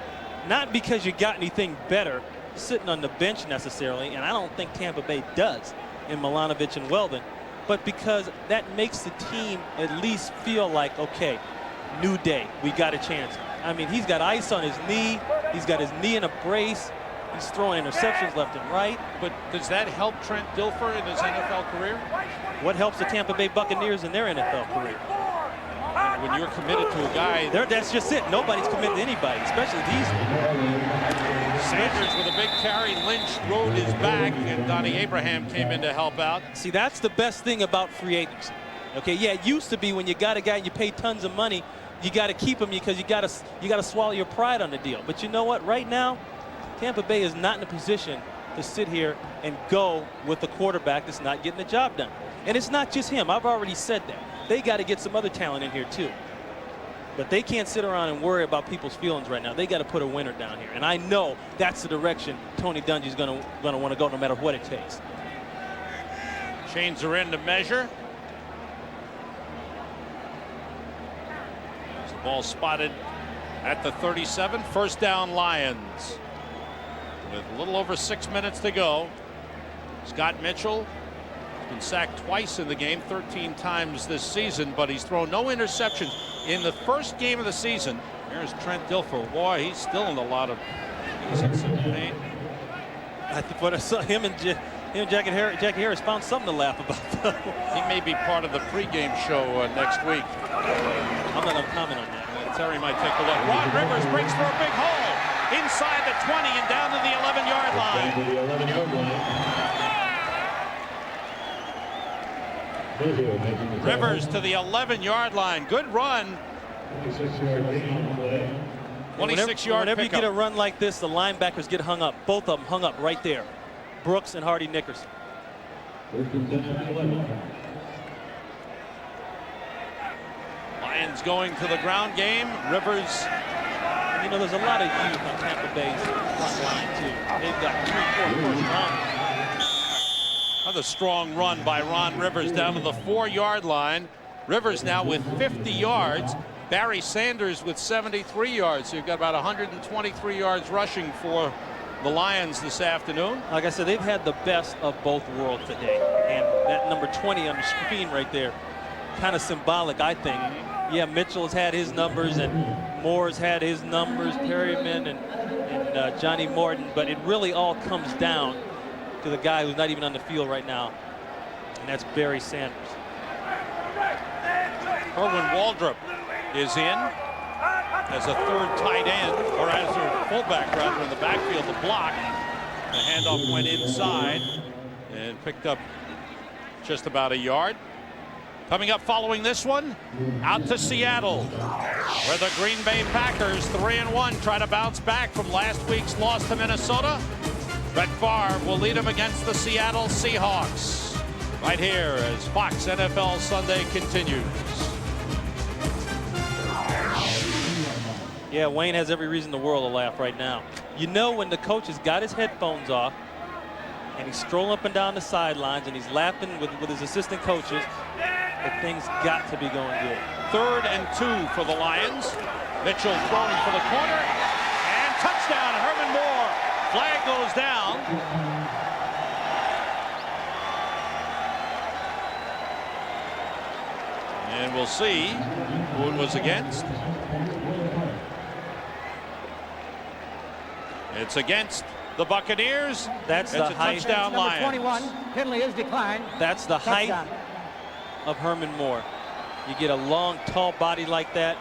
Not because you got anything better sitting on the bench necessarily, and I don't think Tampa Bay does in Milanovic and Weldon, but because that makes the team at least feel like, okay, new day, we got a chance. I mean, he's got ice on his knee. He's got his knee in a brace. He's throwing interceptions left and right. But does that help Trent Dilfer in his NFL career? What helps the Tampa Bay Buccaneers in their NFL career? When you're committed to a guy. That's just it. Nobody's committed to anybody, especially these. Sanders with a big carry. Lynch rode his back, and Donnie Abraham came in to help out. See, that's the best thing about free agency. Okay, yeah, it used to be when you got a guy and you pay tons of money, you got to keep him because you got to swallow your pride on the deal. But you know what? Right now, Tampa Bay is not in a position to sit here and go with the quarterback that's not getting the job done. And it's not just him. I've already said that. They got to get some other talent in here too. But they can't sit around and worry about people's feelings right now. They got to put a winner down here. And I know that's the direction Tony Dungy's going to want to go no matter what it takes. Chains are in to measure. There's the ball spotted at the 37. First down, Lions. With a little over 6 minutes to go. Scott Mitchell has been sacked twice in the game, 13 times this season, but he's thrown no interceptions. In the first game of the season, here's Trent Dilfer. Boy, he's still in a lot of pain. I think what I saw him and Jackie Harris found something to laugh about. He may be part of the pregame show next week. I'm not going to comment on that. Terry might take a look. Ron Rivers breaks through a big hole inside the 20 and down to the 11-yard line. Rivers to the 11-yard line. Good run. 26-yard Whenever you get a run like this, the linebackers get hung up. Both of them hung up right there. Brooks and Hardy Nickerson. Lions going to the ground game. Rivers. You know, there's a lot of youth on Tampa Bay's front line, too. They've got 3-4 first rounders. Another strong run by Ron Rivers down to the 4-yard line. Rivers now with 50 yards. Barry Sanders with 73 yards. So you've got about 123 yards rushing for the Lions this afternoon. Like I said, they've had the best of both worlds today. And that number 20 on the screen right there, kind of symbolic, I think. Yeah, Mitchell's had his numbers and Moore's had his numbers, Perryman and Johnny Morton, but it really all comes down to the guy who's not even on the field right now, and that's Barry Sanders. Erwin Waldrop is in as a third tight end, or as a fullback rather, in the backfield to block. The handoff went inside and picked up just about a yard. Coming up following this one, out to Seattle, where the Green Bay Packers, 3-1, try to bounce back from last week's loss to Minnesota. Brett Favre will lead them against the Seattle Seahawks. Right here as Fox NFL Sunday continues. Yeah, Wayne has every reason in the world to laugh right now. You know, when the coach has got his headphones off and he's strolling up and down the sidelines, and he's laughing with his assistant coaches. But things got to be going good. 3rd and 2 for the Lions. Mitchell throwing for the corner, and touchdown, Herman Moore. Flag goes down. And we'll see who it was against. It's against the Buccaneers. That's it's the a height. touchdown, Number Lions. 21, penalty is declined. That's the height Touchdown. of Herman Moore. You get a long, tall body like that.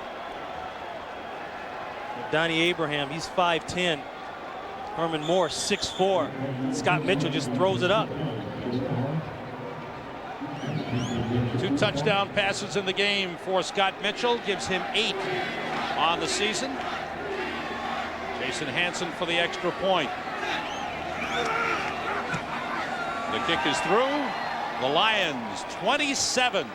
Donnie Abraham, he's 5'10". Herman Moore, 6'4". Scott Mitchell just throws it up. 2 touchdown passes in the game for Scott Mitchell, gives him 8 on the season. Jason Hansen for the extra point. The kick is through. The Lions 27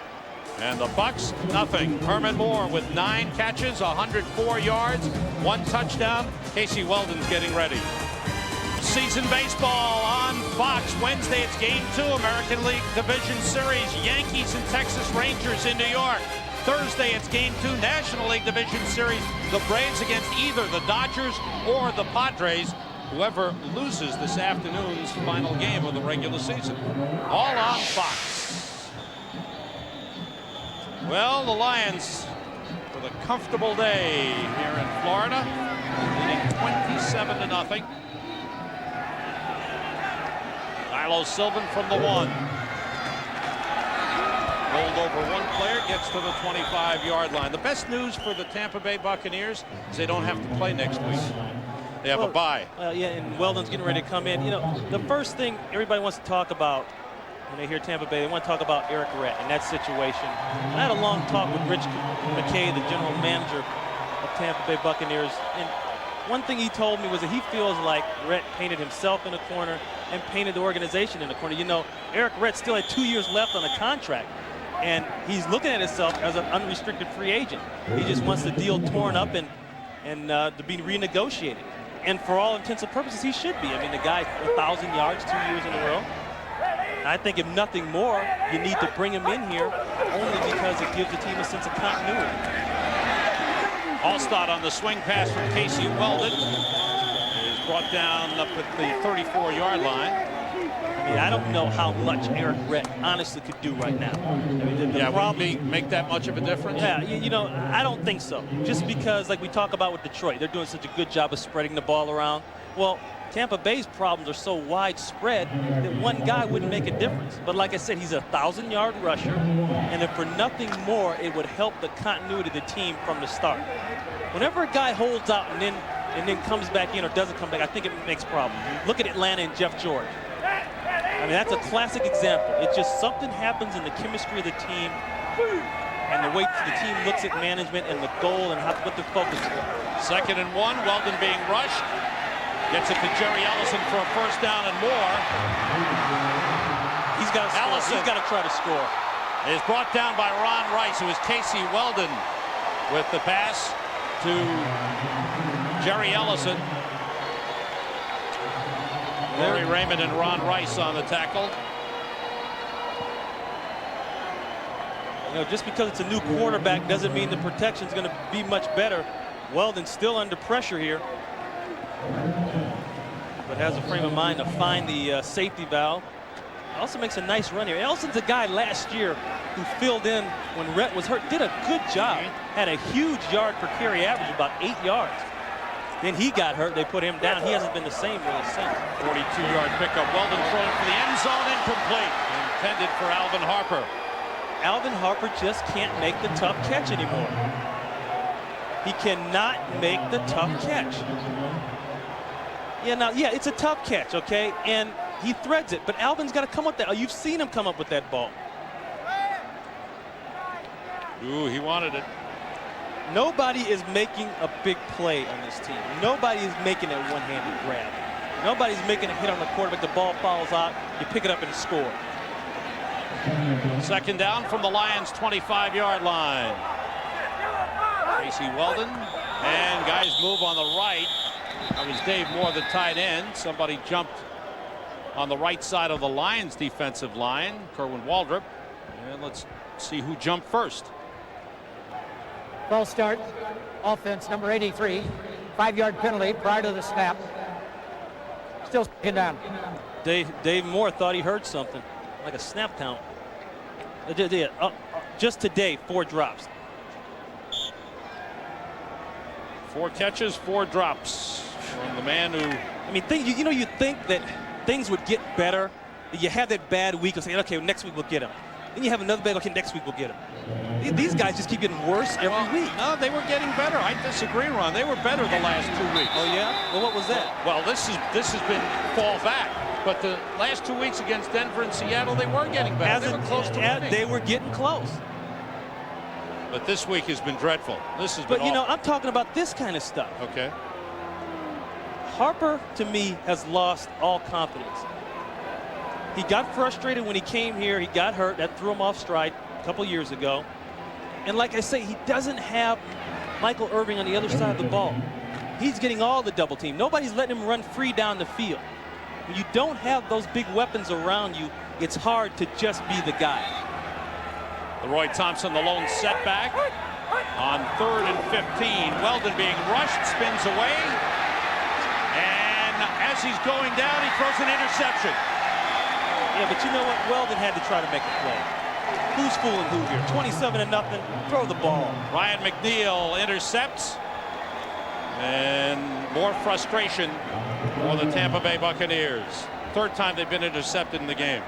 and the Bucs nothing. Herman Moore with 9 catches, 104 yards, 1 touchdown. Casey Weldon's getting ready. Season baseball on Fox. Wednesday it's Game 2, American League Division Series. Yankees and Texas Rangers in New York. Thursday it's Game 2, National League Division Series. The Braves against either the Dodgers or the Padres. Whoever loses this afternoon's final game of the regular season. All on Fox. Well, the Lions with a comfortable day here in Florida, leading 27-0. Sylvan from the 1. Rolled over one player, gets to the 25-yard line. The best news for the Tampa Bay Buccaneers is they don't have to play next week. They have a bye. Yeah, and Weldon's getting ready to come in. You know, the first thing everybody wants to talk about when they hear Tampa Bay, they want to talk about Eric Rhett and that situation. I had a long talk with Rich McKay, the general manager of Tampa Bay Buccaneers, and one thing he told me was that he feels like Rhett painted himself in a corner and painted the organization in a corner. You know, Eric Rhett still had 2 years left on the contract, and he's looking at himself as an unrestricted free agent. He just wants the deal torn up and to be renegotiated. And for all intents and purposes, he should be. I mean, the guy 1,000 yards 2 years in a row. I think if nothing more, you need to bring him in here only because it gives the team a sense of continuity. Allstott on the swing pass from Casey Weldon is brought down up at the 34-yard line. I mean, I don't know how much Eric Rhett honestly could do right now. I mean, the problem, make that much of a difference? Yeah, you know, I don't think so. Just because, like we talk about with Detroit, they're doing such a good job of spreading the ball around. Well, Tampa Bay's problems are so widespread that one guy wouldn't make a difference. But like I said, he's a 1,000-yard rusher, and if for nothing more, it would help the continuity of the team from the start. Whenever a guy holds out and then comes back in or doesn't come back, I think it makes problems. Look at Atlanta and Jeff George. I mean, that's a classic example. It's just something happens in the chemistry of the team and the way the team looks at management and the goal and what they're focused on. 2nd and 1, Weldon being rushed. Gets it to Jerry Ellison for a first down and more. He's got to try to score. Is brought down by Ron Rice. It was Casey Weldon with the pass to Jerry Ellison. Larry Raymond and Ron Rice on the tackle. You know, just because it's a new quarterback doesn't mean the protection's going to be much better. Weldon's still under pressure here, but has a frame of mind to find the safety valve. Also makes a nice run here. Ellison's a guy last year who filled in when Rhett was hurt, did a good job, had a huge yard per carry average, about 8 yards. Then he got hurt, they put him down. He hasn't been the same really since. 42-yard pickup. Weldon throwing for the end zone, incomplete. Intended for Alvin Harper. Alvin Harper just can't make the tough catch anymore. He cannot make the tough catch. Yeah, it's a tough catch, okay? And he threads it, but Alvin's got to come up with that. You've seen him come up with that ball. Ooh, he wanted it. Nobody is making a big play on this team. Nobody is making a one-handed grab. Nobody's making a hit on the quarterback. The ball falls out. You pick it up and score. 2nd down from the Lions' 25-yard line. Casey Weldon, and guys move on the right. That was Dave Moore, the tight end. Somebody jumped on the right side of the Lions defensive line, Kerwin Waldrop. And let's see who jumped first. False start. Offense number 83. 5-yard penalty prior to the snap. Still second down. Dave Moore thought he heard something, like a snap count. Just today, 4 drops. 4 catches, 4 drops from the man who... I mean, you think that things would get better. You have that bad week of saying, okay, next week we'll get him. Then you have another bad, okay, next week we'll get him. These guys just keep getting worse every week. No, they were getting better. I disagree, Ron. They were better the last 2 weeks. Oh, yeah? Well, what was that? Well, this has been fall back. But the last 2 weeks against Denver and Seattle, they were getting better. They were close to winning. They were getting close. But this week has been dreadful. This has been But, I'm talking about this kind of stuff. Okay. Harper, to me, has lost all confidence. He got frustrated when he came here. He got hurt. That threw him off stride a couple years ago. And like I say, he doesn't have Michael Irving on the other side of the ball. He's getting all the double team. Nobody's letting him run free down the field. When you don't have those big weapons around you, it's hard to just be the guy. Leroy Thompson, the lone setback on 3rd and 15. Weldon being rushed, spins away. And as he's going down, he throws an interception. Yeah, but you know what? Weldon had to try to make a play. Who's fooling who here? 27-0. Throw the ball. Ryan McNeil intercepts. And more frustration for the Tampa Bay Buccaneers. 3rd time they've been intercepted in the game.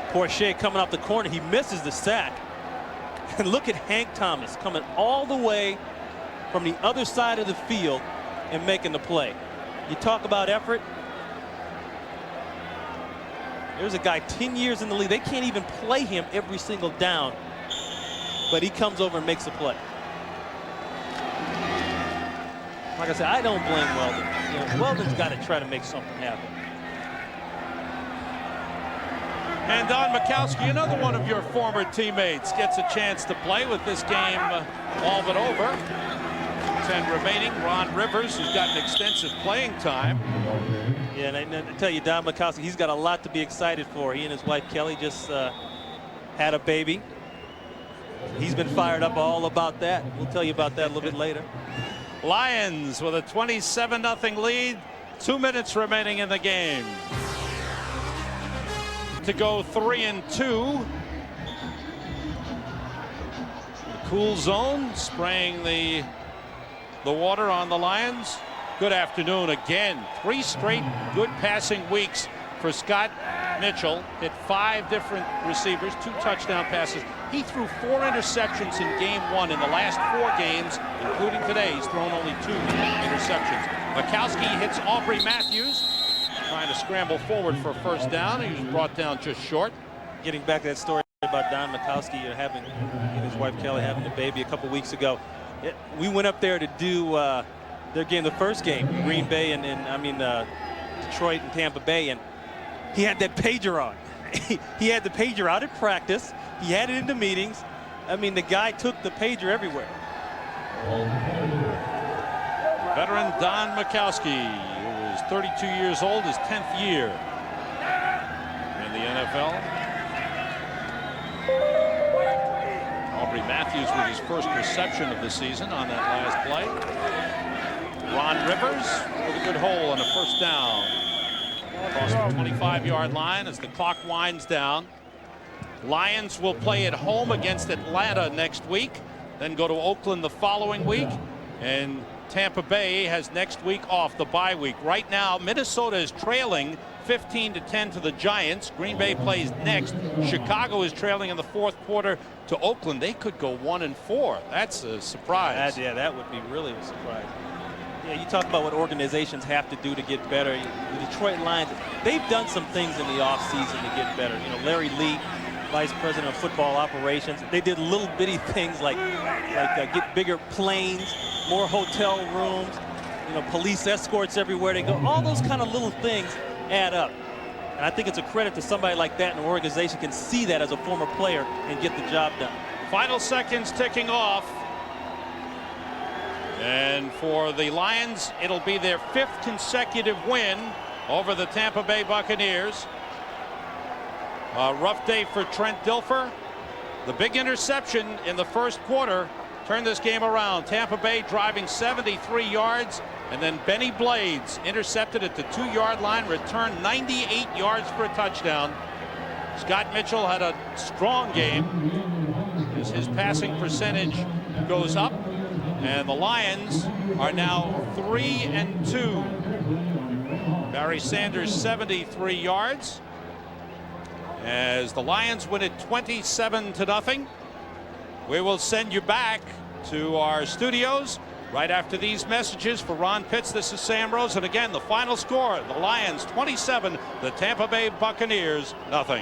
Porsche coming off the corner. He misses the sack. And look at Hank Thomas coming all the way from the other side of the field and making the play. You talk about effort. There's a guy 10 years in the league. They can't even play him every single down. But he comes over and makes a play. Like I said, I don't blame Weldon. Weldon's got to try to make something happen. And Don Mikowski, another one of your former teammates, gets a chance to play with this game all but over. 10 remaining. Ron Rivers, who's gotten extensive playing time. Yeah, and I tell you, Don Mikowski, he's got a lot to be excited for. He and his wife Kelly just had a baby. He's been fired up all about that. We'll tell you about that a little bit later. Lions with a 27-0 lead. 2 minutes remaining in the game. To go 3-2. The cool zone spraying the water on the Lions. Good afternoon again. 3 straight good passing weeks for Scott Mitchell. Hit 5 different receivers, 2 touchdown passes. He threw 4 interceptions in game 1 in the last 4 games, including today. He's thrown only 2 interceptions. Mikowski hits Aubrey Matthews, trying to scramble forward for a first down. He was brought down just short. Getting back to that story about Don Mikowski having, and his wife Kelly having a baby a couple weeks ago. We went up there to do their game, the first game, Green Bay and Detroit and Tampa Bay, and he had that pager on. He had the pager out at practice. He had it in the meetings. I mean, the guy took the pager everywhere. Veteran Don Mikowski, who is 32 years old, his 10th year in the NFL. Aubrey Matthews with his first reception of the season on that last play. Ron Rivers with a good hole on a first down. Across the 25-yard line as the clock winds down. Lions will play at home against Atlanta next week, then go to Oakland the following week, and Tampa Bay has next week off, the bye week. Right now, Minnesota is trailing 15-10 to the Giants. Green Bay plays next. Chicago is trailing in the 4th quarter to Oakland. They could go 1-4. That's a surprise. Yeah, that would be really a surprise. Yeah, you talk about what organizations have to do to get better. The Detroit Lions, they've done some things in the offseason to get better. Larry Lee, Vice President of Football Operations, they did little bitty things like get bigger planes, more hotel rooms, police escorts everywhere they go. All those kind of little things add up. And I think it's a credit to somebody like that, and an organization can see that as a former player and get the job done. Final seconds ticking off. And for the Lions, it'll be their 5th consecutive win over the Tampa Bay Buccaneers. A rough day for Trent Dilfer. The big interception in the first quarter turned this game around. Tampa Bay driving 73 yards, and then Benny Blades intercepted at the 2-yard line, returned 98 yards for a touchdown. Scott Mitchell had a strong game as his passing percentage goes up, and the Lions are now 3-2. Barry Sanders 73 yards as the Lions win it 27-0. We will send you back to our studios right after these messages. For Ron Pitts, this is Sam Rosen. Again, the final score, the Lions 27, the Tampa Bay Buccaneers 0.